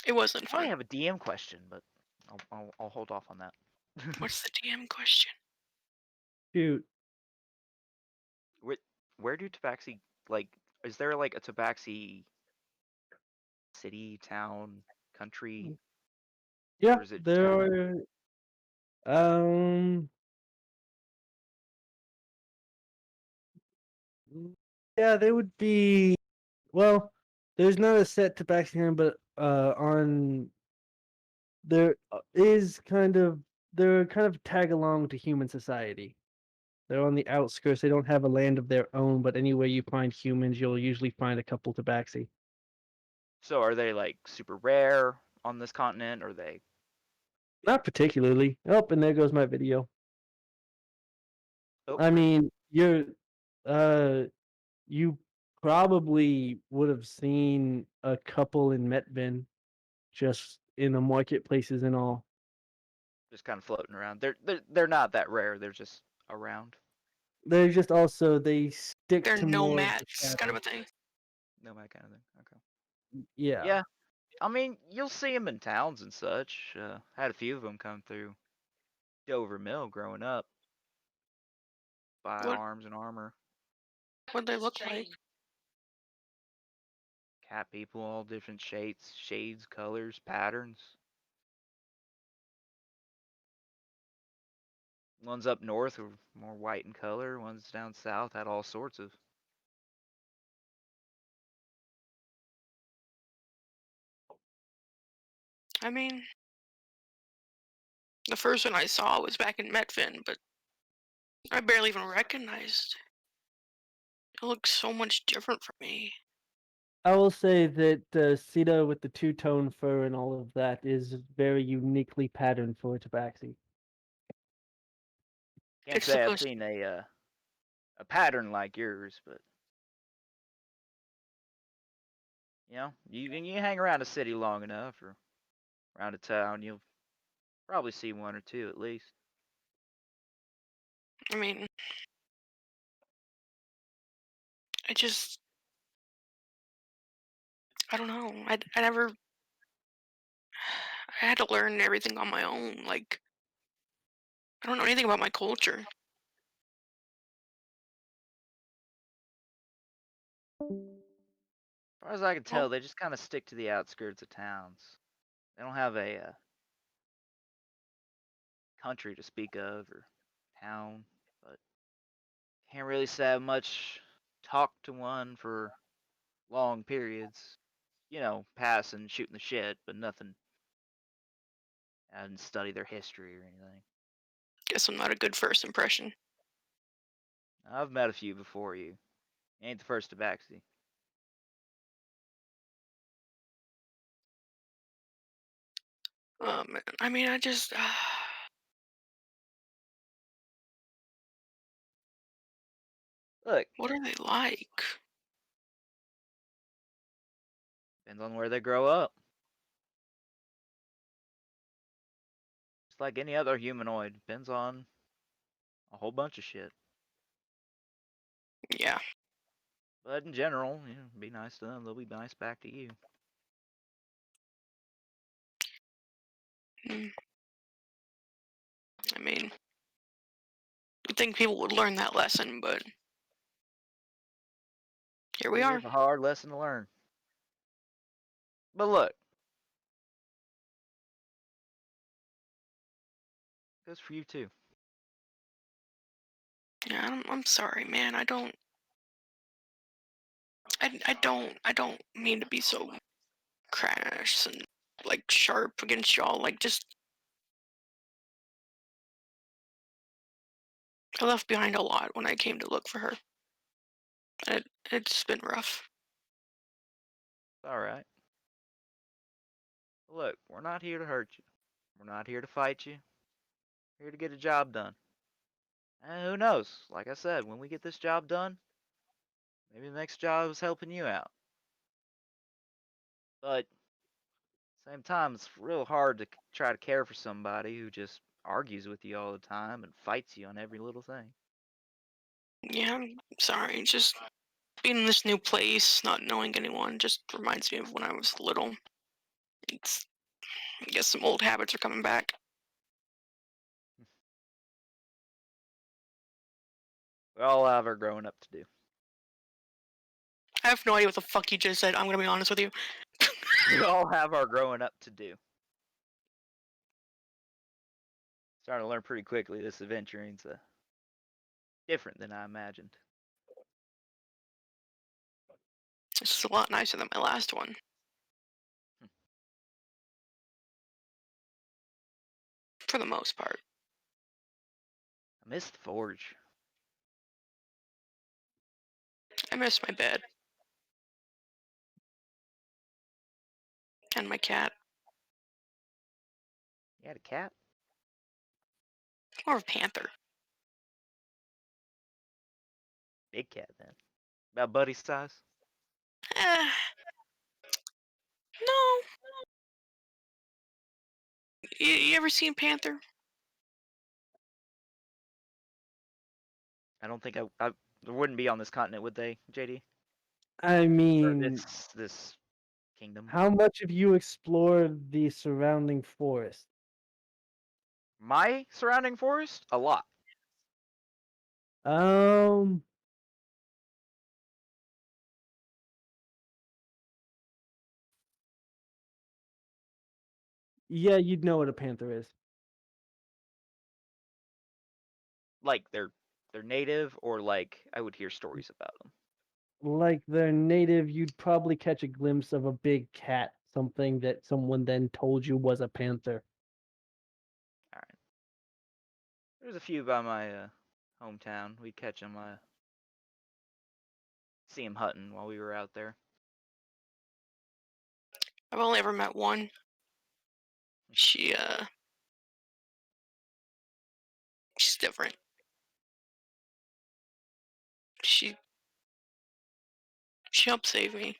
It wasn't I fun. have a DM question, but I'll hold off on that. What's the DM question? Shoot. Where do Tabaxi, like, is there like a Tabaxi city, town, country? Yeah, Or is it just there kinda- are. Yeah, they would be. Well, there's not a set Tabaxian, but on there is kind of they're kind of tag along to human society. They're on the outskirts. They don't have a land of their own, but anywhere you find humans, you'll usually find a couple tabaxi. So are they like super rare on this continent? Or are they? Not particularly. Oh, and there goes my video. Oh, I mean, you probably would have seen a couple in Metvin, just in the marketplaces and all. just kind of floating around. They're not that rare. They're just around. They're just also they stick They're to more of the nomads, kind of a shadow. thing. No, that kind of thing. Okay. Yeah. Yeah. I mean, you'll see them in towns and such. Had a few of them come through Dover Mill growing up. Buy What arms and armor. what they look like? Cat people, all different shades, colors, patterns. Ones up north were more white in color. Ones down south had all sorts of. I mean, the first one I saw was back in Metvin, but I barely even recognized. It looks so much different from me. I will say that Sita with the two-tone fur and all of that is very uniquely patterned for a tabaxi. Can't It's say I've supposed seen a pattern like yours, but you hang around a city long enough or around a town, you'll probably see one or two at least. I mean, I just, I don't know. I never, I had to learn everything on my own. Like, I don't know anything about my culture. As far as I can Well, tell, they just kind of stick to the outskirts of towns. They don't have a country to speak of or town, but can't really say I've much talk to one for long periods. Passing, shooting the shit, but nothing. I didn't study their history or anything. guess I'm not a good first impression. I've met a few before you. You ain't the first to backseat. I mean, I just, Look, what are they like? depends on where they grow up. Just like any other humanoid, depends on a whole bunch of shit. Yeah. But in general, be nice to them. They'll be nice back to you. Mm. I mean, you'd think people would learn that lesson, but here we It are. is a hard lesson to learn. But look, goes for you too. Yeah, I'm sorry, man. I don't mean to be so crass and like sharp against y'all. Like, just I left behind a lot when I came to look for her. And it's been rough. It's all right. Look, we're not here to hurt you. We're not here to fight you. We're here to get a job done. And who knows? Like I said, when we get this job done, maybe the next job is helping you out. But same time, it's real hard to try to care for somebody who just argues with you all the time and fights you on every little thing. Yeah, I'm sorry. Just being in this new place, not knowing anyone, just reminds me of when I was little. It's, I guess some old habits are coming back. We all have our growing up to do. I have no idea what the fuck you just said. I'm gonna be honest with you. We all have our growing up to do. Starting to learn pretty quickly this adventuring's different than I imagined. This is a lot nicer than my last one. For the most part. I miss the forge. miss my bed. And my cat. You had a cat? Or a panther. Big cat then. About buddy size? Eh, no. You ever seen Panther? I don't think I they wouldn't be on this continent, would they, JD? I Or mean, this kingdom? how much have you explored the surrounding forest? My surrounding forest? A lot. Um, yeah, you'd know what a panther is. Like they're native, or like I would hear stories about them. Like they're native, you'd probably catch a glimpse of a big cat, something that someone then told you was a panther. All right. There's a few by my hometown. We'd catch them. See them hunting while we were out there. I've only ever met one. She's different. She helped save me.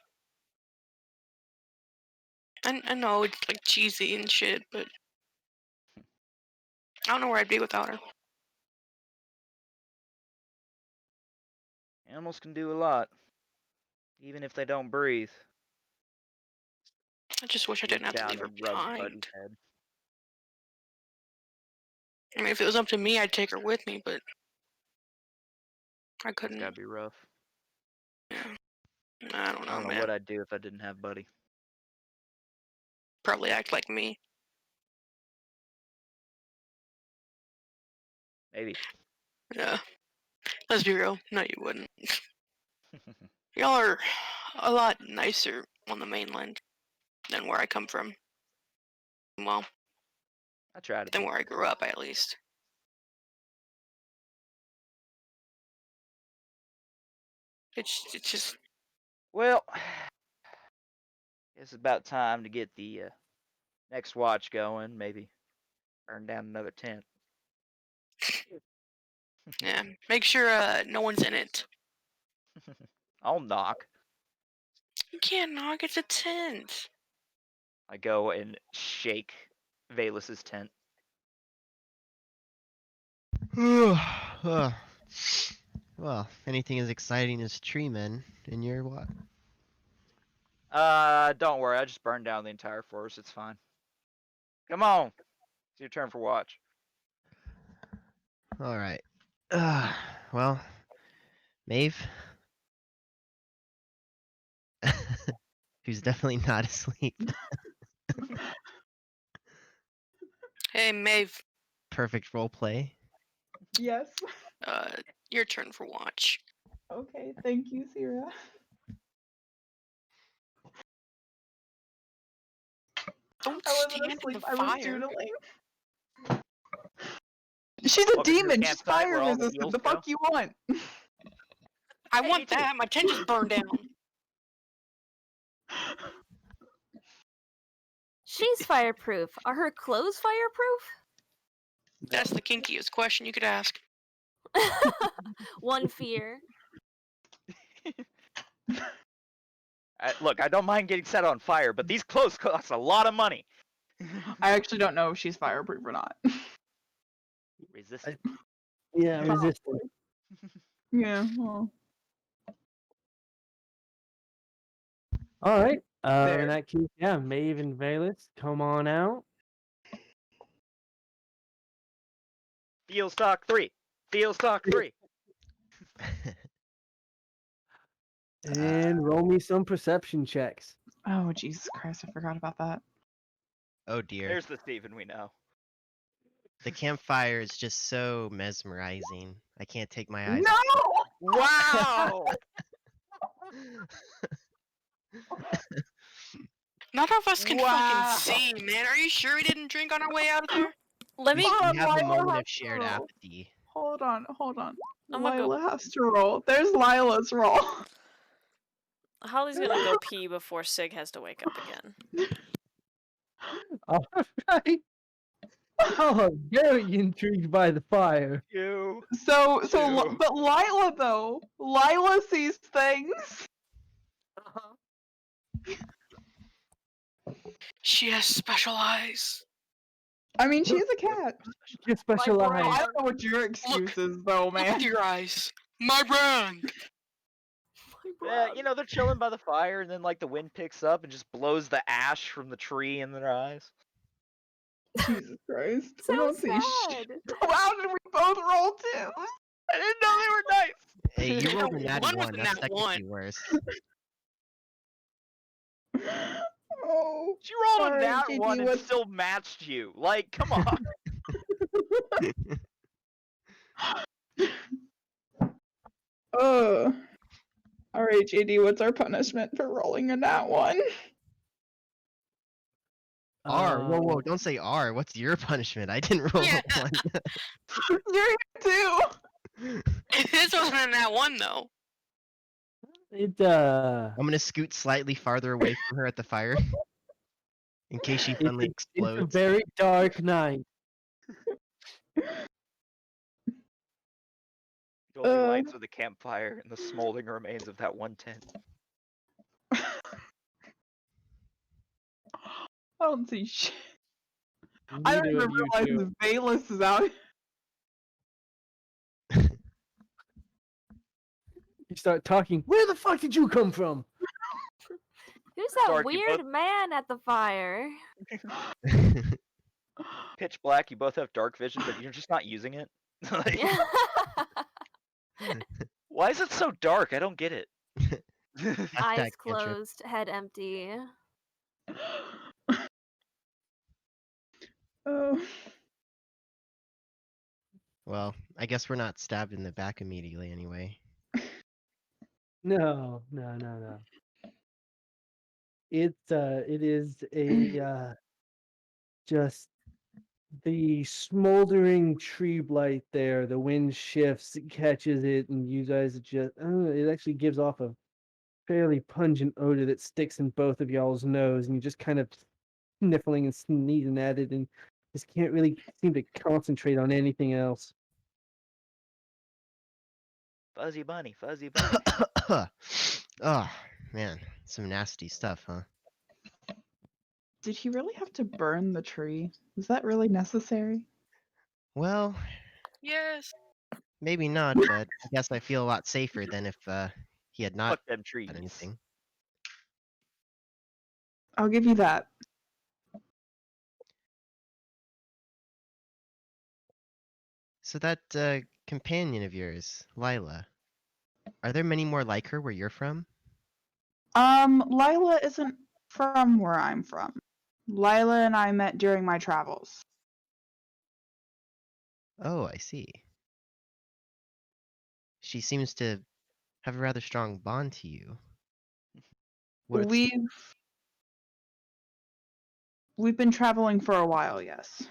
I know it's like cheesy and shit, but I don't know where I'd be without her. Animals can do a lot, even if they don't breathe. I just wish I didn't have to leave her behind. Head. I mean, if it was up to me, I'd take her with me, but I couldn't. It's gotta be rough. Yeah. I don't know, I don't know man. what I'd do if I didn't have Buddy. Probably act like me. Maybe. Yeah. Let's be real. No, you wouldn't. Y'all are a lot nicer on the mainland than where I come from. Well, I try to than be. where I grew up, at least. It's just. Well, it's about time to get the next watch going. Maybe burn down another tent. Yeah. Make sure no one's in it. I'll knock. You can't knock. It's a tent. I go and shake Valus's tent. Well, anything as exciting as tree men in your what? Don't worry. I just burned down the entire forest. It's fine. Come on. It's your turn for watch. All right. Well, Maeve, who's definitely not asleep. Hey, Maeve. Perfect role play. Yes. Your turn for watch. Okay, thank you, Sierra. Don't I wasn't stand in asleep. the I was fire. doodling. She's a Welcome to your demon. She's campsite where fire all the resistant. heals The go. fuck you want? I Hey, want me too. that. My tent just burned down. She's fireproof. Are her clothes fireproof? That's the kinkiest question you could ask. One fear. Look, I don't mind getting set on fire, but these clothes cost a lot of money. I actually don't know if she's fireproof or not. Resistant. Yeah, resistant. Yeah, well. All right. There. In that case, yeah, Maeve and Valus, come on out. Field stock 3. Field stock 3. And roll me some perception checks. Oh, Jesus Christ, I forgot about that. Oh dear. There's the Steven we know. The campfire is just so mesmerizing. I can't take my eyes. No! Wow! None of us can Wow. fucking see, man. Are you sure we didn't drink on our way out of there? Let me. Hold on, We have a Lila moment has of to shared roll. apathy. Hold on. I'm gonna go- Lila has to roll. There's Lila's roll. Holly's gonna go pee before Sig has to wake up again. All right. Oh, I'm very intrigued by the fire. You. But Lila though, Lila sees things. She has special eyes. I mean, she's a cat. Your special brain. eyes. I don't know what your excuse is, though, Look man. at your eyes. My brand. Yeah, you know, they're chilling by the fire, and then like the wind picks up and just blows the ash from the tree in their eyes. Jesus Christ. So We don't see sad. shit. Wow, did we both roll two? I didn't know they were nice. Hey, you Yeah, rolled a nat one was one. a That's nat technically one. worse. Oh. She rolled a Alright, nat JD, one and what's- still matched you. Like, come on. Alright, JD, what's our punishment for rolling a nat one? R. Whoa, whoa! Uh, Don't say R. What's your punishment? I didn't roll Yeah. a one. You're here too. This wasn't a nat one though. It I'm gonna scoot slightly farther away from her at the fire, in case she suddenly it's a explodes. very dark night. Only lights with a campfire and the smoldering remains of that one tent. I don't see shit. I don't Neither even of you realize two. the Valus is out. You start talking. Where the fuck did you come from? Who's that Dark, you weird both- man at the fire? Pitch black, you both have dark vision, but you're just not using it. Like, Yeah. why is it so dark? I don't get it. Hashtag Eyes cantrip. closed, head empty. Oh. Well, I guess we're not stabbed in the back immediately anyway. No. It is a just the smoldering tree blight there. The wind shifts, it catches it, and you guys just it actually gives off a fairly pungent odor that sticks in both of y'all's nose, and you just kind of sniffling and sneezing at it, and just can't really seem to concentrate on anything else. Fuzzy bunny, fuzzy bunny. Oh, man. Some nasty stuff, huh? Did he really have to burn the tree? Was that really necessary? Well, Yes. maybe not, but I guess I feel a lot safer than if he had not Fuck them trees. done anything. I'll give you that. So that companion of yours, Lila, are there many more like her where you're from? Lila isn't from where I'm from. Lila and I met during my travels. Oh, I see. She seems to have a rather strong bond to you. What's- We've been traveling for a while, yes.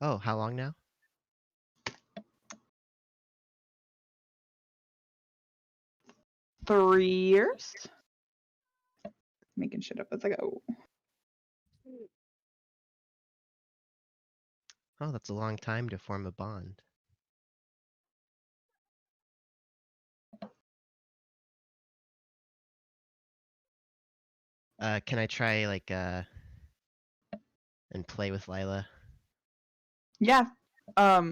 Oh, how long now? Three years? Making shit up as I go. Oh, that's a long time to form a bond. Can I try like and play with Lila? Yeah. Are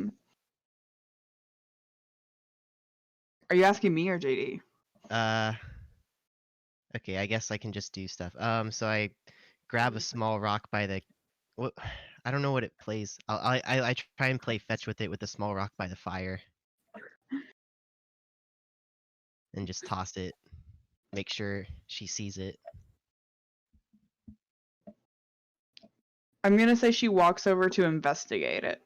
you asking me or JD? Okay, I guess I can just do stuff. So I grab a small rock by the what I don't know what it plays. I try and play fetch with it with a small rock by the fire. And just toss it. Make sure she sees it. I'm gonna say she walks over to investigate it.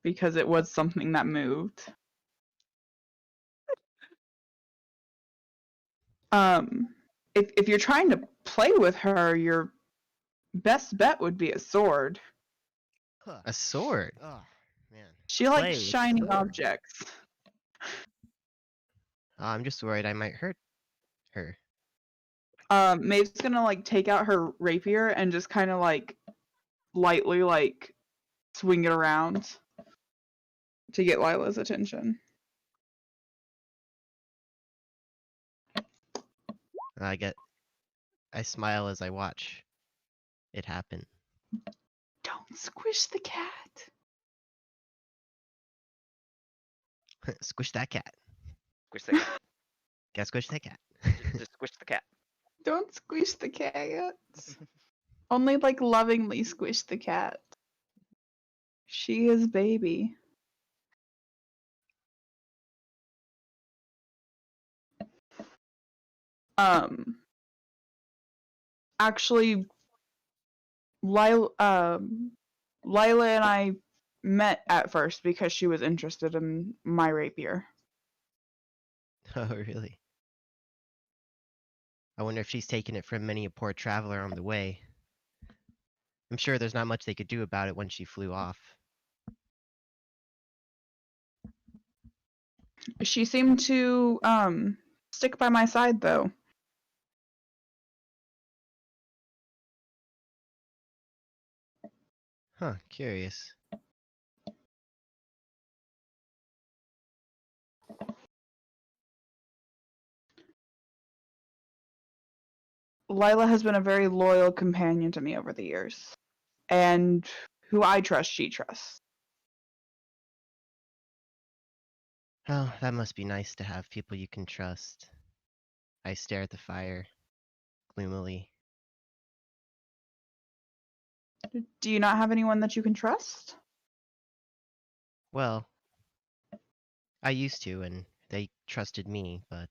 Because it was something that moved. If you're trying to play with her, your best bet would be a sword. A sword. Oh man. She Play likes with a shiny sword. objects. I'm just worried I might hurt her? Maeve's gonna like take out her rapier and just kind of like lightly like swing it around to get Lila's attention. I smile as I watch it happen. Don't squish the cat. Squish that cat. Squish the cat. Gotta squish that cat. Just squish the cat. Don't squish the cat. Only like lovingly squish the cat. She is baby. Actually, Lila and I met at first because she was interested in my rapier. Oh, really? I wonder if she's taken it from many a poor traveler on the way. I'm sure there's not much they could do about it when she flew off. She seemed to stick by my side though. Huh, curious. Lila has been a very loyal companion to me over the years. And who I trust, she trusts. Oh, that must be nice to have people you can trust. I stare at the fire, gloomily. Do you not have anyone that you can trust? Well, I used to, and they trusted me, but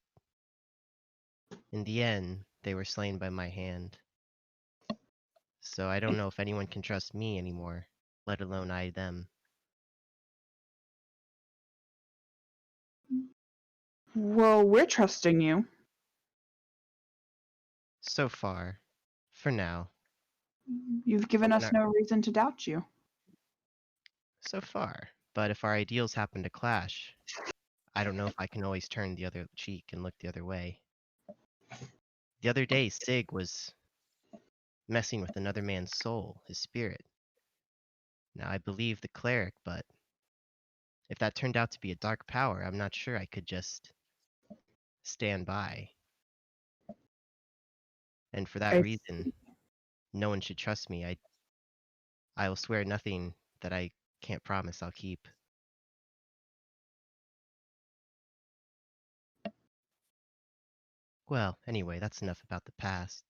in the end, they were slain by my hand. So I don't know if anyone can trust me anymore, let alone I them. Well, we're trusting you. So far, for now. You've given We're us not- no reason to doubt you. So far. But if our ideals happen to clash, I don't know if I can always turn the other cheek and look the other way. The other day, Sig was messing with another man's soul, his spirit. Now, I believe the cleric, but if that turned out to be a dark power, I'm not sure I could just stand by. And for that I reason, no one should trust me. I will swear nothing that I can't promise I'll keep. Well, anyway, that's enough about the past.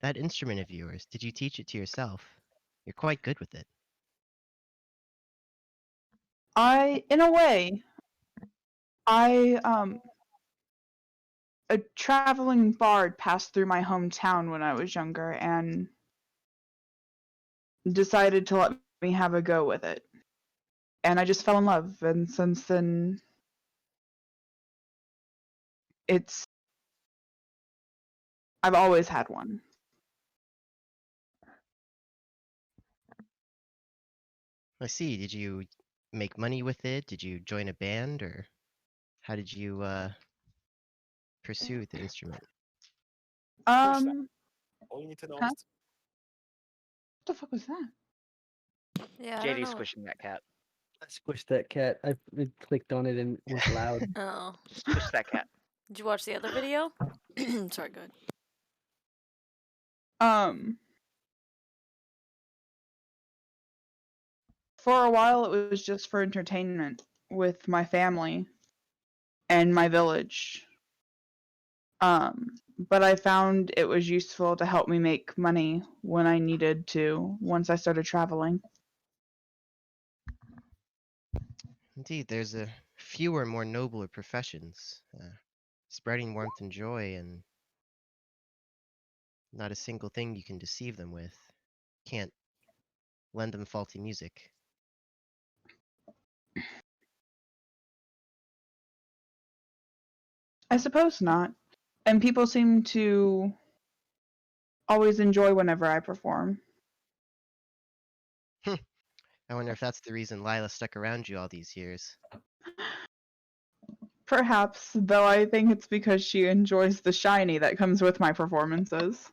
That instrument of yours, did you teach it to yourself? You're quite good with it. in a way, a traveling bard passed through my hometown when I was younger and decided to let me have a go with it. And I just fell in love, and since then, I've always had one. I see. Did you make money with it? Did you join a band, or how did you pursue the instrument? Squish that. Um, All you need to know Huh? is what the fuck was that? Yeah, I don't JD's know. squishing that cat. I squished that cat. I clicked on it and it was loud. Oh. Squish that cat. Did you watch the other video? Sorry, go ahead. For a while, it was just for entertainment with my family and my village. But I found it was useful to help me make money when I needed to once I started traveling. Indeed, there's a fewer, more nobler professions. Spreading warmth and joy, and not a single thing you can deceive them with. Can't lend them faulty music. I suppose not. And people seem to always enjoy whenever I perform. I wonder if that's the reason Lila stuck around you all these years. Perhaps, though I think it's because she enjoys the shiny that comes with my performances.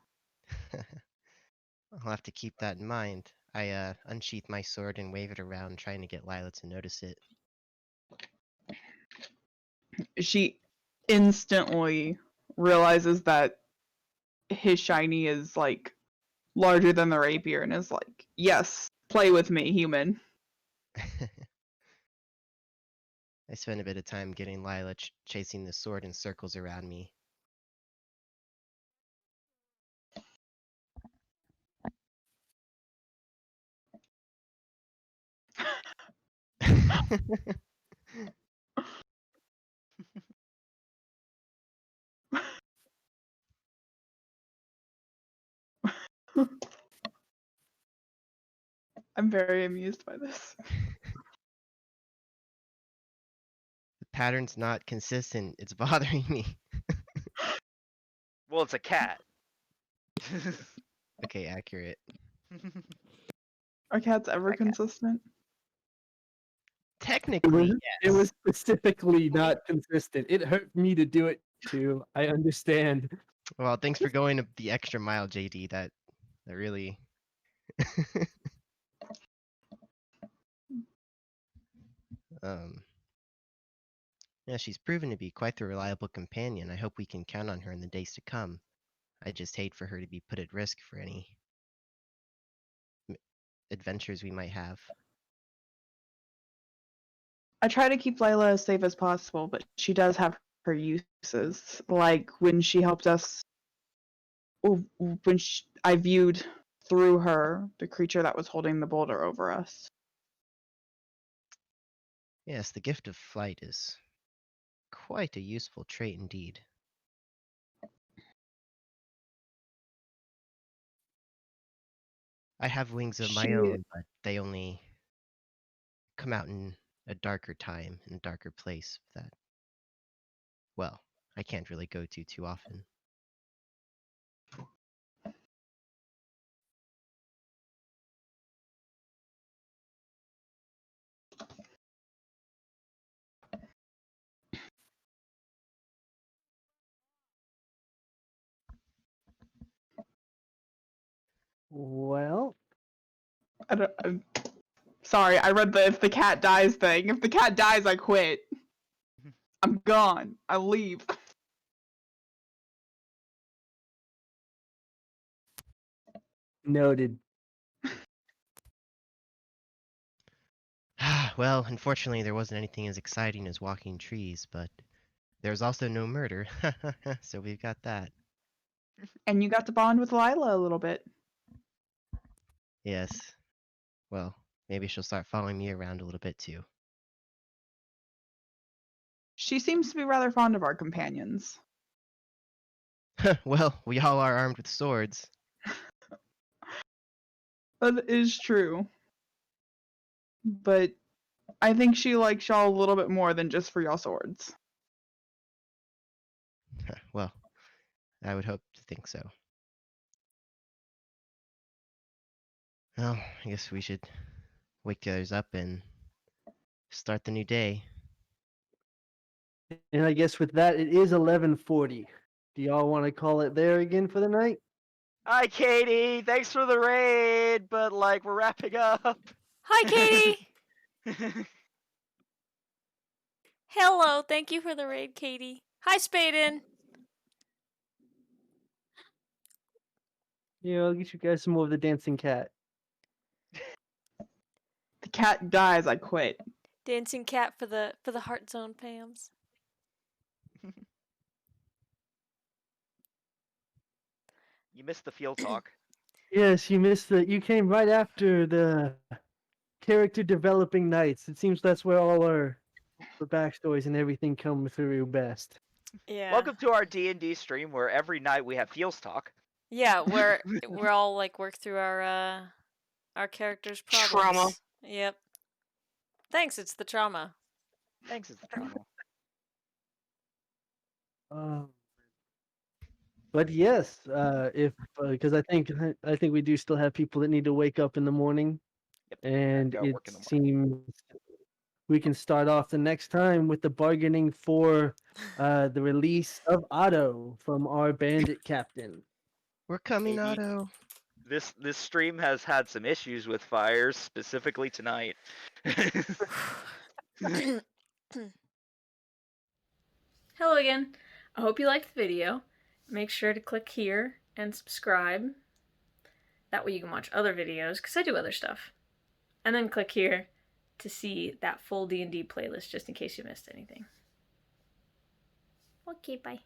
I'll have to keep that in mind. I unsheath my sword and wave it around, trying to get Lila to notice it. She instantly realizes that his shiny is like larger than the rapier and is like, yes, play with me, human. I spend a bit of time getting Lila chasing the sword in circles around me. I'm very amused by this. The pattern's not consistent. It's bothering me. Well, it's a cat. Okay, accurate. Are cats ever That cat. consistent? Technically, It yes. was specifically not consistent. It hurt me to do it too. I understand. Well, thanks for going the extra mile, JD. That really. Yeah, she's proven to be quite the reliable companion. I hope we can count on her in the days to come. I just hate for her to be put at risk for any adventures we might have. I try to keep Layla as safe as possible, but she does have her uses. Like when she helped us, when I viewed through her the creature that was holding the boulder over us. Yes, the gift of flight is quite a useful trait indeed. I have wings of my own, but they only come out in a darker time, in a darker place that, well, I can't really go to too often. Well, I'm sorry, I read the if the cat dies thing. If the cat dies, I quit. I'm gone. I leave. noted. Well, unfortunately, there wasn't anything as exciting as walking trees, but there's also no murder, so we've got that. And you got to bond with Lila a little bit. Yes. Well, maybe she'll start following me around a little bit too. She seems to be rather fond of our companions. Well, we all are armed with swords. That is true. But I think she likes y'all a little bit more than just for y'all swords. Well, I would hope to think so. Well, I guess we should wake the others up and start the new day. And I guess with that, it is 11:40. Do y'all want to call it there again for the night? Hi, Katie. Thanks for the raid, but like we're wrapping up. Hi, Katie. Hello. Thank you for the raid, Katie. Hi, Spaden. Yeah, I'll get you guys some more of the dancing cat. The cat dies, I quit. Dancing cat for the Heart Zone fams. You missed the field talk. Yes, you missed the. You came right after the character developing nights. It seems that's where all our the backstories and everything come through best. Yeah. Welcome to our D&D stream where every night we have feels talk. Yeah, we're all like work through our characters' problems. Trauma. Yep. Thanks, it's the trauma. Thanks, it's the trauma. But yes, if because I think we do still have people that need to wake up in the morning, Yep, and gotta it work in the morning. seems we can start off the next time with the bargaining for the release of Otto from our bandit captain. We're coming, Maybe. Otto. This stream has had some issues with fires, specifically tonight. Hello again. I hope you liked the video. Make sure to click here and subscribe. That way you can watch other videos, because I do other stuff. And then click here to see that full D&D playlist, just in case you missed anything. Okay, bye.